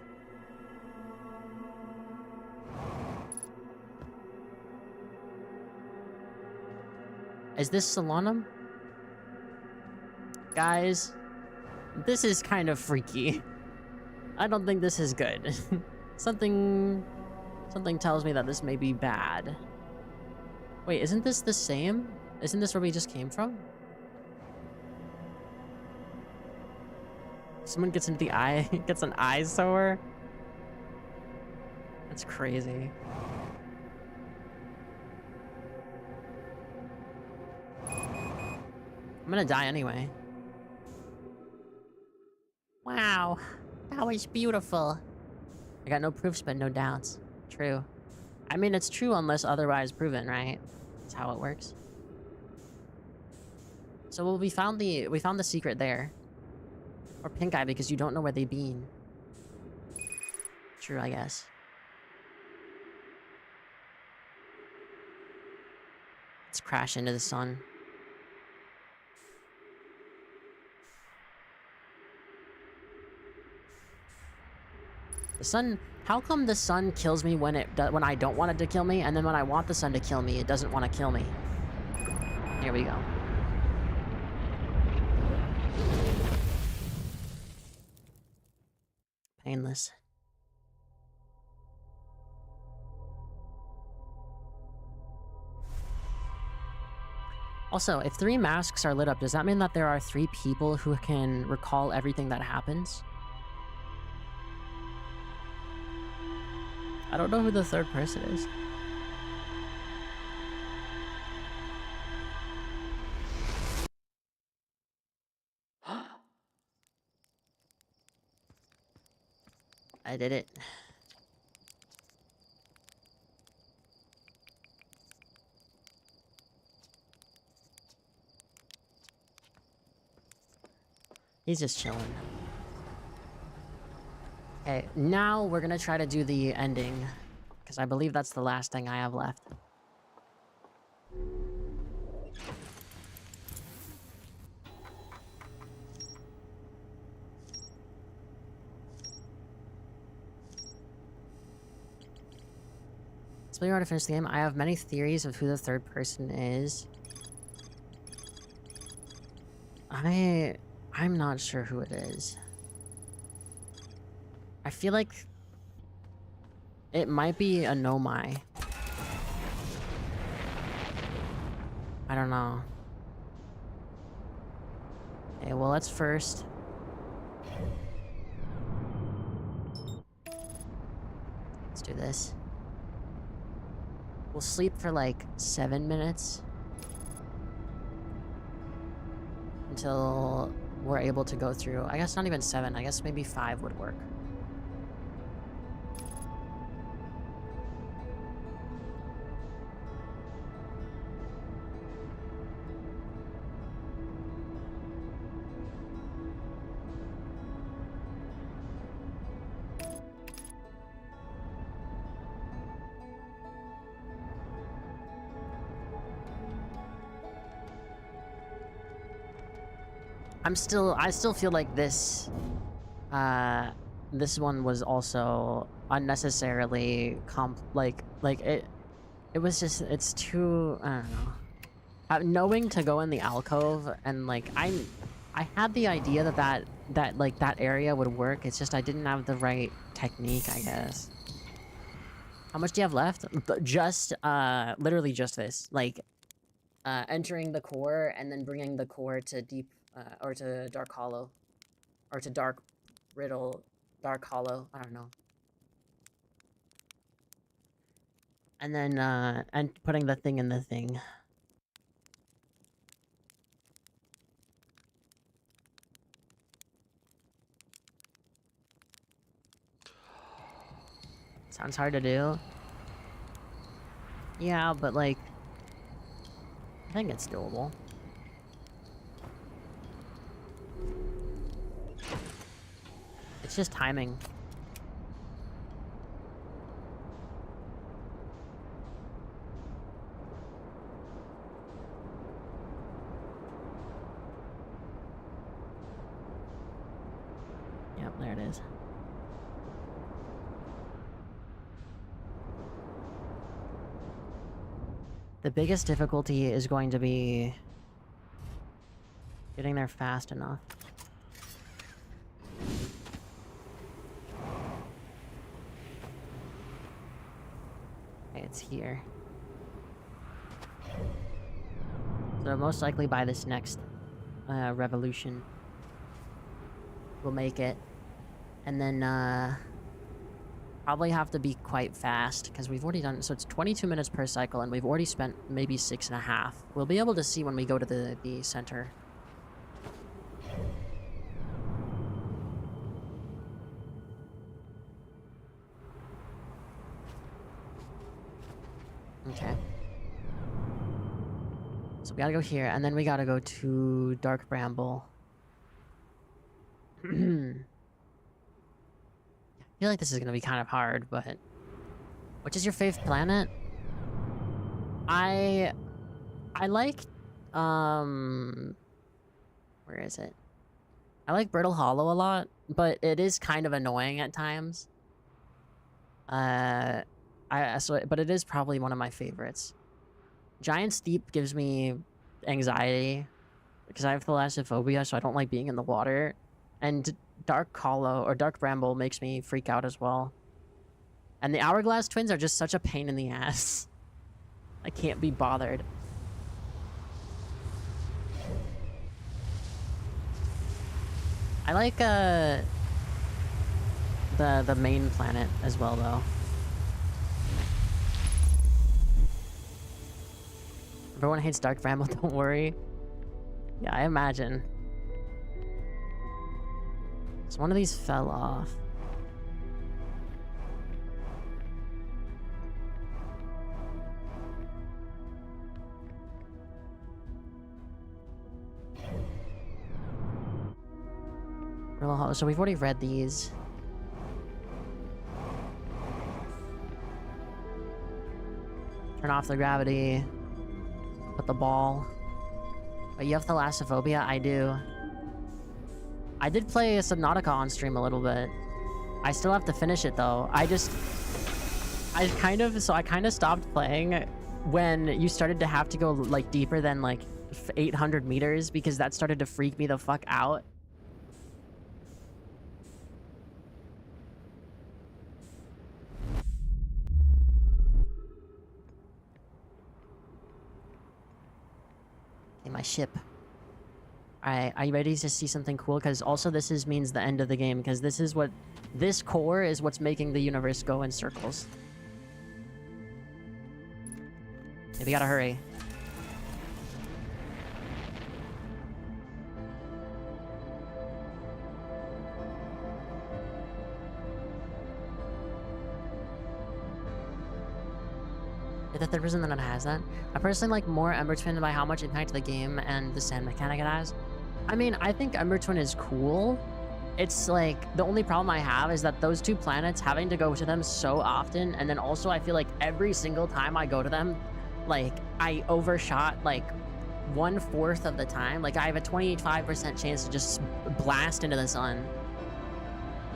Is this Solanum? Guys, this is kind of freaky. I don't think this is good. Something tells me that this may be bad. Wait, isn't this the same? Isn't this where we just came from? Someone gets into the eye, gets an eyesore? That's crazy. I'm gonna die anyway. Wow, that was beautiful. I got no proofs but no doubts. True. I mean, it's true unless otherwise proven, right? That's how it works. So well, we found the secret there. Or pink eye because you don't know where they've been. True, I guess. Let's crash into the sun. The sun... How come the sun kills me when I don't want it to kill me, and then when I want the sun to kill me, it doesn't want to kill me? Here we go. Painless. Also, if 3 masks are lit up, does that mean that there are 3 people who can recall everything that happens? I don't know who the 3rd person is. I did it. He's just chilling. Okay, now we're gonna try to do the ending. Because I believe that's the last thing I have left. It's really hard to finish the game. I have many theories of who the 3rd person is. I'm not sure who it is. I feel like it might be a Nomai. I don't know. Okay, well, let's first... Let's do this. We'll sleep for like 7 minutes. Until we're able to go through. I guess not even 7. I guess maybe 5 would work. I still feel like this one was also unnecessarily it was just, it's too, I don't know. Knowing to go in the alcove and like, I had the idea that area would work, it's just I didn't have the right technique, I guess. How much do you have left? Just, literally just this, like, entering the core and then bringing the core to deep, or to Dark Hollow. Or to Dark Hollow, I don't know. And then, and putting the thing in the thing. Sounds hard to do. Yeah, but like... I think it's doable. It's just timing. Yep, there it is. The biggest difficulty is going to be getting there fast enough. Okay, it's here. So most likely by this next revolution, we'll make it. And then probably have to be quite fast because we've already done, so it's 22 minutes per cycle and we've already spent maybe 6.5. We'll be able to see when we go to the center. Okay. So we gotta go here, and then we gotta go to Dark Bramble. I feel like this is gonna be kind of hard, but... Which is your favorite planet? I like... Where is it? I like Brittle Hollow a lot, but it is kind of annoying at times. But it is probably one of my favorites. Giant Steep gives me anxiety because I have thalassophobia, so I don't like being in the water. And Dark Hollow or Dark Bramble makes me freak out as well. And the Hourglass Twins are just such a pain in the ass. I can't be bothered. I like the main planet as well though. Everyone hates Dark Bramble, don't worry. Yeah, I imagine. So one of these fell off. So we've already read these. Turn off the gravity. Put the ball. But you have thalassophobia? I do. I did play Subnautica on stream a little bit. I still have to finish it though. I kind of stopped playing when you started to have to go like deeper than like 800 meters because that started to freak me the fuck out. My ship. Alright, are you ready to see something cool? Because also this means the end of the game, because this core is what's making the universe go in circles. Okay, we gotta hurry. The third person that has that. I personally like more Ember Twin by how much impact the game and the sand mechanic it has. I mean, I think Ember Twin is cool. It's like, the only problem I have is that those two planets, having to go to them so often, and then also I feel like every single time I go to them, like, I overshot, like, 1/4 of the time. Like, I have a 25% chance to just blast into the sun.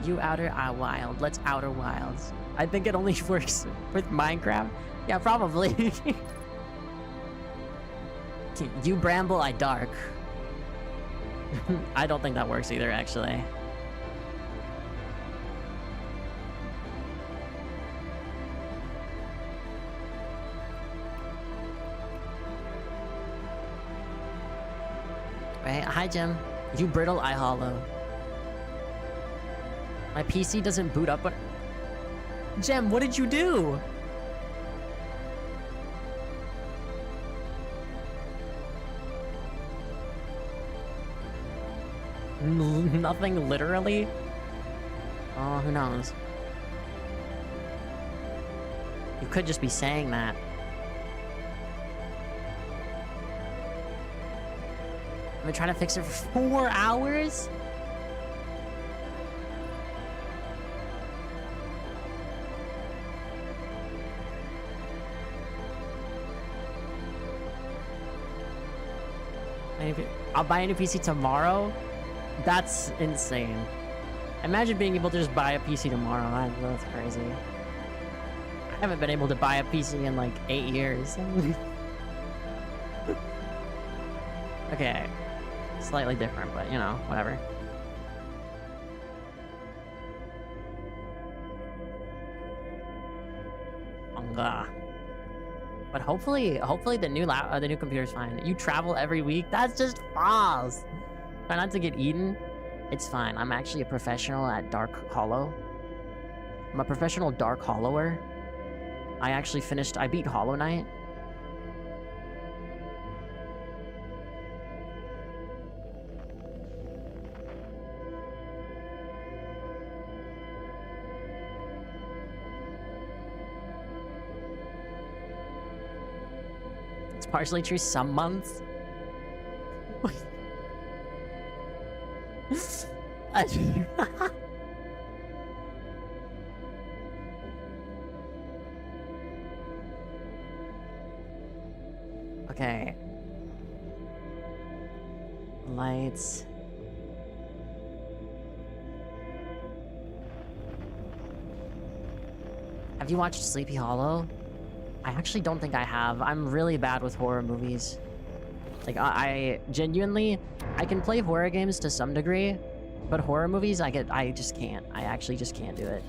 You outer wild. Let's outer wilds. I think it only works with Minecraft. Yeah, probably. You bramble, I dark. I don't think that works either, actually. Right? Hi, Jim. You brittle, I hollow. My PC doesn't boot up, but... Jem, what did you do? Nothing literally? Oh, who knows? You could just be saying that. I've been trying to fix it for 4 hours? I'll buy a new PC tomorrow? That's insane. Imagine being able to just buy a PC tomorrow. That's crazy. I haven't been able to buy a PC in like 8 years. Okay. Slightly different, but you know, whatever. But hopefully the new computer's fine. You travel every week? That's just false. Try not to get eaten. It's fine. I'm actually a professional at Dark Hollow. I'm a professional Dark Hollower. I beat Hollow Knight. It's partially true some months. Okay. Lights. Have you watched Sleepy Hollow? I actually don't think I have. I'm really bad with horror movies. Like, I genuinely, I can play horror games to some degree, but horror movies, I just can't. I actually just can't do it.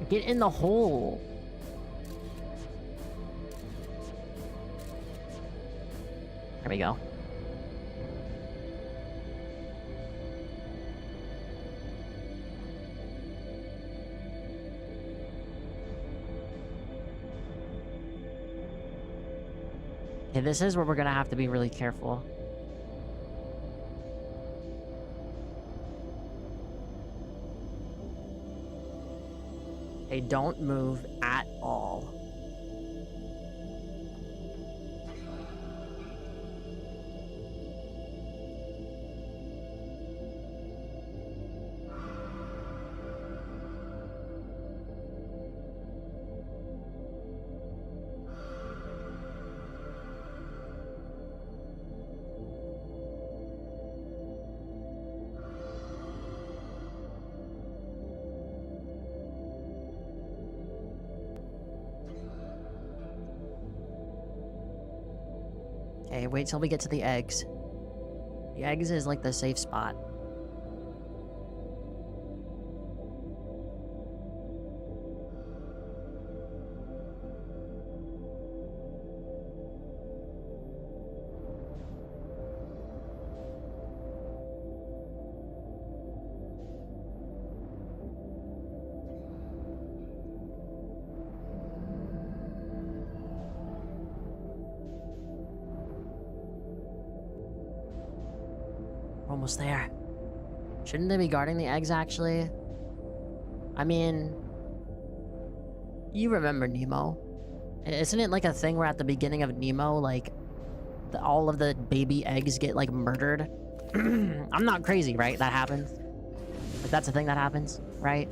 Get in the hole. There we go. Okay, this is where we're gonna have to be really careful. Okay, don't move at all. Okay, wait till we get to the eggs. The eggs is like the safe spot. We're almost there. Shouldn't they be guarding the eggs, actually? I mean... You remember Nemo. Isn't it like a thing where at the beginning of Nemo, like... all of the baby eggs get, like, murdered? I'm not crazy, right? That happens. Like, that's a thing that happens, right?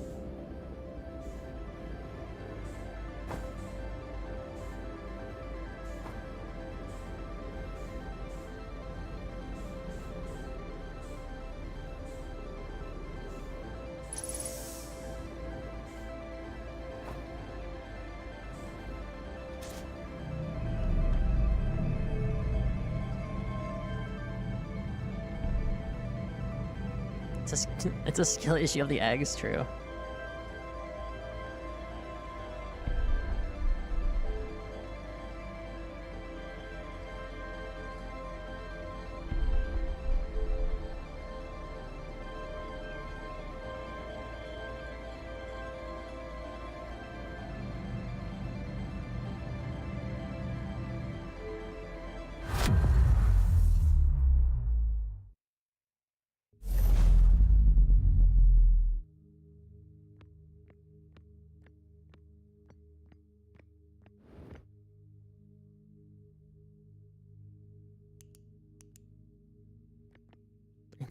It's a skill issue of the eggs, true.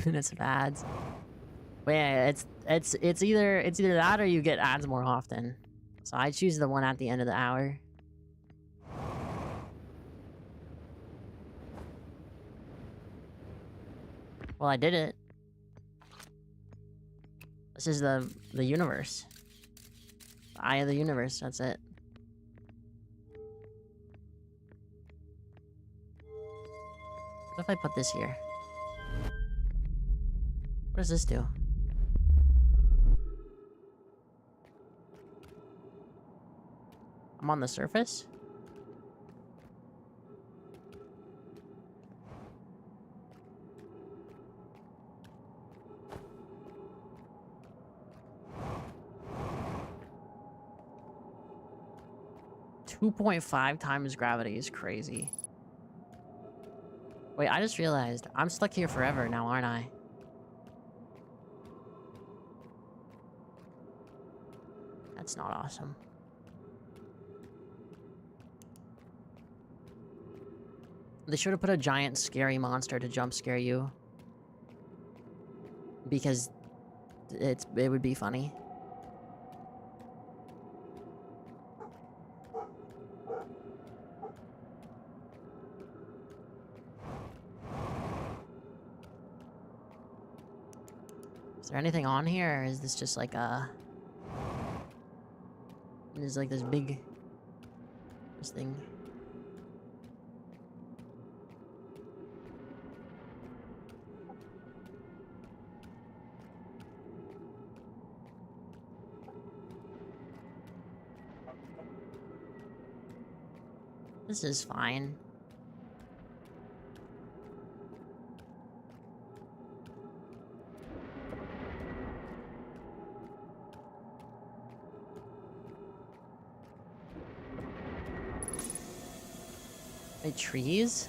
Minutes of ads. Wait, it's either that or you get ads more often. So I choose the one at the end of the hour. Well, I did it. This is the universe. The eye of the universe, that's it. What if I put this here? What does this do? on the surface? .5 times gravity is crazy. Wait, I just realized I'm stuck here forever now, aren't I? That's not awesome. They should have put a giant scary monster to jump scare you. Because it would be funny. Is there anything on here, or is this just like a... There's like this big... This thing. This is fine. Wait, trees?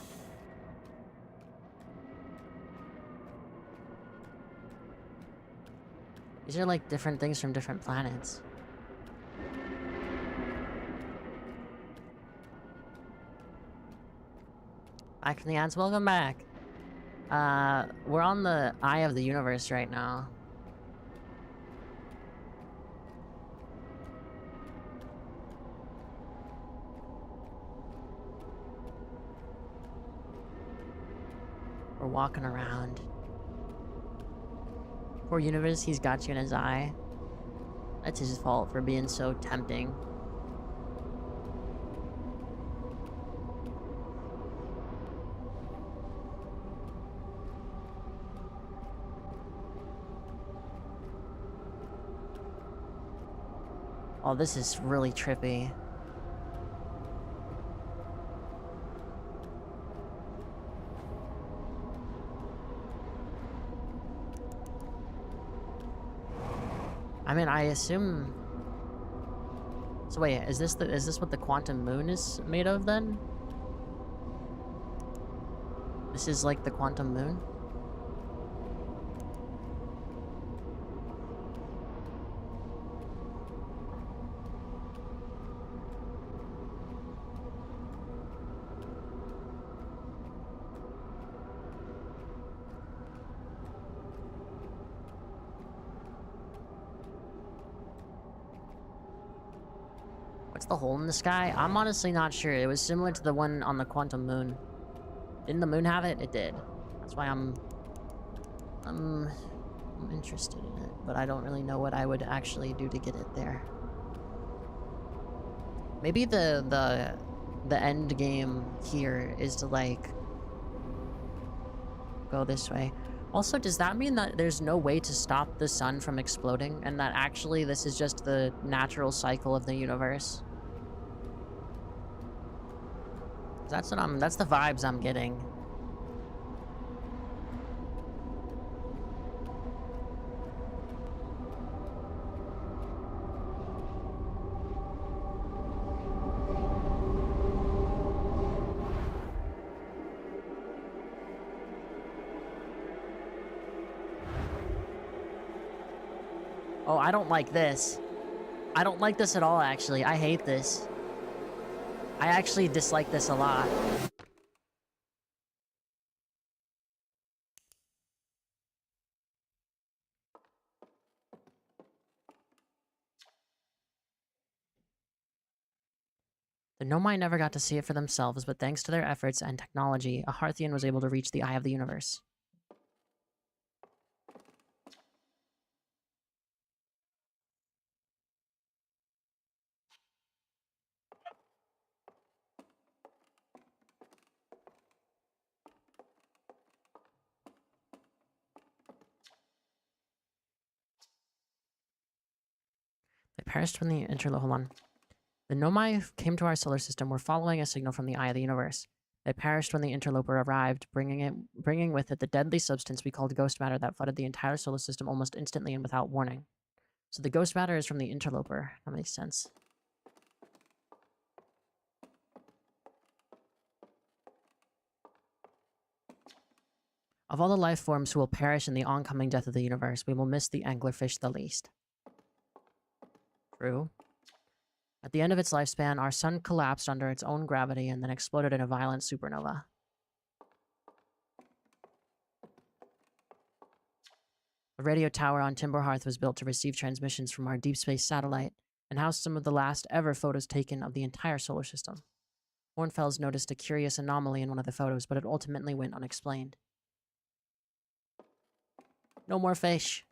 These are like different things from different planets. Back from the ads, welcome back. We're on the Eye of the Universe right now. We're walking around. Poor Universe, he's got you in his eye. That's his fault for being so tempting. Oh, this is really trippy. I mean, I assume... So wait, is this what the quantum moon is made of then? This is like the quantum moon? What's the hole in the sky? I'm honestly not sure. It was similar to the one on the quantum moon. Didn't the moon have it? It did. That's why I'm interested in it, but I don't really know what I would actually do to get it there. Maybe the end game here is to like go this way. Also, does that mean that there's no way to stop the sun from exploding, and that actually this is just the natural cycle of the universe? That's the vibes I'm getting. Oh, I don't like this. I don't like this at all, actually. I hate this. I actually dislike this a lot. The Nomai never got to see it for themselves, but thanks to their efforts and technology, a Hearthian was able to reach the Eye of the Universe. They perished when the hold on. The Nomai came to our solar system were following a signal from the eye of the universe. They perished when the interloper arrived, bringing with it the deadly substance we called ghost matter that flooded the entire solar system almost instantly and without warning. So the ghost matter is from the interloper. That makes sense. Of all the life forms who will perish in the oncoming death of the universe, we will miss the anglerfish the least. True. At the end of its lifespan, our sun collapsed under its own gravity and then exploded in a violent supernova. The radio tower on Timberhearth was built to receive transmissions from our deep space satellite and housed some of the last ever photos taken of the entire solar system. Hornfels noticed a curious anomaly in one of the photos, but it ultimately went unexplained. No more fish.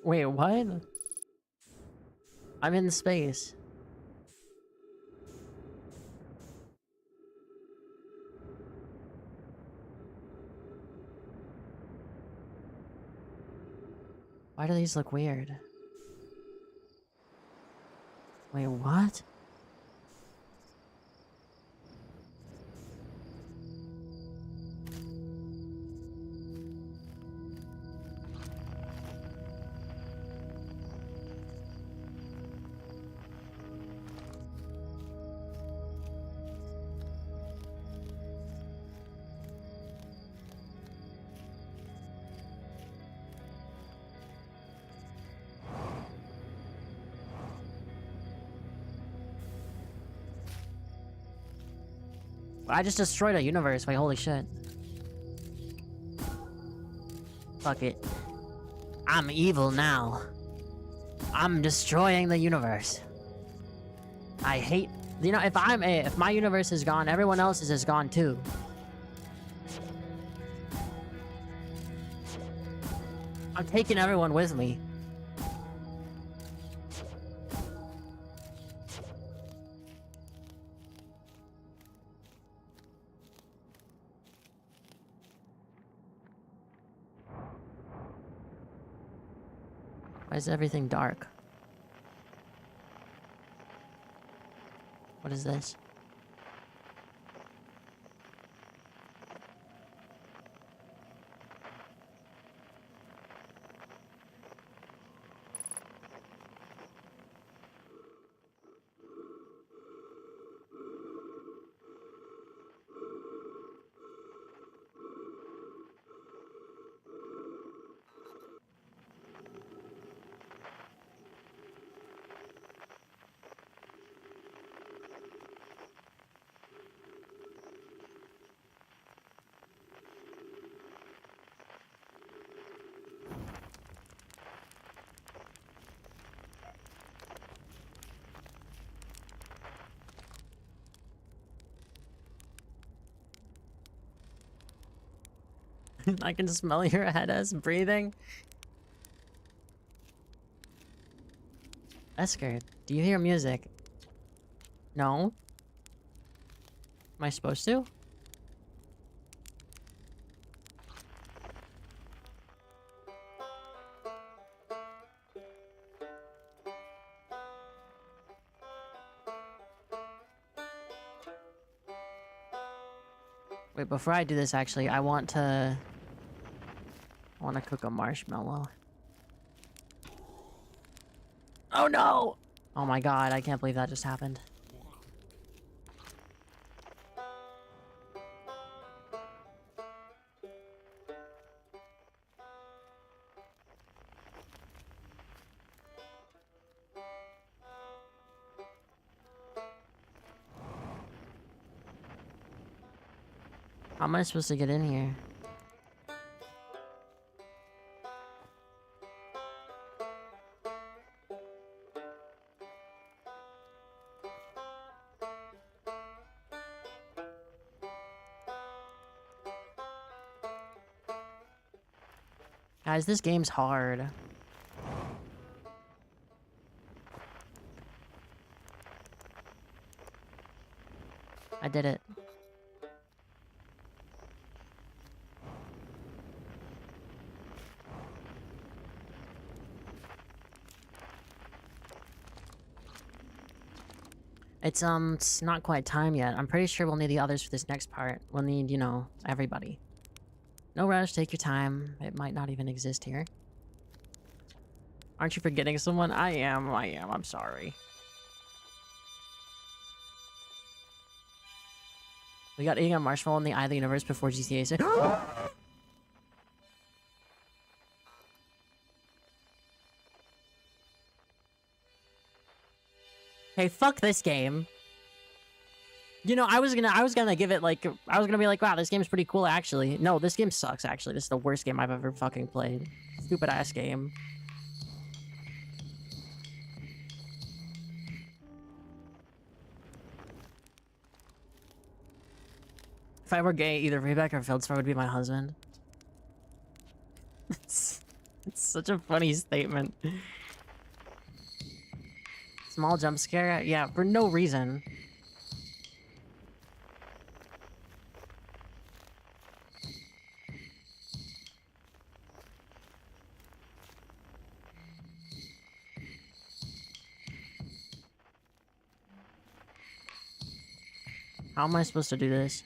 Wait, what? I'm in space. Why do these look weird? Wait, what? I just destroyed a universe. Wait, holy shit. Fuck it. I'm evil now. I'm destroying the universe. I hate... You know, if my universe is gone, everyone else's is gone too. I'm taking everyone with me. Why is everything dark? What is this? I can smell your head as breathing. Esker, do you hear music? No? Am I supposed to? Wait, before I do this, actually, I want to cook a marshmallow. Oh no! Oh my god, I can't believe that just happened. How am I supposed to get in here? Guys, this game's hard. I did it. It's not quite time yet. I'm pretty sure we'll need the others for this next part. We'll need, you know, everybody. No rush, take your time. It might not even exist here. Aren't you forgetting someone? I am. I'm sorry. We got eating a marshmallow in the eye of the universe before GTA 6. Hey, fuck this game. You know, I was gonna give it like, I was gonna be like, wow, this game's pretty cool actually. No, this game sucks actually. This is the worst game I've ever fucking played. Stupid ass game. If I were gay, either Rebecca or Feldstar would be my husband. It's such a funny statement. Small jump scare? Yeah, for no reason. How am I supposed to do this?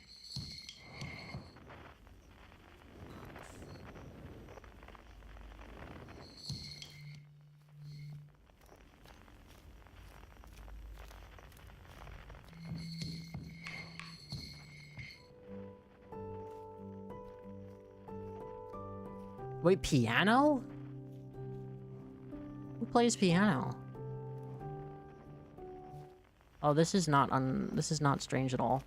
Wait, piano? Who plays piano? Oh, this is not strange at all.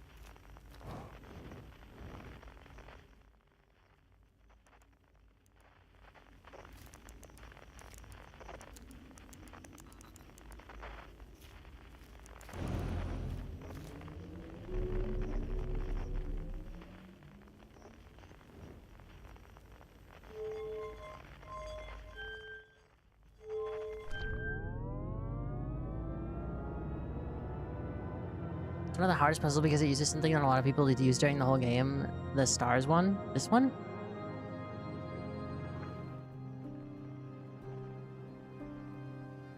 It's one of the hardest puzzles because it uses something that a lot of people did use during the whole game. The stars one. This one?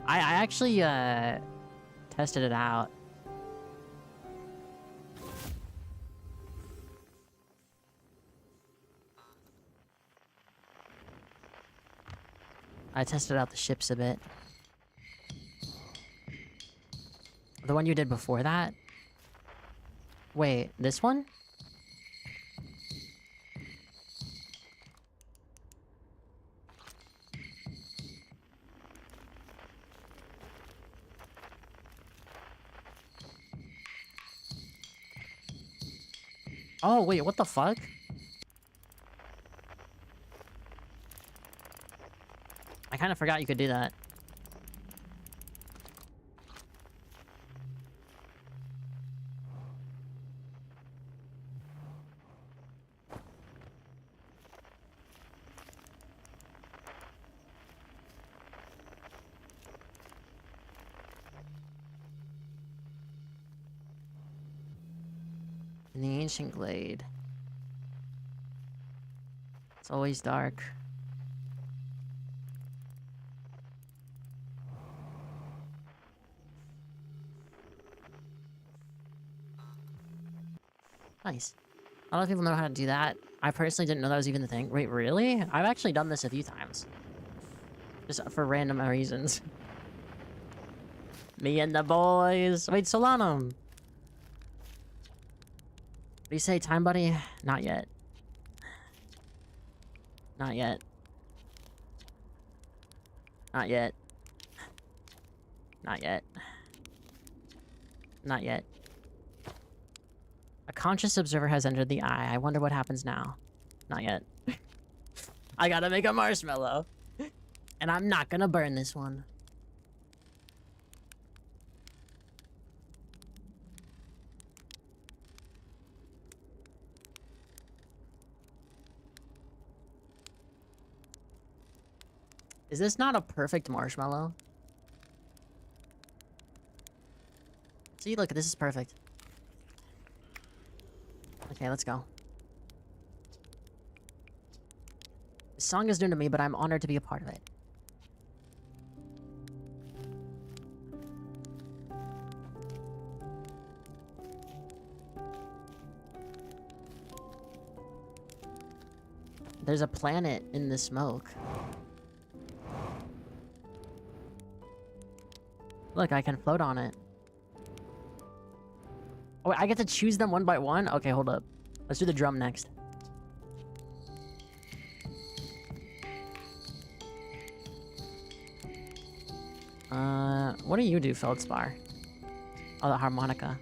I actually, tested it out. I tested out the ships a bit. The one you did before that? Wait, this one? Oh, wait, what the fuck? I kind of forgot you could do that. In the ancient glade. It's always dark. Nice. A lot of people know how to do that. I personally didn't know that was even the thing. Wait, really? I've actually done this a few times. Just for random reasons. Me and the boys. Wait, Solanum. What do you say, time buddy? Not yet. Not yet. Not yet. Not yet. Not yet. A conscious observer has entered the eye. I wonder what happens now. Not yet. I gotta make a marshmallow. And I'm not gonna burn this one. Is this not a perfect marshmallow? See, look, this is perfect. Okay, let's go. This song is new to me, but I'm honored to be a part of it. There's a planet in the smoke. Look, I can float on it. Oh, wait, I get to choose them one by one? Okay, hold up. Let's do the drum next. What do you do, Feldspar? Oh, the harmonica.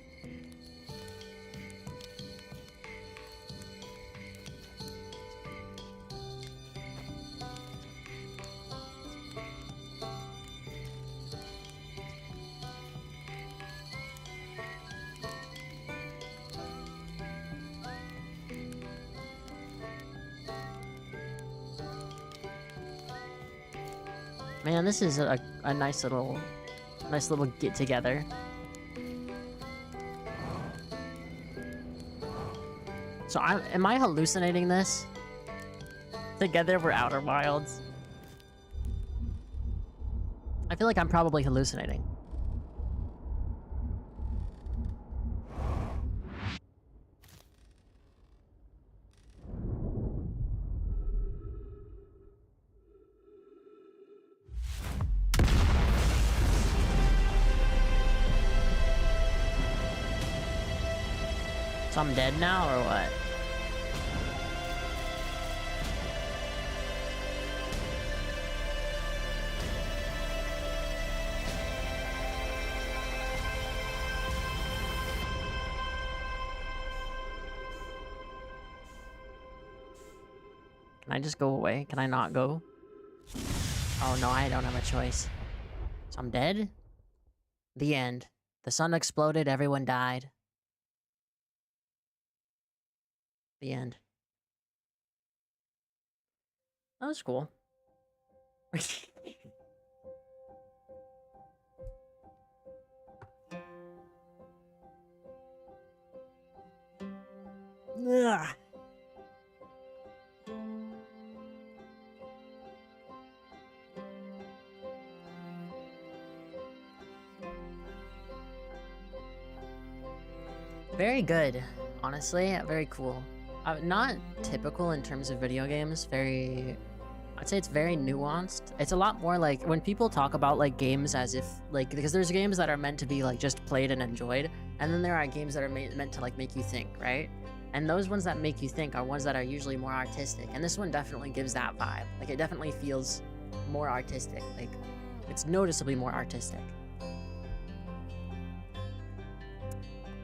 Man, this is a nice little get together. So am I hallucinating this? Together we're Outer Wilds. I feel like I'm probably hallucinating. So I'm dead now, or what? Can I just go away? Can I not go? Oh no, I don't have a choice. So I'm dead? The end. The sun exploded, everyone died. The end. That was cool. Ugh. Very good, honestly. Very cool. Not typical in terms of video games. I'd say it's very nuanced. It's a lot more like when people talk about like games as if like, because there's games that are meant to be like just played and enjoyed, and then there are games that are meant to like make you think, right? And those ones that make you think are ones that are usually more artistic, and this one definitely gives that vibe. Like, it definitely feels more artistic. Like, it's noticeably more artistic.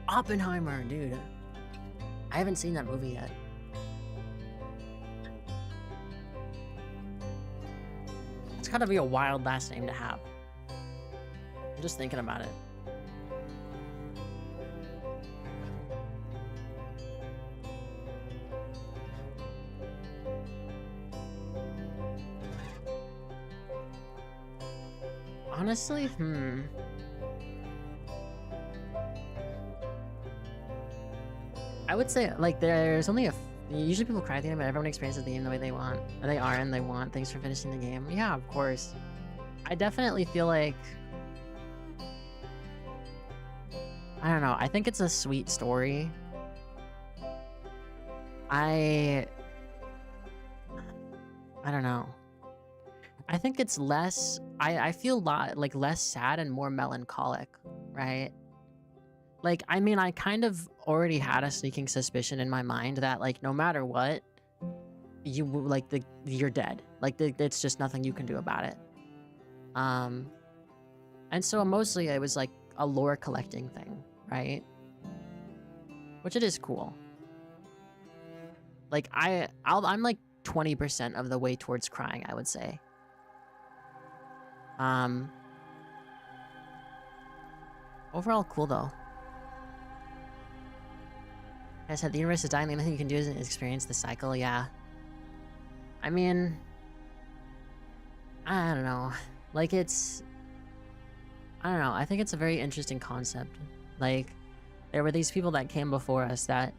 Oppenheimer, dude. I haven't seen that movie yet. It's gotta be a wild last name to have. I'm just thinking about it. Honestly, I would say, like, there's only usually people cry at the end, but everyone experiences the game the way they want. Or they are, and they want. Thanks for finishing the game. Yeah, of course. I definitely feel like... I don't know. I think it's a sweet story. I don't know. I think it's less... I feel like less sad and more melancholic, right? Like, I mean, I kind of already had a sneaking suspicion in my mind that, like, no matter what, you're dead. Like, it's just nothing you can do about it. And so mostly it was like a lore collecting thing, right? Which it is cool. Like, I'm like 20% of the way towards crying, I would say. Overall cool though. I said the universe is dying, the only thing you can do is experience the cycle, yeah. I mean... I don't know. Like, it's... I don't know. I think it's a very interesting concept. Like, there were these people that came before us that...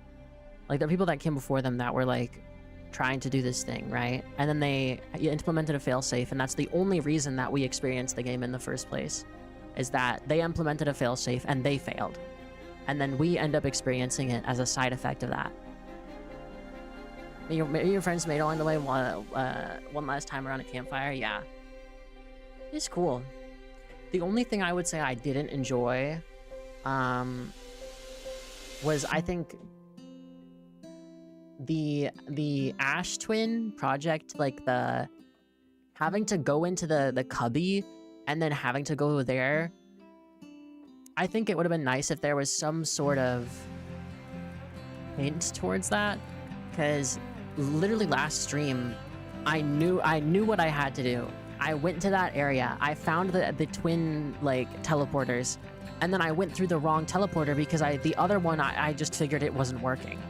Like, there were people that came before them that were, like, trying to do this thing, right? And then they implemented a failsafe, and that's the only reason that we experienced the game in the first place. Is that they implemented a failsafe, and they failed. And then we end up experiencing it as a side effect of that. Maybe your friends made it along the way one last time around a campfire. Yeah. It's cool. The only thing I would say I didn't enjoy was, I think, the Ash Twin project, like the having to go into the cubby and then having to go there. I think it would have been nice if there was some sort of hint towards that, because literally last stream, I knew what I had to do. I went to that area, I found the twin, like, teleporters, and then I went through the wrong teleporter because the other one, I just figured it wasn't working.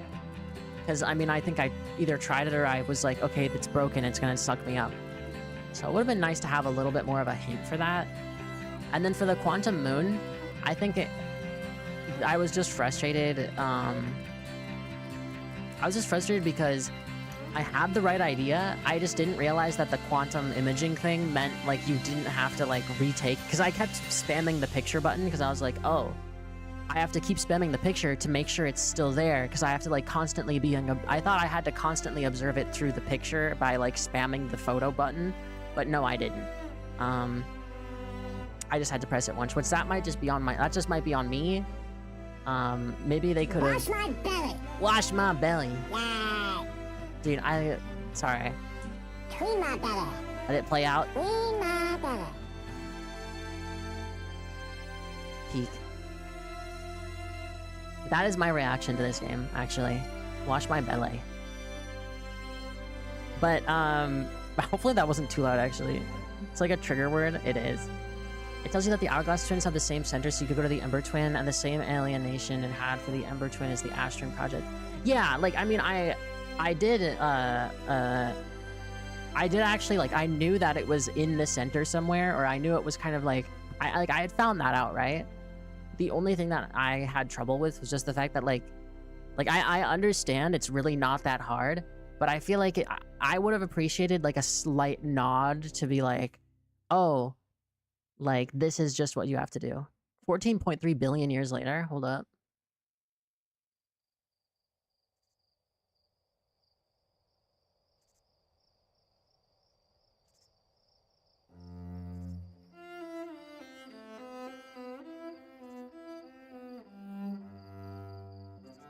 Because, I mean, I think I either tried it or I was like, okay, if it's broken, it's gonna suck me up. So it would have been nice to have a little bit more of a hint for that. And then for the Quantum Moon, I think I was just frustrated. I was just frustrated because I had the right idea. I just didn't realize that the quantum imaging thing meant, like, you didn't have to, like, retake. Because I kept spamming the picture button because I was like, oh, I have to keep spamming the picture to make sure it's still there. Because I have to, like, constantly be... I thought I had to constantly observe it through the picture by, like, spamming the photo button. But no, I didn't. I just had to press it once, which that might just be on my... That just might be on me. Maybe they could have... Wash my belly. Wash my belly. Yeah. Dude, sorry. Clean my belly. Let it play out. Clean my belly. Peak. That is my reaction to this game, actually. Wash my belly. But, hopefully that wasn't too loud, actually. It's like a trigger word. It is. It tells you that the Hourglass Twins have the same center, so you could go to the Ember Twin, and the same alienation it had for the Ember Twin as the Ash Twin project. Yeah, like, I mean, I did actually, like, I knew that it was in the center somewhere, or I knew it was kind of like, I had found that out, right? The only thing that I had trouble with was just the fact that, like I understand it's really not that hard, but I feel like I would have appreciated, like, a slight nod to be like, oh, like, this is just what you have to do. 14.3 billion years later, hold up.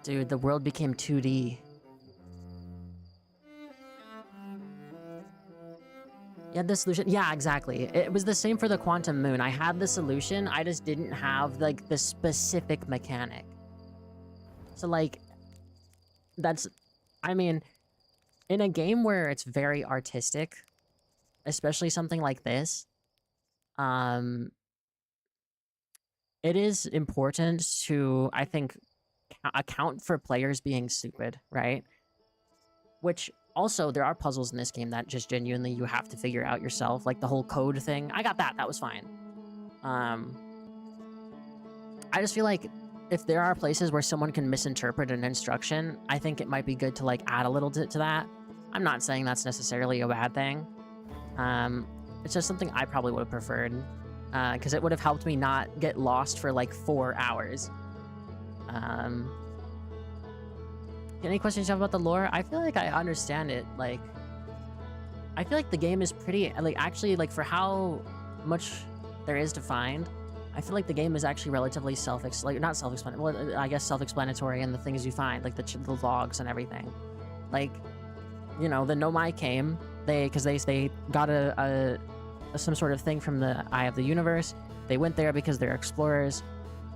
Dude, the world became 2D. Yeah, the solution. Yeah, exactly. It was the same for the Quantum Moon. I had the solution, I just didn't have, like, the specific mechanic. So, like, that's... I mean, in a game where it's very artistic, especially something like this, it is important to, I think, account for players being stupid, right? Which, also, there are puzzles in this game that just genuinely you have to figure out yourself, like the whole code thing. I got that was fine. I just feel like if there are places where someone can misinterpret an instruction, I think it might be good to, like, add a little to that. I'm not saying that's necessarily a bad thing. It's just something I probably would have preferred, because it would have helped me not get lost for, like, 4 hours. Any questions you have about the lore? I feel like I understand it. Like, I feel like the game is pretty, like, actually, like, for how much there is to find, I feel like the game is actually relatively not self-explanatory, well, I guess self-explanatory in the things you find, like the logs and everything. Like, you know, the Nomai came, because they got some sort of thing from the Eye of the Universe. They went there because they're explorers.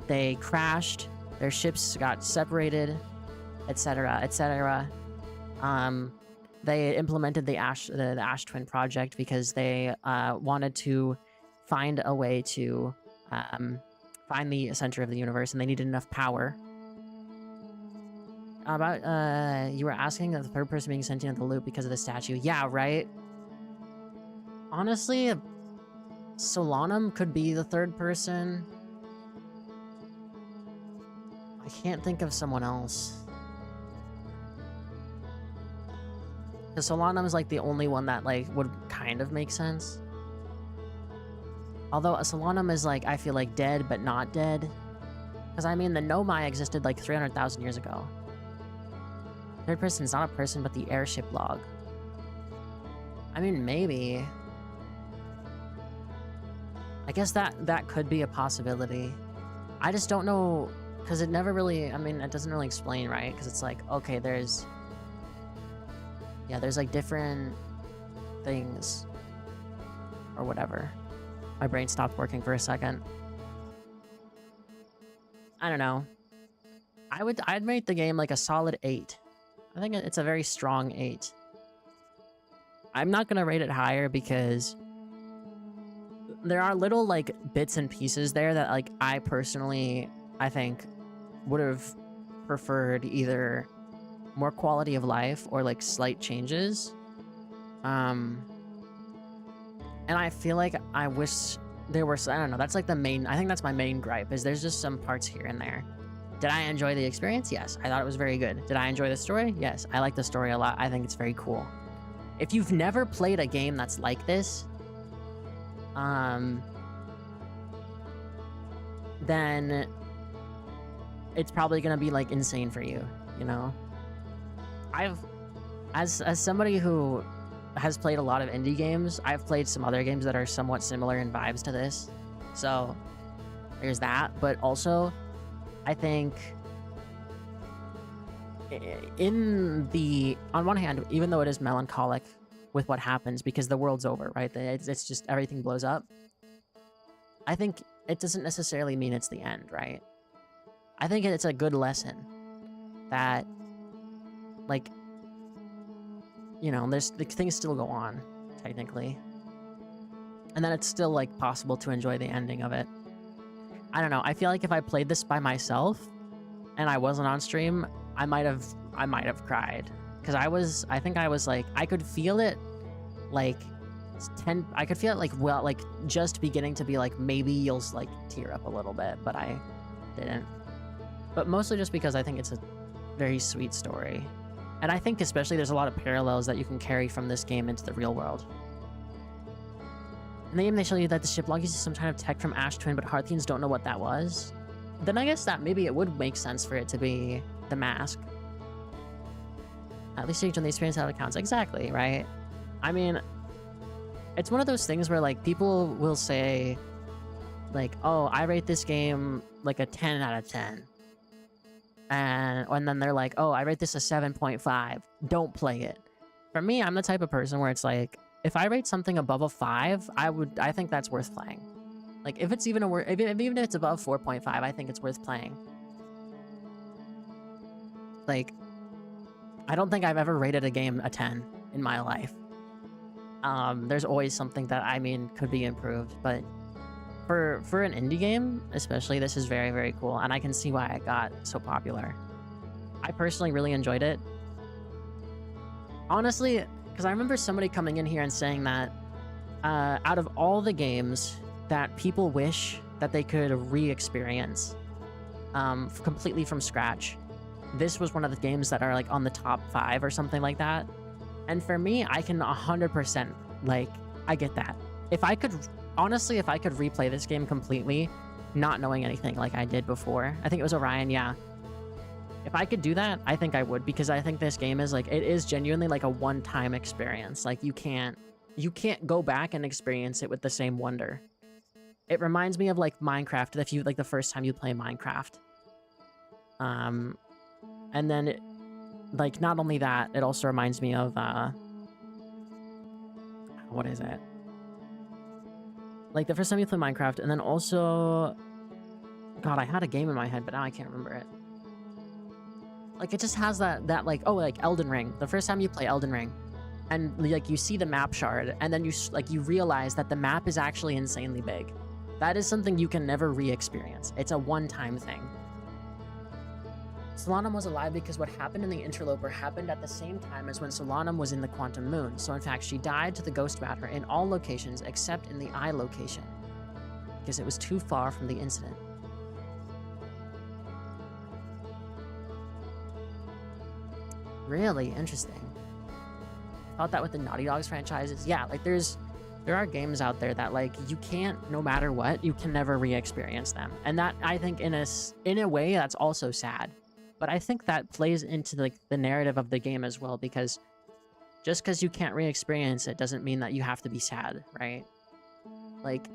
They crashed. Their ships got separated, etc., etc. They implemented the Ash Twin project because they wanted to find a way to find the center of the universe, and they needed enough power. About you were asking of the third person being sentient in the loop because of the statue. Yeah, right. Honestly, Solanum could be the third person. I can't think of someone else. Because Solanum is like the only one that like would kind of make sense. Although Solanum is like, I feel like dead, but not dead. Because I mean, the Nomai existed like 300,000 years ago. Third person is not a person, but the airship log. I mean, maybe. I guess that could be a possibility. I just don't know, because it never really, I mean, it doesn't really explain, right? Because it's like, okay, there's like different things or whatever. My brain stopped working for a second. I don't know. I'd rate the game like a solid 8. I think it's a very strong 8. I'm not gonna rate it higher because there are little like bits and pieces there that like I personally, I think, would have preferred either more quality of life or like slight changes. And I feel like I wish there were, I don't know, that's like the main, I think that's my main gripe, is there's just some parts here and there. Did I enjoy the experience? Yes. I thought it was very good. Did I enjoy the story? Yes. I like the story a lot. I think it's very cool. If you've never played a game that's like this, then it's probably gonna be like insane for you, you know? As somebody who has played a lot of indie games, I've played some other games that are somewhat similar in vibes to this. So there's that, but also I think on one hand, even though it is melancholic with what happens because the world's over, right? It's just everything blows up. I think it doesn't necessarily mean it's the end, right? I think it's a good lesson that, like, you know, there's things still go on, technically. And then it's still, like, possible to enjoy the ending of it. I don't know. I feel like if I played this by myself and I wasn't on stream, I might have cried. Because I think I was like, I could feel it, like, I could feel it, like, well, like, just beginning to be like, maybe you'll, like, tear up a little bit, but I didn't. But mostly just because I think it's a very sweet story. And I think especially there's a lot of parallels that you can carry from this game into the real world. In the game, they show you that the ship log uses some kind of tech from Ash Twin, but Hearthians don't know what that was. Then I guess that maybe it would make sense for it to be the mask. At least you've done the experience out of counts. Exactly, right? I mean, it's one of those things where, like, people will say, like, oh, I rate this game, like, a 10 out of 10. And then they're like, oh, I rate this a 7.5. Don't play it. For me, I'm the type of person where it's like, if I rate something above a 5, I think that's worth playing. Like, if it's even even if it's above 4.5, I think it's worth playing. Like, I don't think I've ever rated a game a 10 in my life. There's always something that, I mean, could be improved, but for an indie game, especially, this is very, very cool, and I can see why it got so popular. I personally really enjoyed it. Honestly, because I remember somebody coming in here and saying that out of all the games that people wish that they could re-experience completely from scratch, this was one of the games that are like on the top 5 or something like that. And for me, I can 100%, like, I get that. If I could replay this game completely, not knowing anything like I did before, I think it was Orion, yeah. If I could do that, I think I would, because I think this game is like, it is genuinely like a one-time experience. Like, you can't go back and experience it with the same wonder. It reminds me of like Minecraft, the first time you play Minecraft. And then like, not only that, it also reminds me of what is it? Like the first time you play Minecraft, and then also, God, I had a game in my head, but now I can't remember it. Like, it just has that like, oh, like Elden Ring. The first time you play Elden Ring, and like you see the map shard, and then you realize that the map is actually insanely big. That is something you can never re-experience. It's a one-time thing. Solanum was alive because what happened in the interloper happened at the same time as when Solanum was in the quantum moon. So in fact, she died to the ghost matter in all locations except in the eye location, because it was too far from the incident. Really interesting. I thought that with the Naughty Dogs franchises. Yeah, like there are games out there that like you can't, no matter what, you can never re-experience them. And that, I think, in a way, that's also sad. But I think that plays into like the narrative of the game as well, because just because you can't re-experience it doesn't mean that you have to be sad, right? Like,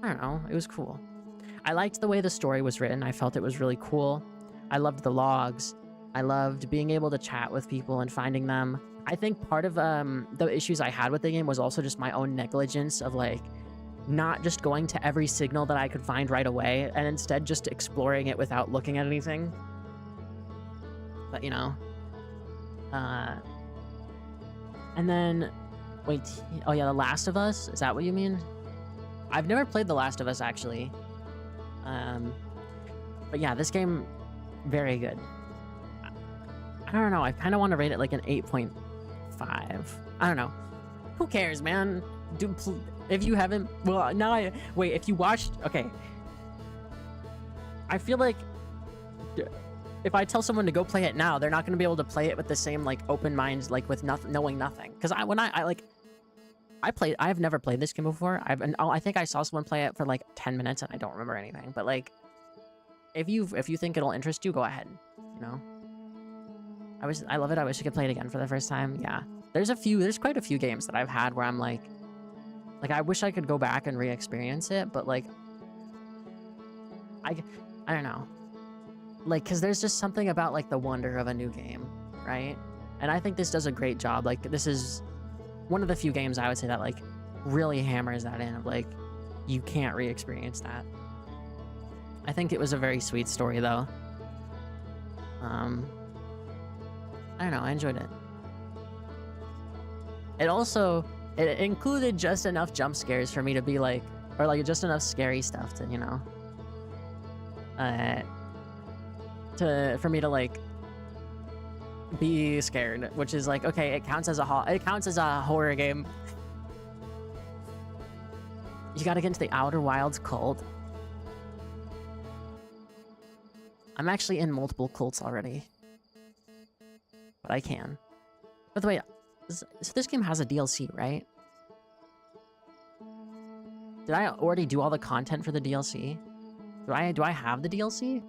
I don't know, it was cool. I liked the way the story was written. I felt it was really cool. I loved the logs. I loved being able to chat with people and finding them. I think part of the issues I had with the game was also just my own negligence of like not just going to every signal that I could find right away and instead just exploring it without looking at anything. But you know, and then wait, oh yeah, The Last of Us, is that what you mean? I've never played The Last of Us actually. But yeah, this game, very good. I don't know, I kind of want to rate it like an 8.5. I don't know. Who cares, man? If you haven't, well, now wait, if you watched, okay. I feel like if I tell someone to go play it now, they're not going to be able to play it with the same like open mind, like with nothing, knowing nothing. Because I've never played this game before. I think I saw someone play it for like 10 minutes and I don't remember anything. But like, if you think it'll interest you, go ahead. You know, I love it. I wish I could play it again for the first time. Yeah, there's quite a few games that I've had where I'm like I wish I could go back and re-experience it, but like, I don't know, like, cause there's just something about like the wonder of a new game, right? And I think this does a great job. Like, this is one of the few games I would say that like really hammers that in of like, you can't re-experience that. I think it was a very sweet story though. I don't know, I enjoyed it. It included just enough jump scares for me to be like, or like just enough scary stuff to, you know, for me to like be scared, which is like, okay, it counts as a horror game. You gotta get into the Outer Wilds cult. I'm actually in multiple cults already, but I can. By the way, so this game has a DLC, right? Did I already do all the content for the DLC? Do I have the DLC?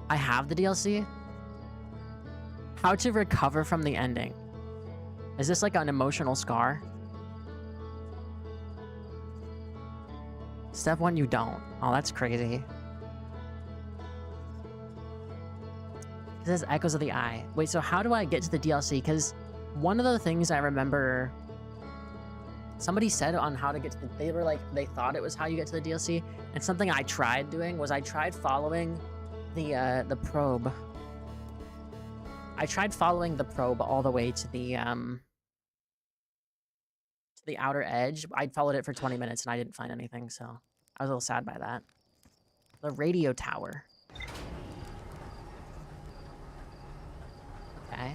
I have the DLC? How to recover from the ending. Is this like an emotional scar? Step 1, you don't. Oh, that's crazy. It says Echoes of the Eye. Wait, so how do I get to the DLC? Because one of the things I remember somebody said on how to get to they thought it was how you get to the DLC, and something I tried doing was I tried following the probe. I tried following the probe all the way to the outer edge. I followed it for 20 minutes and I didn't find anything, so I was a little sad by that. The radio tower. Okay.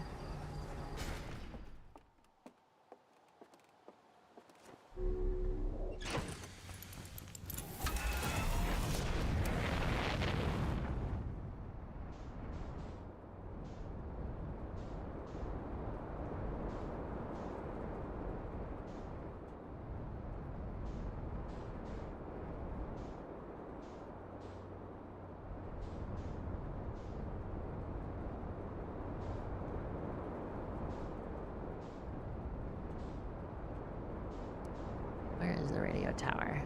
Where is the radio tower?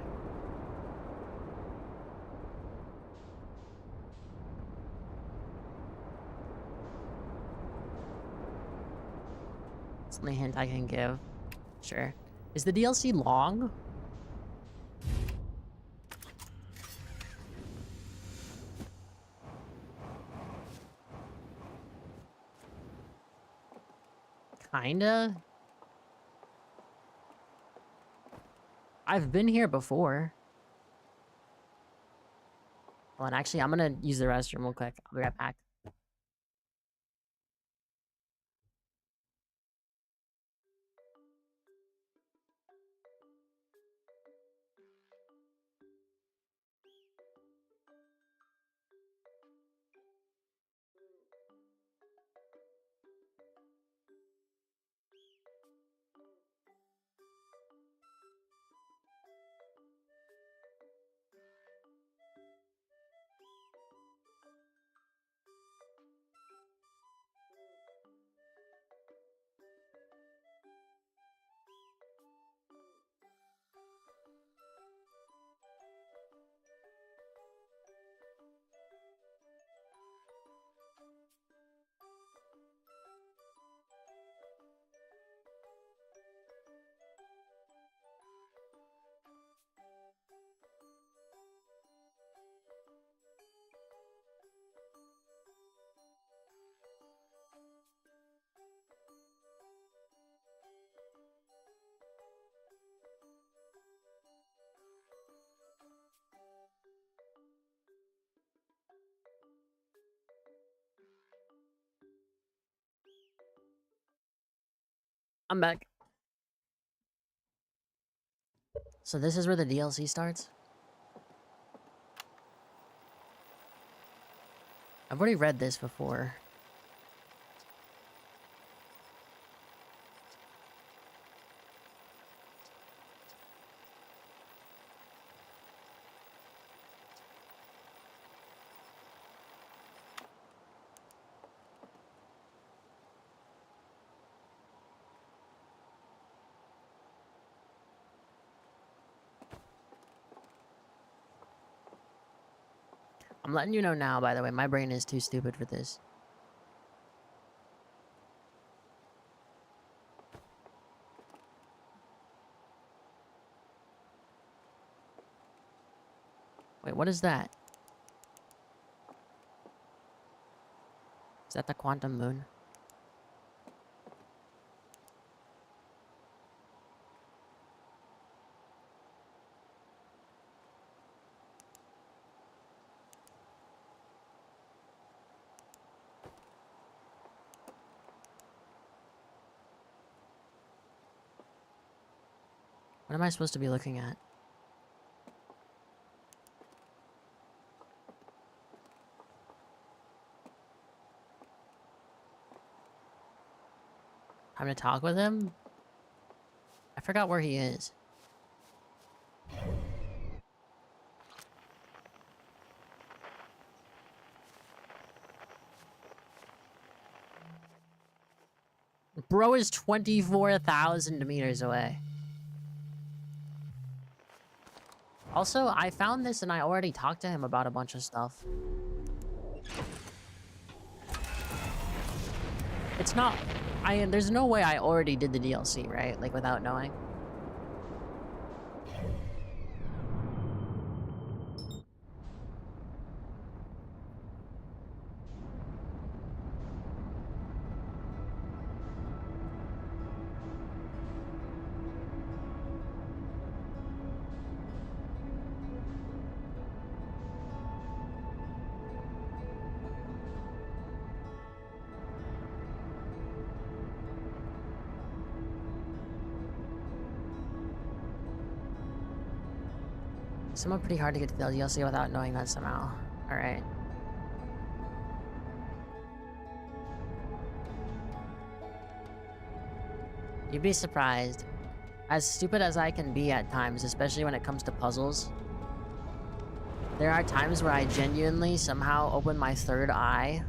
It's the only hint I can give. Sure. Is the DLC long? Kinda. I've been here before. Hold on, actually, I'm gonna use the restroom real quick. I'll be right back. I'm back. So this is where the DLC starts? I've already read this before. I'm letting you know now, by the way, my brain is too stupid for this. Wait, what is that? Is that the quantum moon? What am I supposed to be looking at? Time to talk with him? I forgot where he is. Bro is 24,000 meters away. Also, I found this and I already talked to him about a bunch of stuff. It's not... there's no way I already did the DLC, right? Like, without knowing. Someone pretty hard to get to the DLC without knowing that somehow. Alright. You'd be surprised. As stupid as I can be at times, especially when it comes to puzzles, there are times where I genuinely somehow open my third eye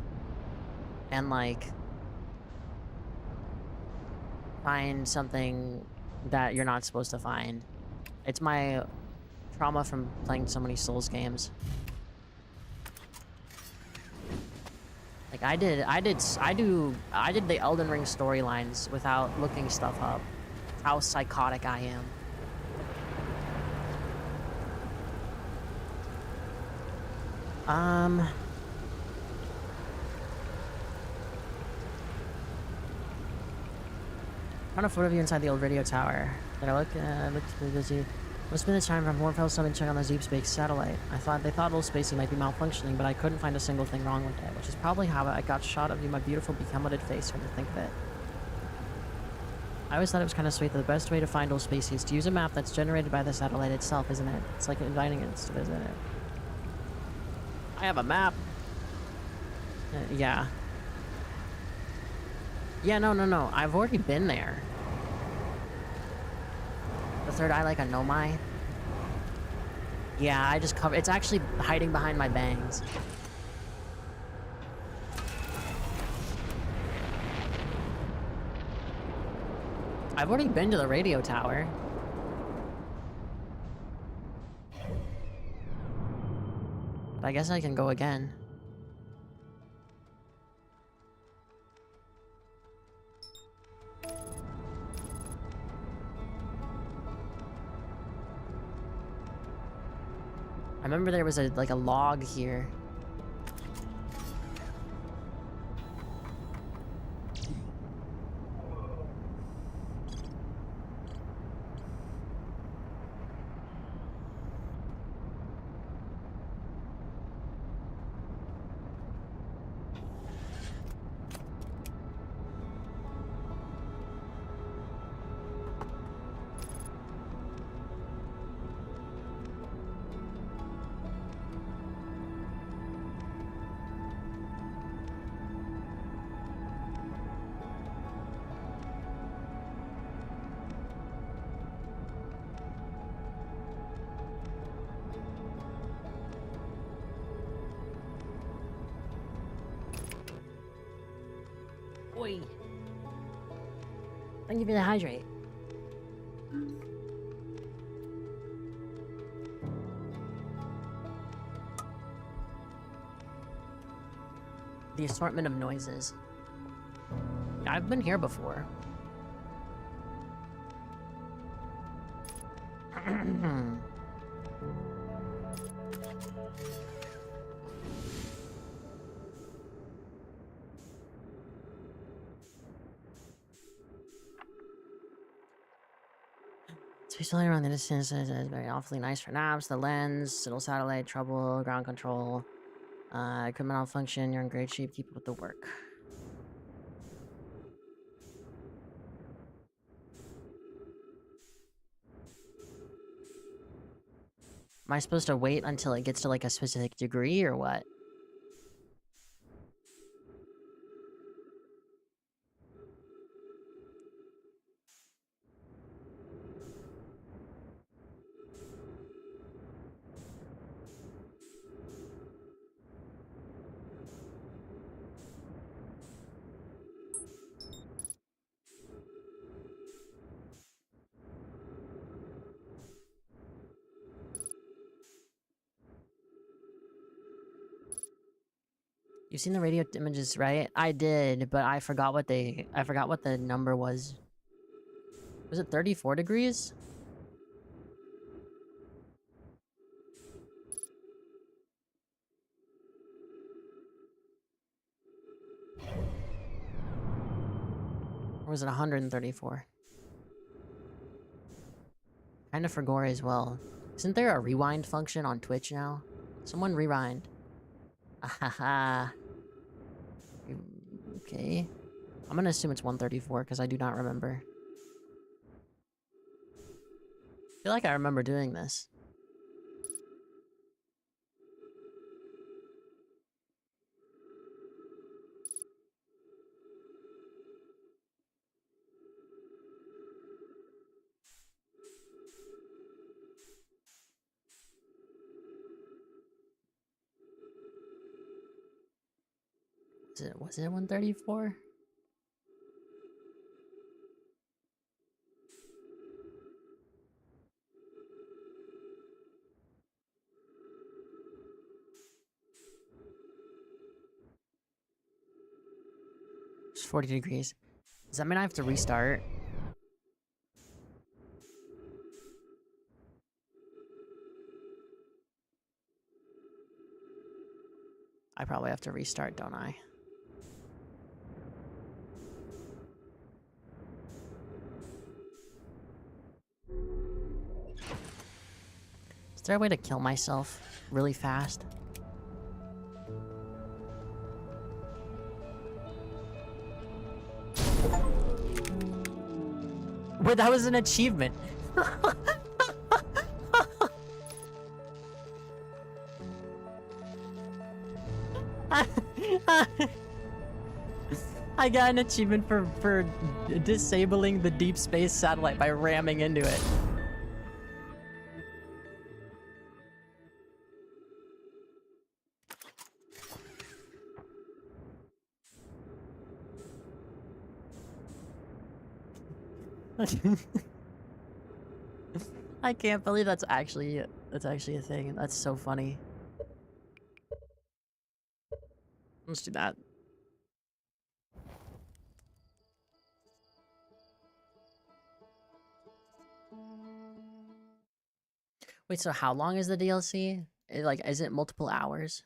and, like, find something that you're not supposed to find. It's my trauma from playing so many Souls games. Like I did the Elden Ring storylines without looking stuff up. How psychotic I am. Found a photo of you inside the old radio tower. Did I looked pretty busy. Must have been the time from Morphle something check on the Deep Space satellite. They thought Old Spacey might be malfunctioning, but I couldn't find a single thing wrong with it, which is probably how I got shot of you, my beautiful become-hooded face, when you think of it. I always thought it was kind of sweet that the best way to find Old Spacey is to use a map that's generated by the satellite itself, isn't it? It's like inviting us to visit it. I have a map. Yeah. Yeah, no. I've already been there. The third eye like a Nomai. Yeah, I just cover. It's actually hiding behind my bangs. I've already been to the radio tower. But I guess I can go again. I remember there was a log here. Oi. Thank you for the hydrate. The assortment of noises. I've been here before. Space only around the distance is very awfully nice for naps. The lens, little satellite, trouble, ground control. Equipment malfunction, you're in great shape, keep up with the work. Am I supposed to wait until it gets to like a specific degree or what? You've seen the radio images, right? I did, but I forgot what the number was. Was it 34 degrees? Or was it 134? Kind of for gore as well. Isn't there a rewind function on Twitch now? Someone rewind. Ahaha. Okay. I'm gonna assume it's 134 because I do not remember. I feel like I remember doing this. Was it 134? It's 40 degrees. Does that mean I have to restart? I probably have to restart, don't I? there a way to kill myself really fast? Wait, that was an achievement. I got an achievement for disabling the deep space satellite by ramming into it. I can't believe that's actually a thing. That's so funny. Let's do that. Wait, so how long is the DLC? Is it multiple hours?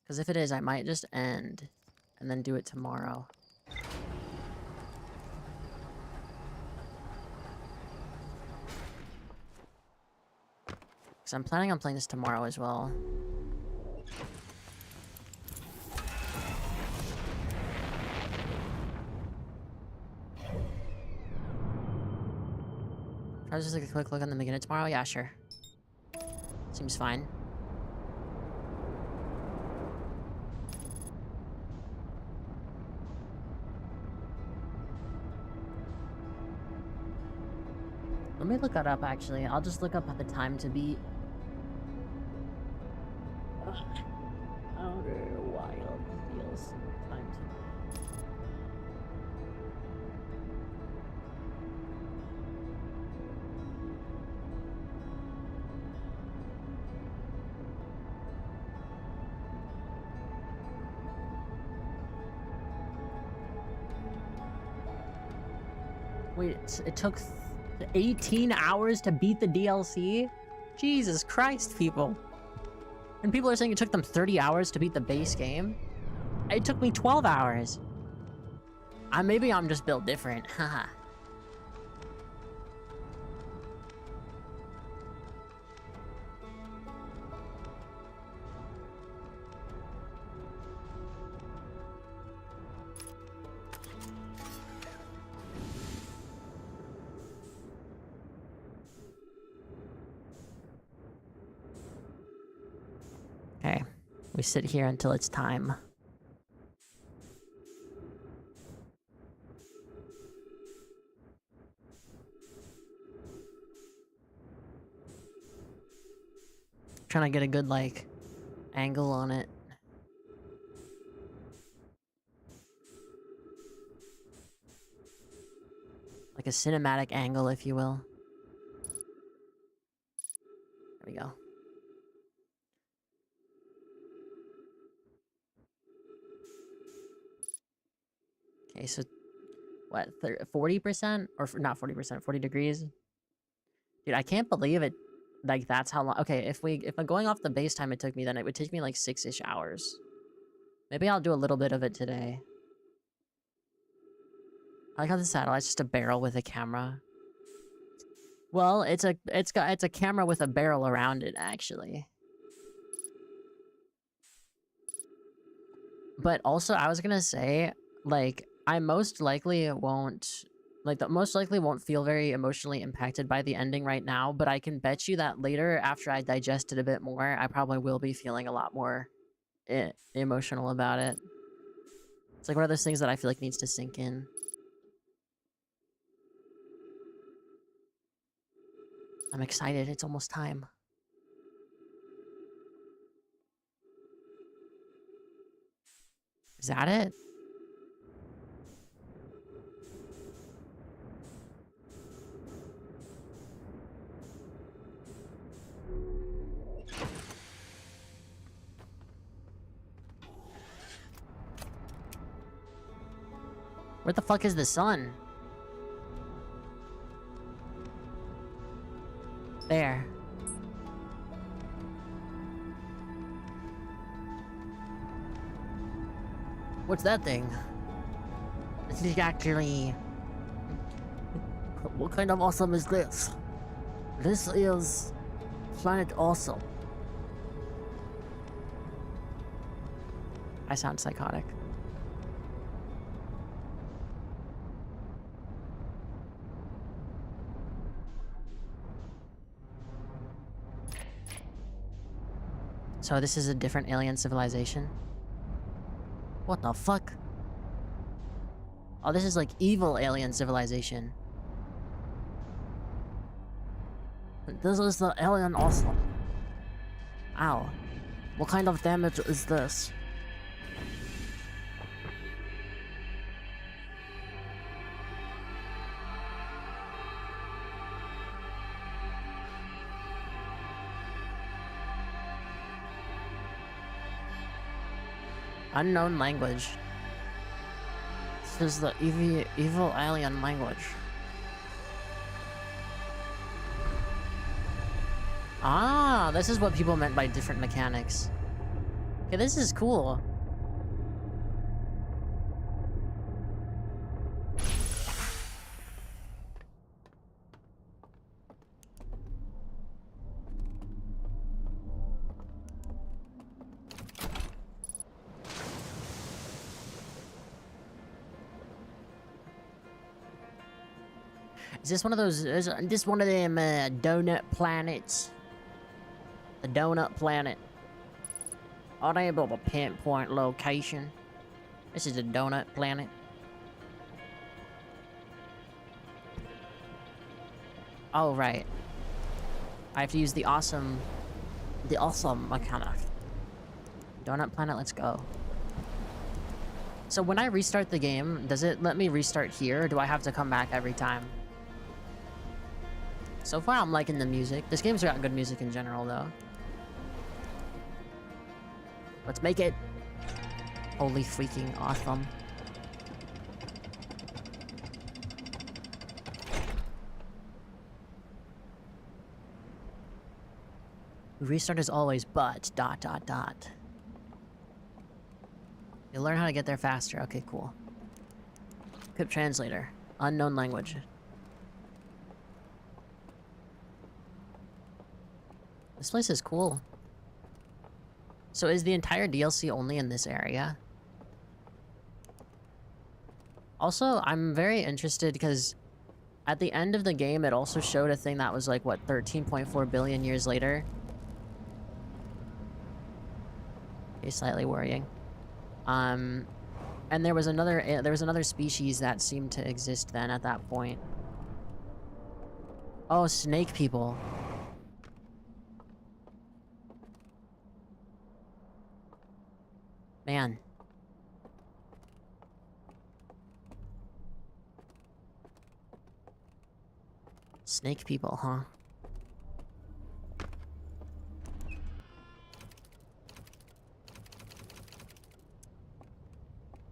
Because if it is, I might just end and then do it tomorrow. Because I'm planning on playing this tomorrow as well. I was just like a quick look on the beginning tomorrow. Yeah, sure. Seems fine. Let me look that up, actually. I'll just look up at the time to beat. Outer Wild DLC time to beat. Wait, it took 18 hours to beat the DLC? Jesus Christ, people. And people are saying it took them 30 hours to beat the base game? It took me 12 hours. Maybe I'm just built different, haha. Okay, we sit here until it's time. Trying to get a good, angle on it. Like a cinematic angle, if you will. There we go. Okay, so what, 40%? Or not 40%, 40 degrees? Dude, I can't believe it. That's how long. Okay, if I'm going off the base time it took me, then it would take me like 6-ish hours. Maybe I'll do a little bit of it today. I like how the satellite's just a barrel with a camera. Well, it's a camera with a barrel around it, actually. But also, I was gonna say, I most likely won't feel very emotionally impacted by the ending right now, but I can bet you that later, after I digest it a bit more, I probably will be feeling a lot more emotional about it. It's like one of those things that I feel like needs to sink in. I'm excited. It's almost time. Is that it? Where the fuck is the sun? There. What's that thing? This is actually... What kind of awesome is this? This is... Planet Awesome. I sound psychotic. So this is a different alien civilization? What the fuck? Oh, this is like evil alien civilization. This is the alien awesome. Ow. What kind of damage is this? Unknown language. This is the evil alien language. Ah, this is what people meant by different mechanics. Okay, this is cool. Is this one of those? Is this one of them donut planets? The donut planet. Unable to pinpoint location. This is a donut planet. Oh right. I have to use the awesome mechanic. Donut planet. Let's go. So when I restart the game, does it let me restart here, or do I have to come back every time? So far, I'm liking the music. This game's got good music in general, though. Let's make it. Holy freaking awesome. Restart as always, but ... You'll learn how to get there faster. Okay, cool. Equip translator. Unknown language. This place is cool. So is the entire DLC only in this area? Also, I'm very interested because at the end of the game, it also showed a thing that was like, what, 13.4 billion years later? Okay, slightly worrying. And there was another species that seemed to exist then at that point. Oh, snake people. Man. Snake people, huh?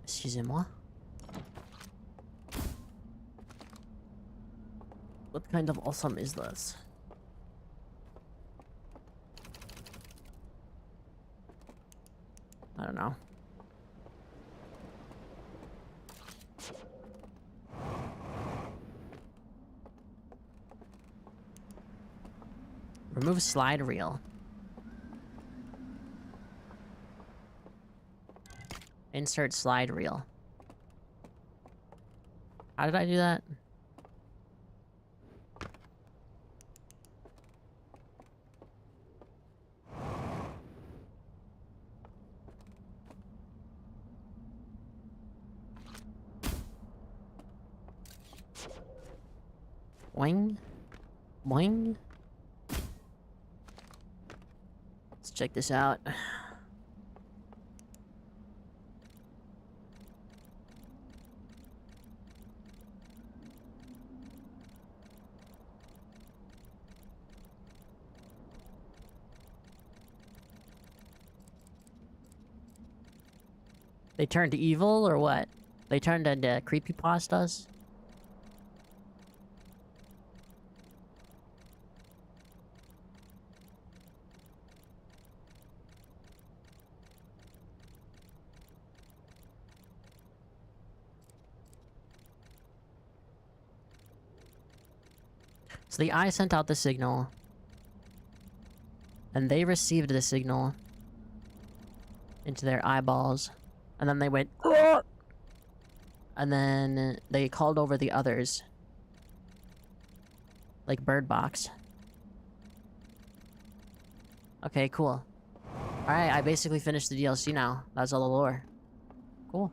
Excusez-moi. What kind of awesome is this? I don't know. Remove slide reel. Insert slide reel. How did I do that? Boing. Boing. Let's check this out. They turned evil or what? They turned into creepypastas? So the eye sent out the signal. and they received the signal into their eyeballs, and then they went, "Grr!" And then they called over the others, like Bird Box. Okay, cool. Alright, I basically finished the DLC now. That's all the lore. Cool.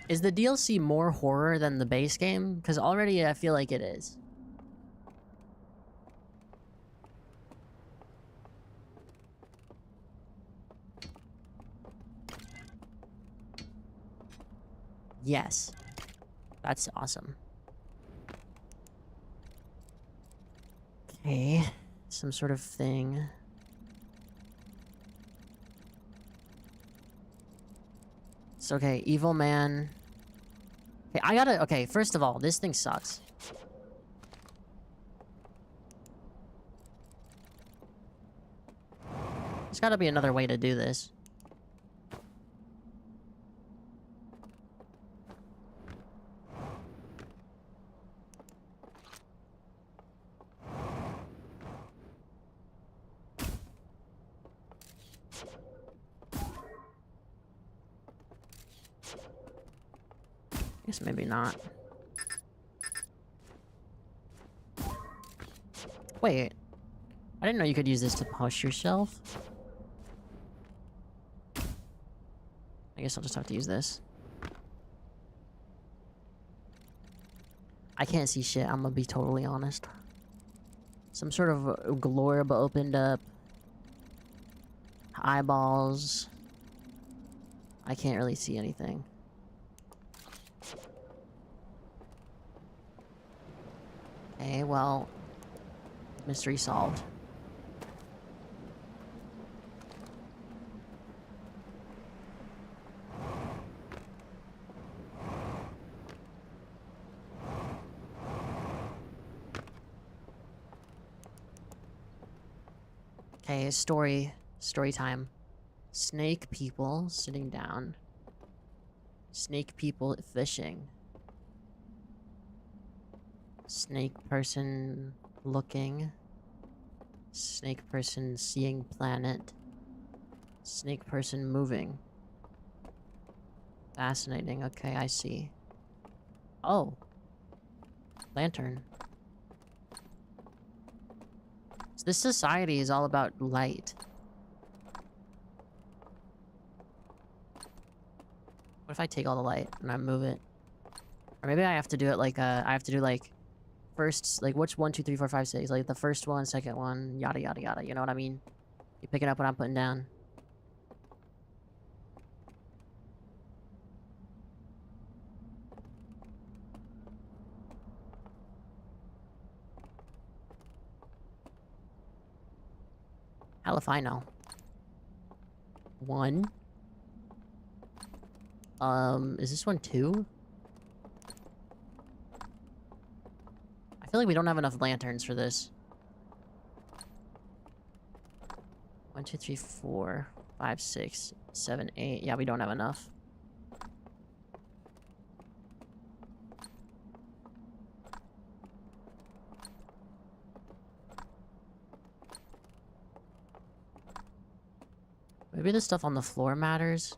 Is the DLC more horror than the base game? Because already I feel like it is. Yes. That's awesome. Okay. Some sort of thing. It's okay. Evil man. Okay, I gotta... Okay, first of all, this thing sucks. There's gotta be another way to do this. Guess maybe not. Wait. I didn't know you could use this to push yourself. I guess I'll just have to use this. I can't see shit, I'm gonna be totally honest. Some sort of glorb opened up. Eyeballs. I can't really see anything. Okay, well... Mystery solved. Okay, story time. Snake people sitting down. Snake people fishing. Snake person looking. Snake person seeing planet. Snake person moving. Fascinating. Okay, I see. Oh. Lantern. So this society is all about light. What if I take all the light and I move it? Or maybe I have to do it like, I have to do like... First, like, which 1, 2, 3, 4, 5, 6? Like, the first one, second one, yada yada yada, you know what I mean? You picking up what I'm putting down. Hell if I know. 1. Is this one 2? I feel like we don't have enough lanterns for this. 1, 2, 3, 4, 5, 6, 7, 8. Yeah, we don't have enough. Maybe the stuff on the floor matters.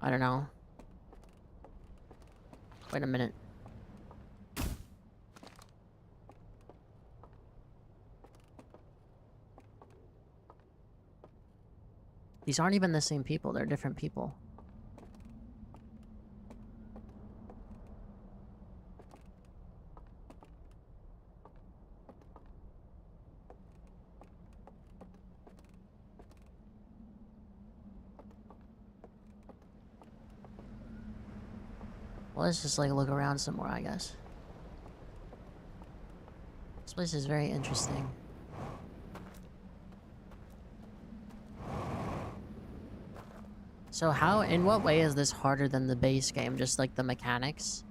I don't know. Wait a minute. These aren't even the same people, they're different people. Well, let's just, like, look around some more, I guess. This place is very interesting. So in what way is this harder than the base game? Just, like, the mechanics?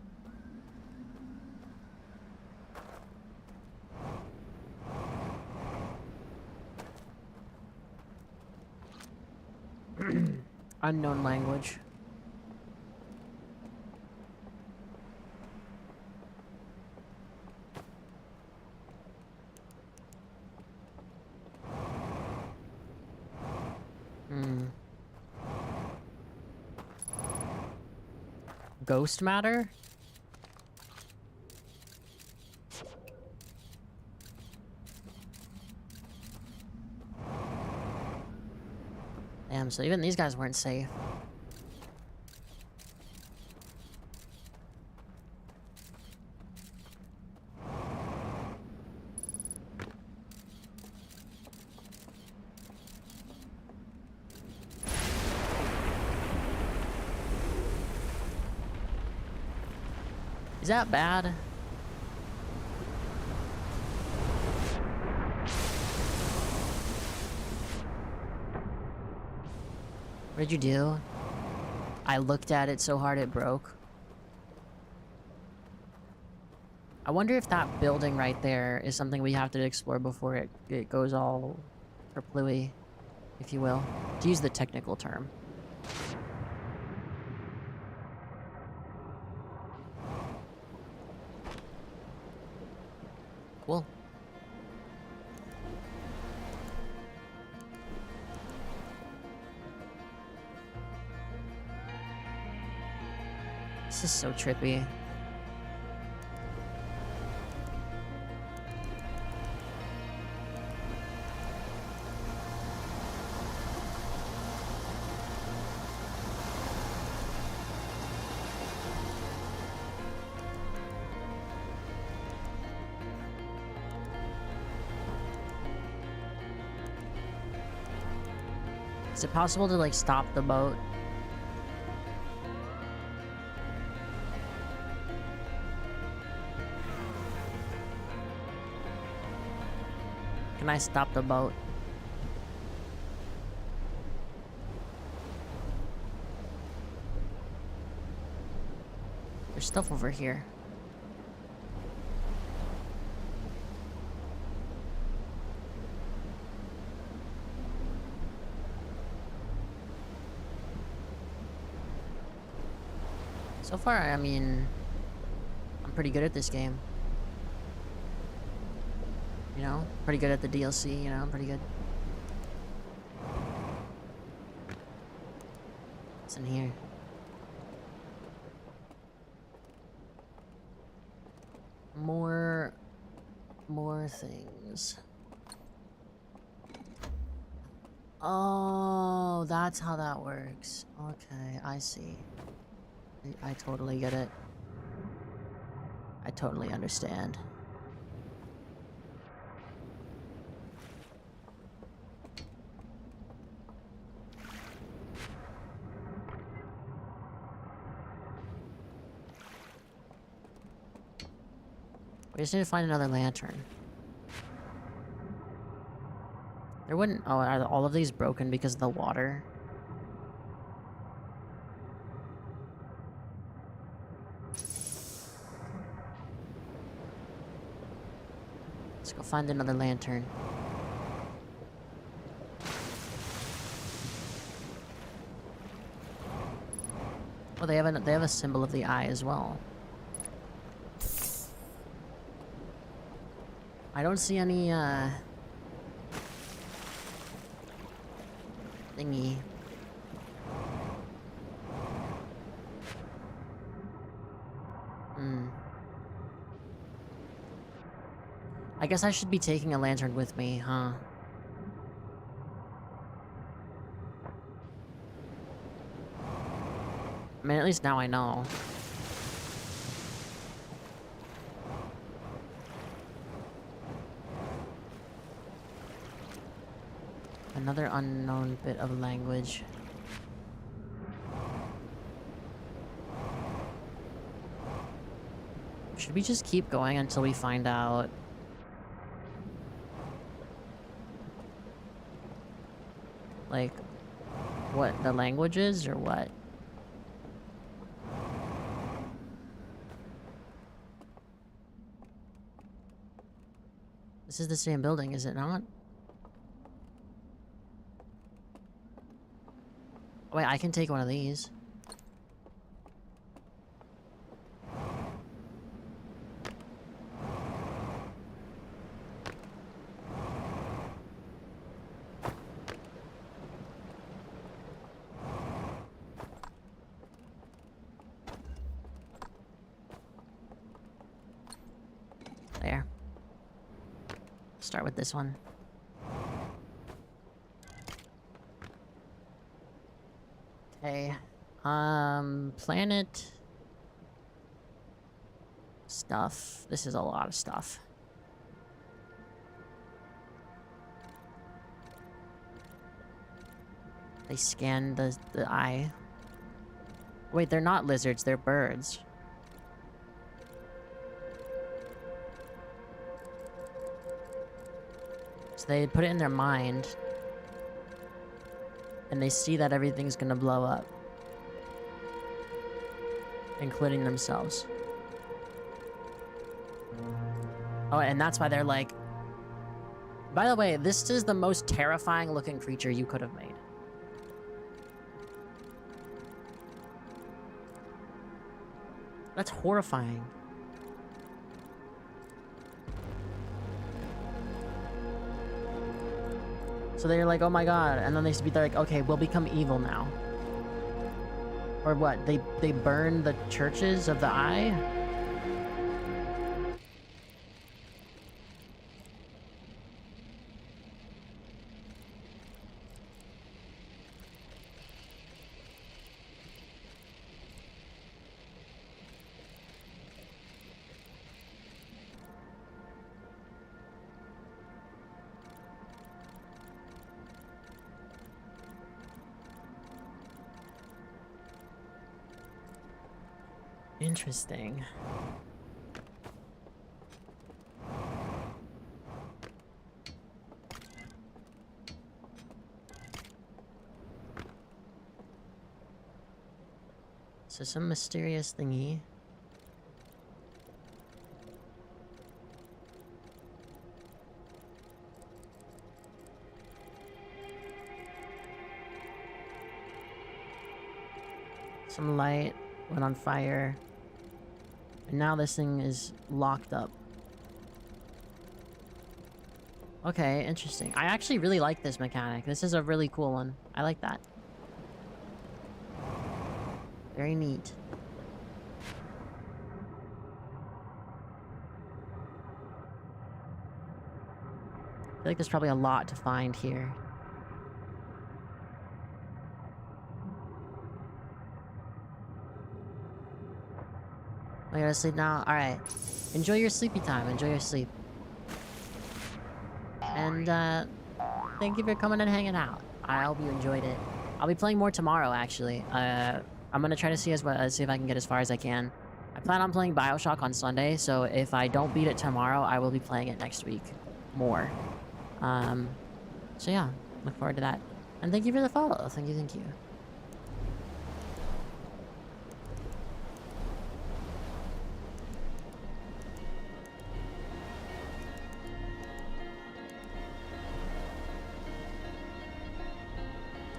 Unknown language. Hmm. Ghost matter? Damn, so even these guys weren't safe. Is that bad? What did you do? I looked at it so hard it broke. I wonder if that building right there is something we have to explore before it goes all kerplooey, if you will. To use the technical term. Cool. This is so trippy. Is it possible to, like, stop the boat? Can I stop the boat? There's stuff over here. So far, I mean, I'm pretty good at this game. You know? Pretty good at the DLC, you know? I'm pretty good. What's in here? More things. Oh, that's how that works. Okay, I see. I totally get it. I totally understand. We just need to find another lantern. There wouldn't... Oh, are all of these broken because of the water? Let's go find another lantern. Oh, they have a symbol of the eye as well. I don't see any thingy. I guess I should be taking a lantern with me, huh? I mean, at least now I know. Another unknown bit of language. Should we just keep going until we find out? Like, what the language is, or what? This is the same building, is it not? Wait, I can take one of these. There. Start with this one. Okay. Planet... stuff. This is a lot of stuff. They scan the eye. Wait, they're not lizards, they're birds. So they put it in their mind. And they see that everything's gonna blow up. Including themselves. Oh, and that's why they're like... By the way, this is the most terrifying looking creature you could have made. That's horrifying. So they're like, oh my god, and then they're like, okay, we'll become evil now. Or what? They burn the churches of the eye? Interesting. So some mysterious thingy. Some light went on fire. And now this thing is locked up. Okay, interesting. I actually really like this mechanic. This is a really cool one. I like that. Very neat. I feel like there's probably a lot to find here. I gotta sleep now? Alright. Enjoy your sleepy time. Enjoy your sleep. And, thank you for coming and hanging out. I hope you enjoyed it. I'll be playing more tomorrow, actually. I'm gonna try to see if I can get as far as I can. I plan on playing BioShock on Sunday, so if I don't beat it tomorrow, I will be playing it next week. More. So yeah. Look forward to that. And thank you for the follow. Thank you, thank you.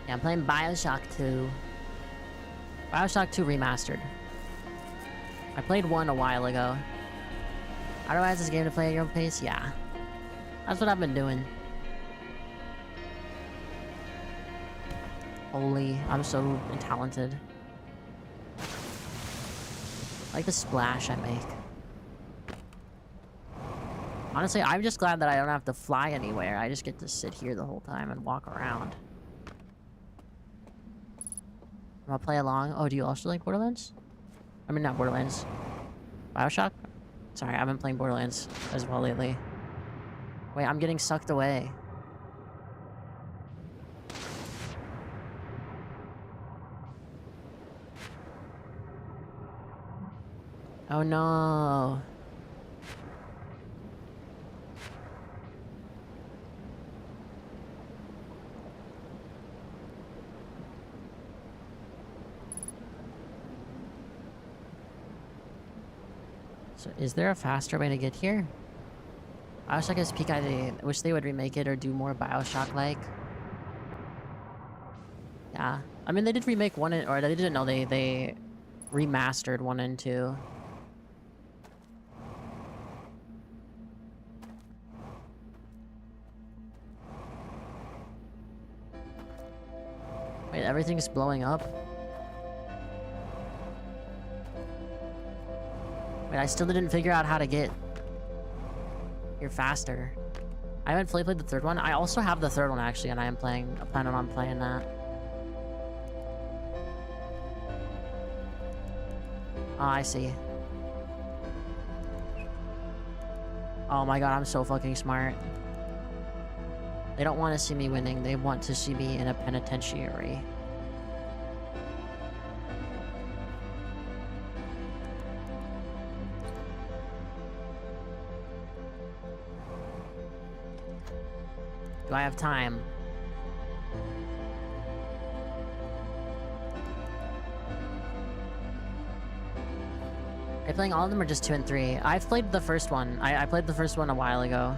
Yeah, I'm playing BioShock 2. BioShock 2 Remastered. I played 1 a while ago. Otherwise, this game to play at your own pace? Yeah. That's what I've been doing. Holy, I'm so talented. I like the splash I make. Honestly, I'm just glad that I don't have to fly anywhere. I just get to sit here the whole time and walk around. I'll play along. Oh, do you also like Borderlands? I mean, not Borderlands. BioShock? Sorry, I've been playing Borderlands as well lately. Wait, I'm getting sucked away. Oh no. So is there a faster way to get here? BioShock is peak idea. I wish they would remake it or do more BioShock-like. Yeah. I mean, they did remake 1 and... Or they didn't know they remastered 1 and 2. Wait, everything's blowing up? Wait, I still didn't figure out how to get here faster. I haven't fully played the third one. I also have the third one, actually, and I'm planning on playing that. Oh, I see. Oh my god, I'm so fucking smart. They don't want to see me winning. They want to see me in a penitentiary. Do I have time? Are you playing all of them or just 2 and 3? I've played the first one. I played the first one a while ago.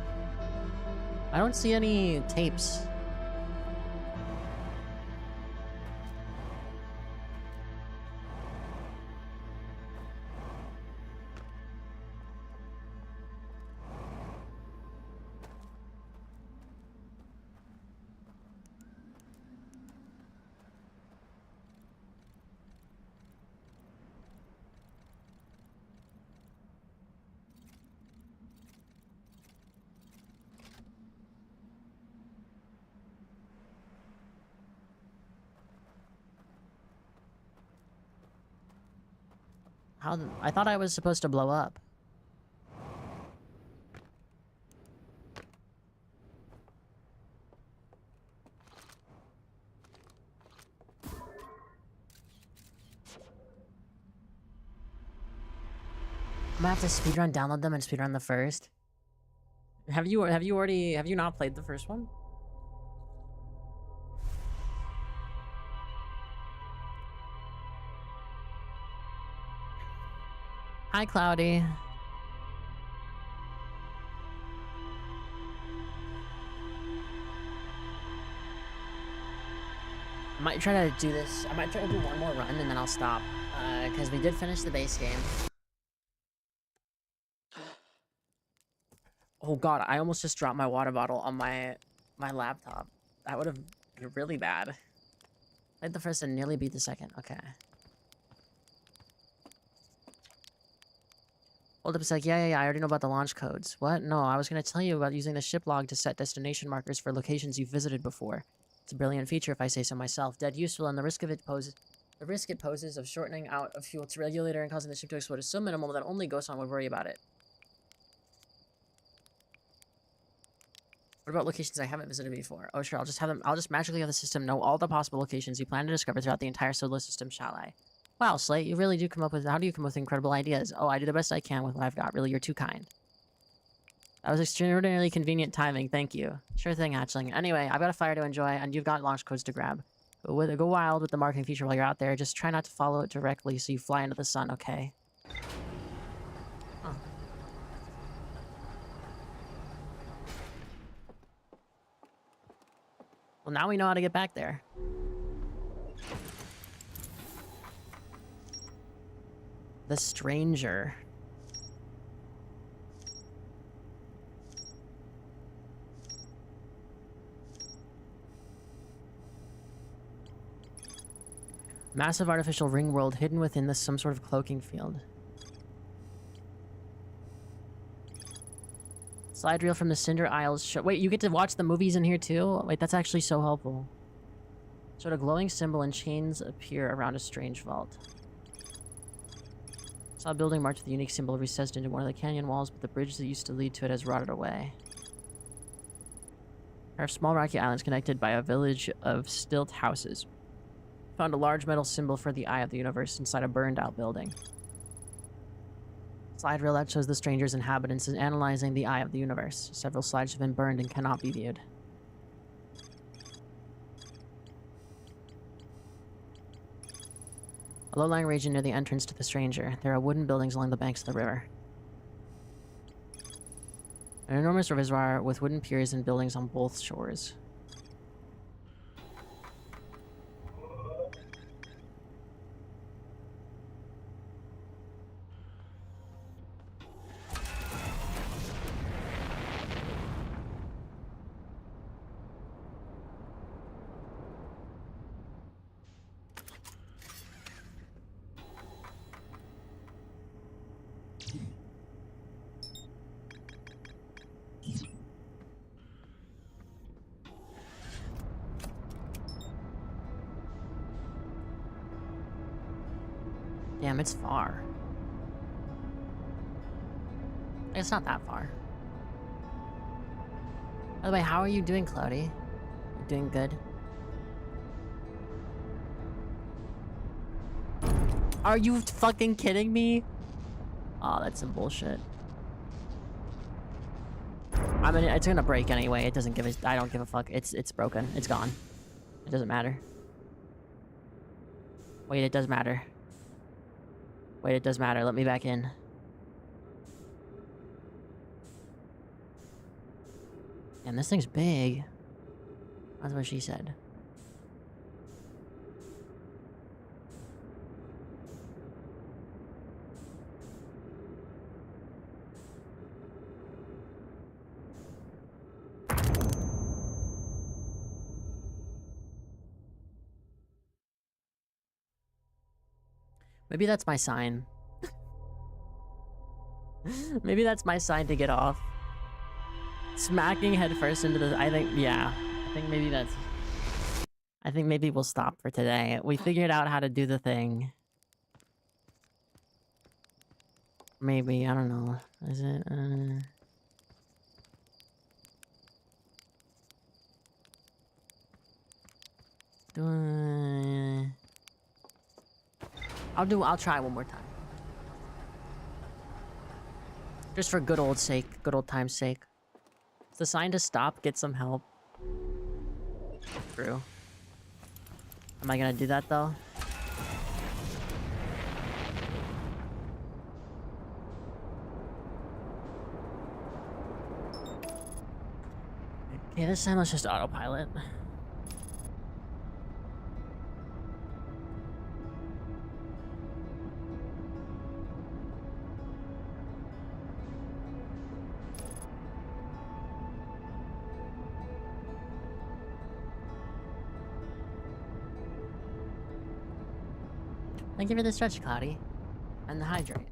I don't see any tapes. How? I thought I was supposed to blow up. I'm gonna have to speedrun download them and speedrun the first. Have you not played the first one? Hi, Cloudy. I might try to do this. I might try to do one more run and then I'll stop. Because we did finish the base game. Oh god, I almost just dropped my water bottle on my laptop. That would have been really bad. Played the first and nearly beat the second. Okay. Hold up, it's like, yeah, I already know about the launch codes. What? No, I was going to tell you about using the ship log to set destination markers for locations you've visited before. It's a brilliant feature if I say so myself. Dead useful, and the risk it poses of shortening out a fuel to regulator and causing the ship to explode is so minimal that only Ghost-on would worry about it. What about locations I haven't visited before? Oh, sure, I'll just magically have the system know all the possible locations you plan to discover throughout the entire solar system, shall I? Wow, Slate, you really do come up with... How do you come up with incredible ideas? Oh, I do the best I can with what I've got. Really, you're too kind. That was extraordinarily convenient timing. Thank you. Sure thing, Hatchling. Anyway, I've got a fire to enjoy, and you've got launch codes to grab. Go wild with the marketing feature while you're out there. Just try not to follow it directly so you fly into the sun, okay? Huh. Well, now we know how to get back there. The Stranger. Massive artificial ring world hidden within some sort of cloaking field. Slide reel from the Cinder Isles. Wait, you get to watch the movies in here too? Wait, that's actually so helpful. Sort of glowing symbol and chains appear around a strange vault. Saw a building marked with a unique symbol recessed into one of the canyon walls, but the bridge that used to lead to it has rotted away. There are small rocky islands connected by a village of stilt houses. Found a large metal symbol for the Eye of the Universe inside a burned-out building. Slide reel that shows the Stranger's inhabitants is analyzing the Eye of the Universe. Several slides have been burned and cannot be viewed. A low-lying region near the entrance to the Stranger. There are wooden buildings along the banks of the river. An enormous reservoir with wooden piers and buildings on both shores. Damn, it's far. It's not that far. By the way, how are you doing, Cloudy? You doing good? Are you fucking kidding me? Oh, that's some bullshit. I mean, it's gonna break anyway. It doesn't give a... I don't give a fuck. It's broken. It's gone. It doesn't matter. Wait, it does matter. Wait, it does matter. Let me back in. And this thing's big. That's what she said. Maybe that's my sign. Maybe that's my sign to get off. Smacking headfirst into the... I think... Yeah. I think maybe that's... I think maybe we'll stop for today. We figured out how to do the thing. Maybe. I don't know. Is it... I'll try one more time. Just for good old sake. Good old time's sake. Is the sign to stop? Get some help. True. Am I gonna do that though? Okay, this time let's just autopilot. Thank you for the stretch, Cloudy. And the hydrate.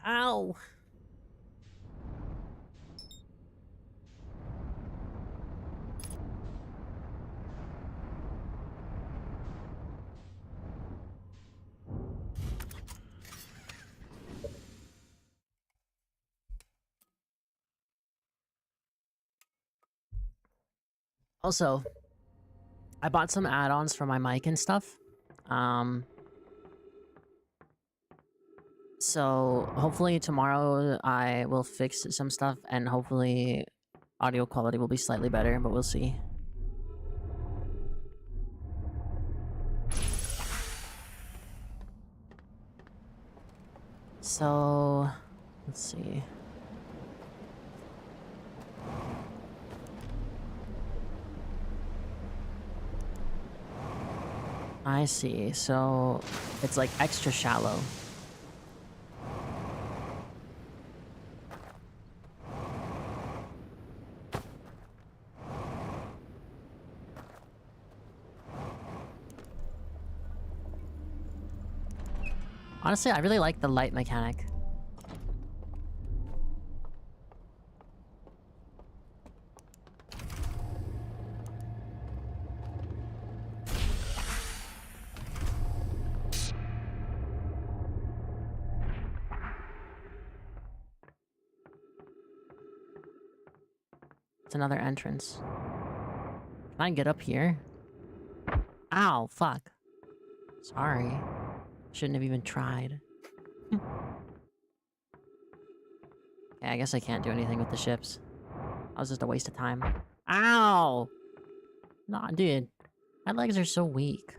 Ow! Also, I bought some add-ons for my mic and stuff. So hopefully tomorrow I will fix some stuff and hopefully audio quality will be slightly better, but we'll see. So, let's see. I see. So it's like extra shallow. Honestly, I really like the light mechanic. It's another entrance. Can I get up here? Ow, fuck. Sorry. Shouldn't have even tried. Okay, I guess I can't do anything with the ships. That was just a waste of time. Ow! Nah, dude. My legs are so weak.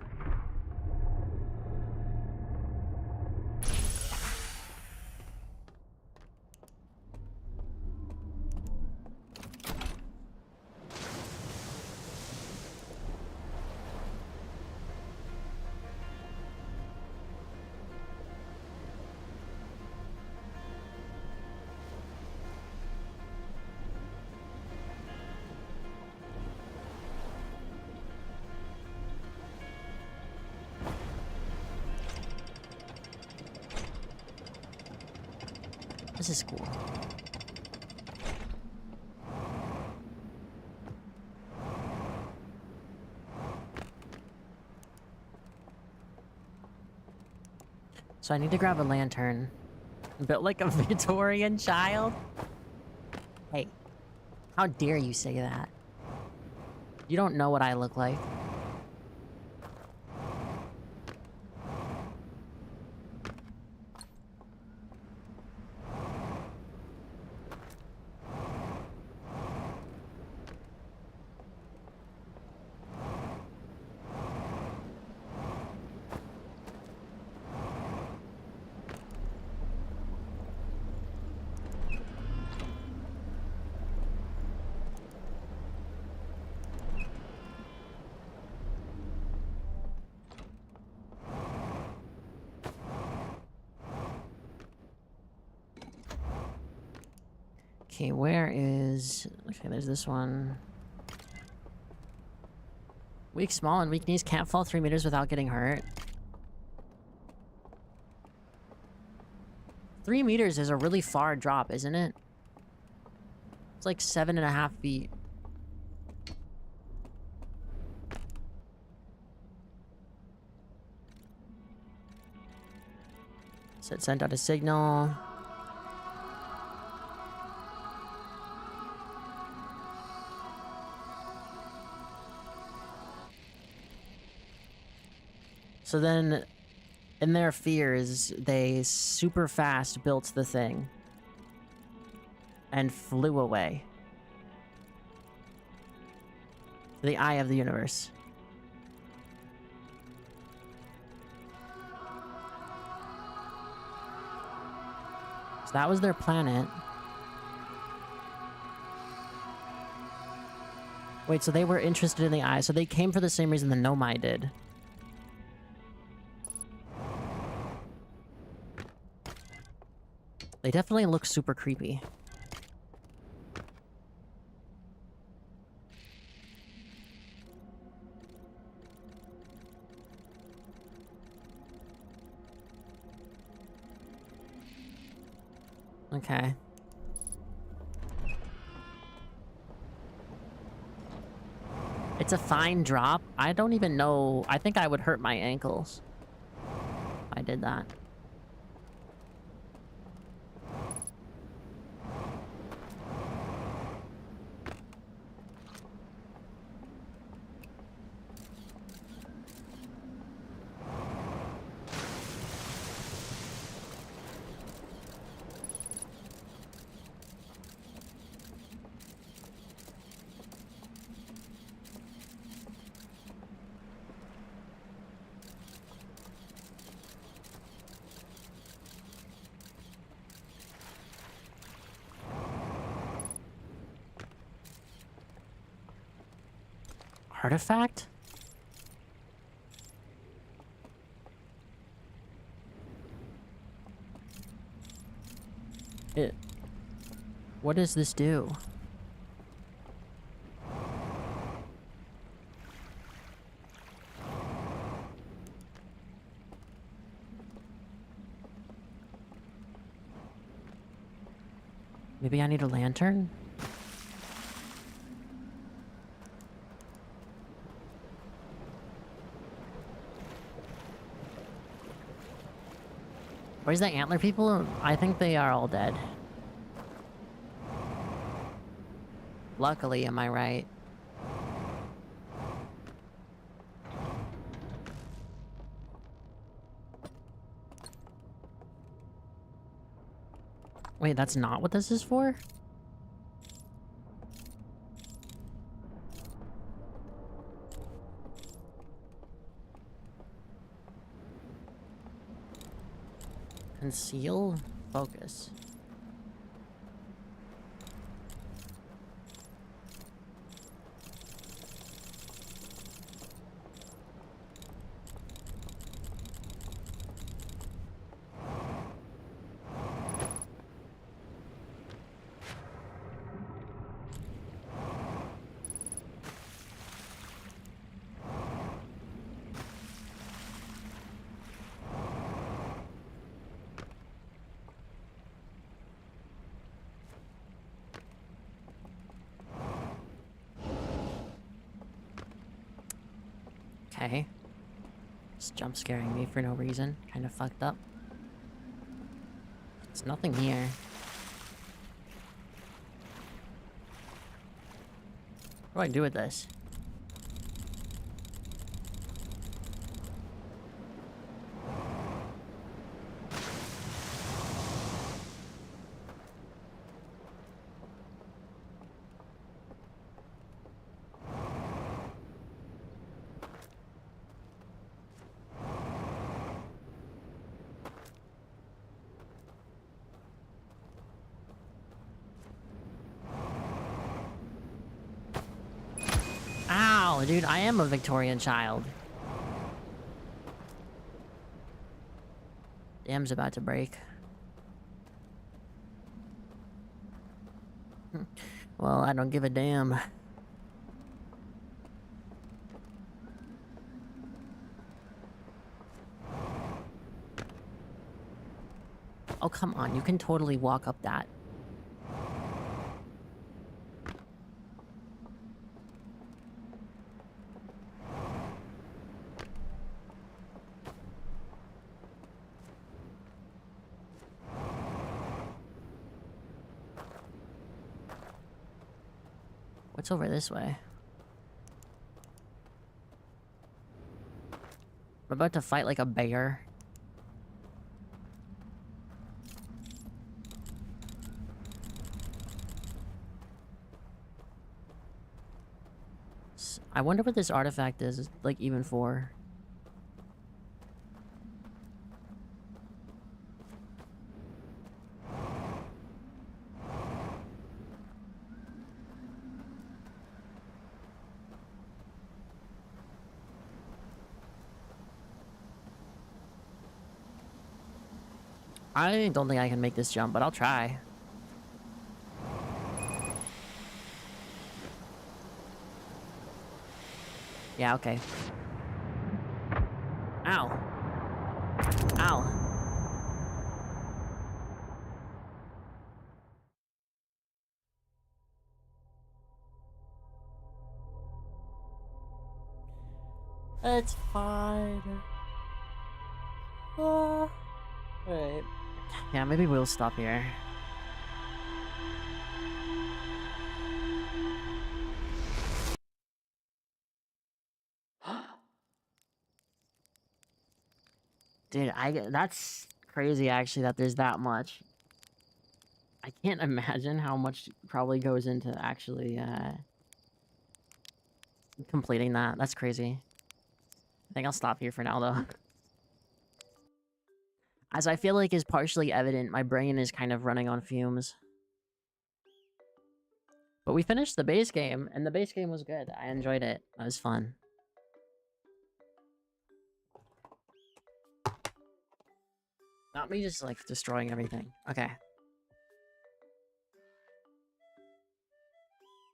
This is cool. So I need to grab a lantern. Built like a Victorian child? Hey, how dare you say that? You don't know what I look like. Okay, where is... Okay, there's this one. Weak, small, and weak knees can't fall 3 meters without getting hurt. 3 meters is a really far drop, isn't it? It's like 7.5 feet. So it sent out a signal. So then, in their fears, they super fast built the thing. And flew away. To the eye of the universe. So that was their planet. Wait, so they were interested in the eye, so they came for the same reason the Nomai did. They definitely look super creepy. Okay. It's a fine drop. I don't even know. I think I would hurt my ankles if I did that. Artifact? What does this do? Maybe I need a lantern? Where's the antler people? I think they are all dead. Luckily, am I right? Wait, that's not what this is for? Conceal? Focus. Okay. Just jump scaring me for no reason. Kind of fucked up. There's nothing here. What do I do with this? Ow, dude, I am a Victorian child. Dam's about to break. Well, I don't give a damn. Oh, come on, you can totally walk up that. What's over this way? I'm about to fight like a bear. I wonder what this artifact is, like, even for. I don't think I can make this jump, but I'll try. Yeah, okay. Ow. Ow. It's fine. Alright. Yeah, maybe we'll stop here. Dude, that's crazy actually that there's that much. I can't imagine how much probably goes into actually completing that. That's crazy. I think I'll stop here for now though. As I feel like is partially evident, my brain is kind of running on fumes. But we finished the base game, and the base game was good. I enjoyed it. It was fun. Not me just, like, destroying everything. Okay.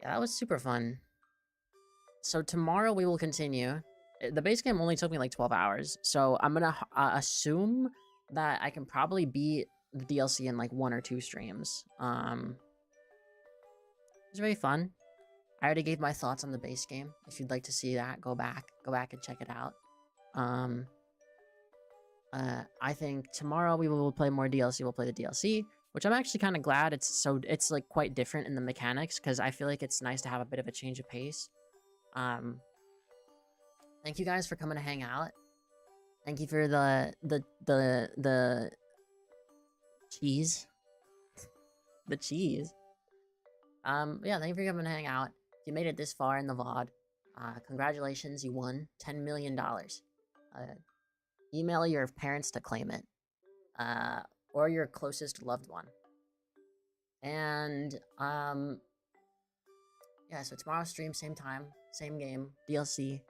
Yeah, that was super fun. So tomorrow we will continue. The base game only took me like 12 hours, so I'm gonna assume that I can probably beat the DLC in like 1 or 2 streams. It was very fun. I already gave my thoughts on the base game. If you'd like to see that, go back and check it out. I think tomorrow we will play more DLC. We'll play the DLC, which I'm actually kind of glad it's like quite different in the mechanics, because I feel like it's nice to have a bit of a change of pace. Thank you guys for coming to hang out. Thank you for the cheese. The cheese. Yeah, thank you for coming to hang out. If you made it this far in the VOD, congratulations, you won $10 million. Email your parents to claim it. Or your closest loved one. And, yeah, so tomorroow's stream, same time, same game, DLC.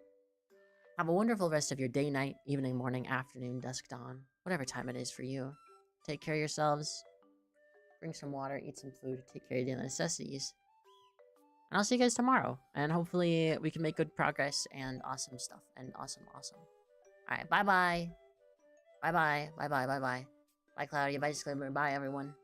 Have a wonderful rest of your day, night, evening, morning, afternoon, dusk, dawn, whatever time it is for you. Take care of yourselves. Drink some water, eat some food, take care of your necessities. And I'll see you guys tomorrow. And hopefully we can make good progress and awesome stuff. And awesome. Alright, bye-bye. Bye-bye. Bye, Cloudy. Bye, Disclaimer. Bye, everyone.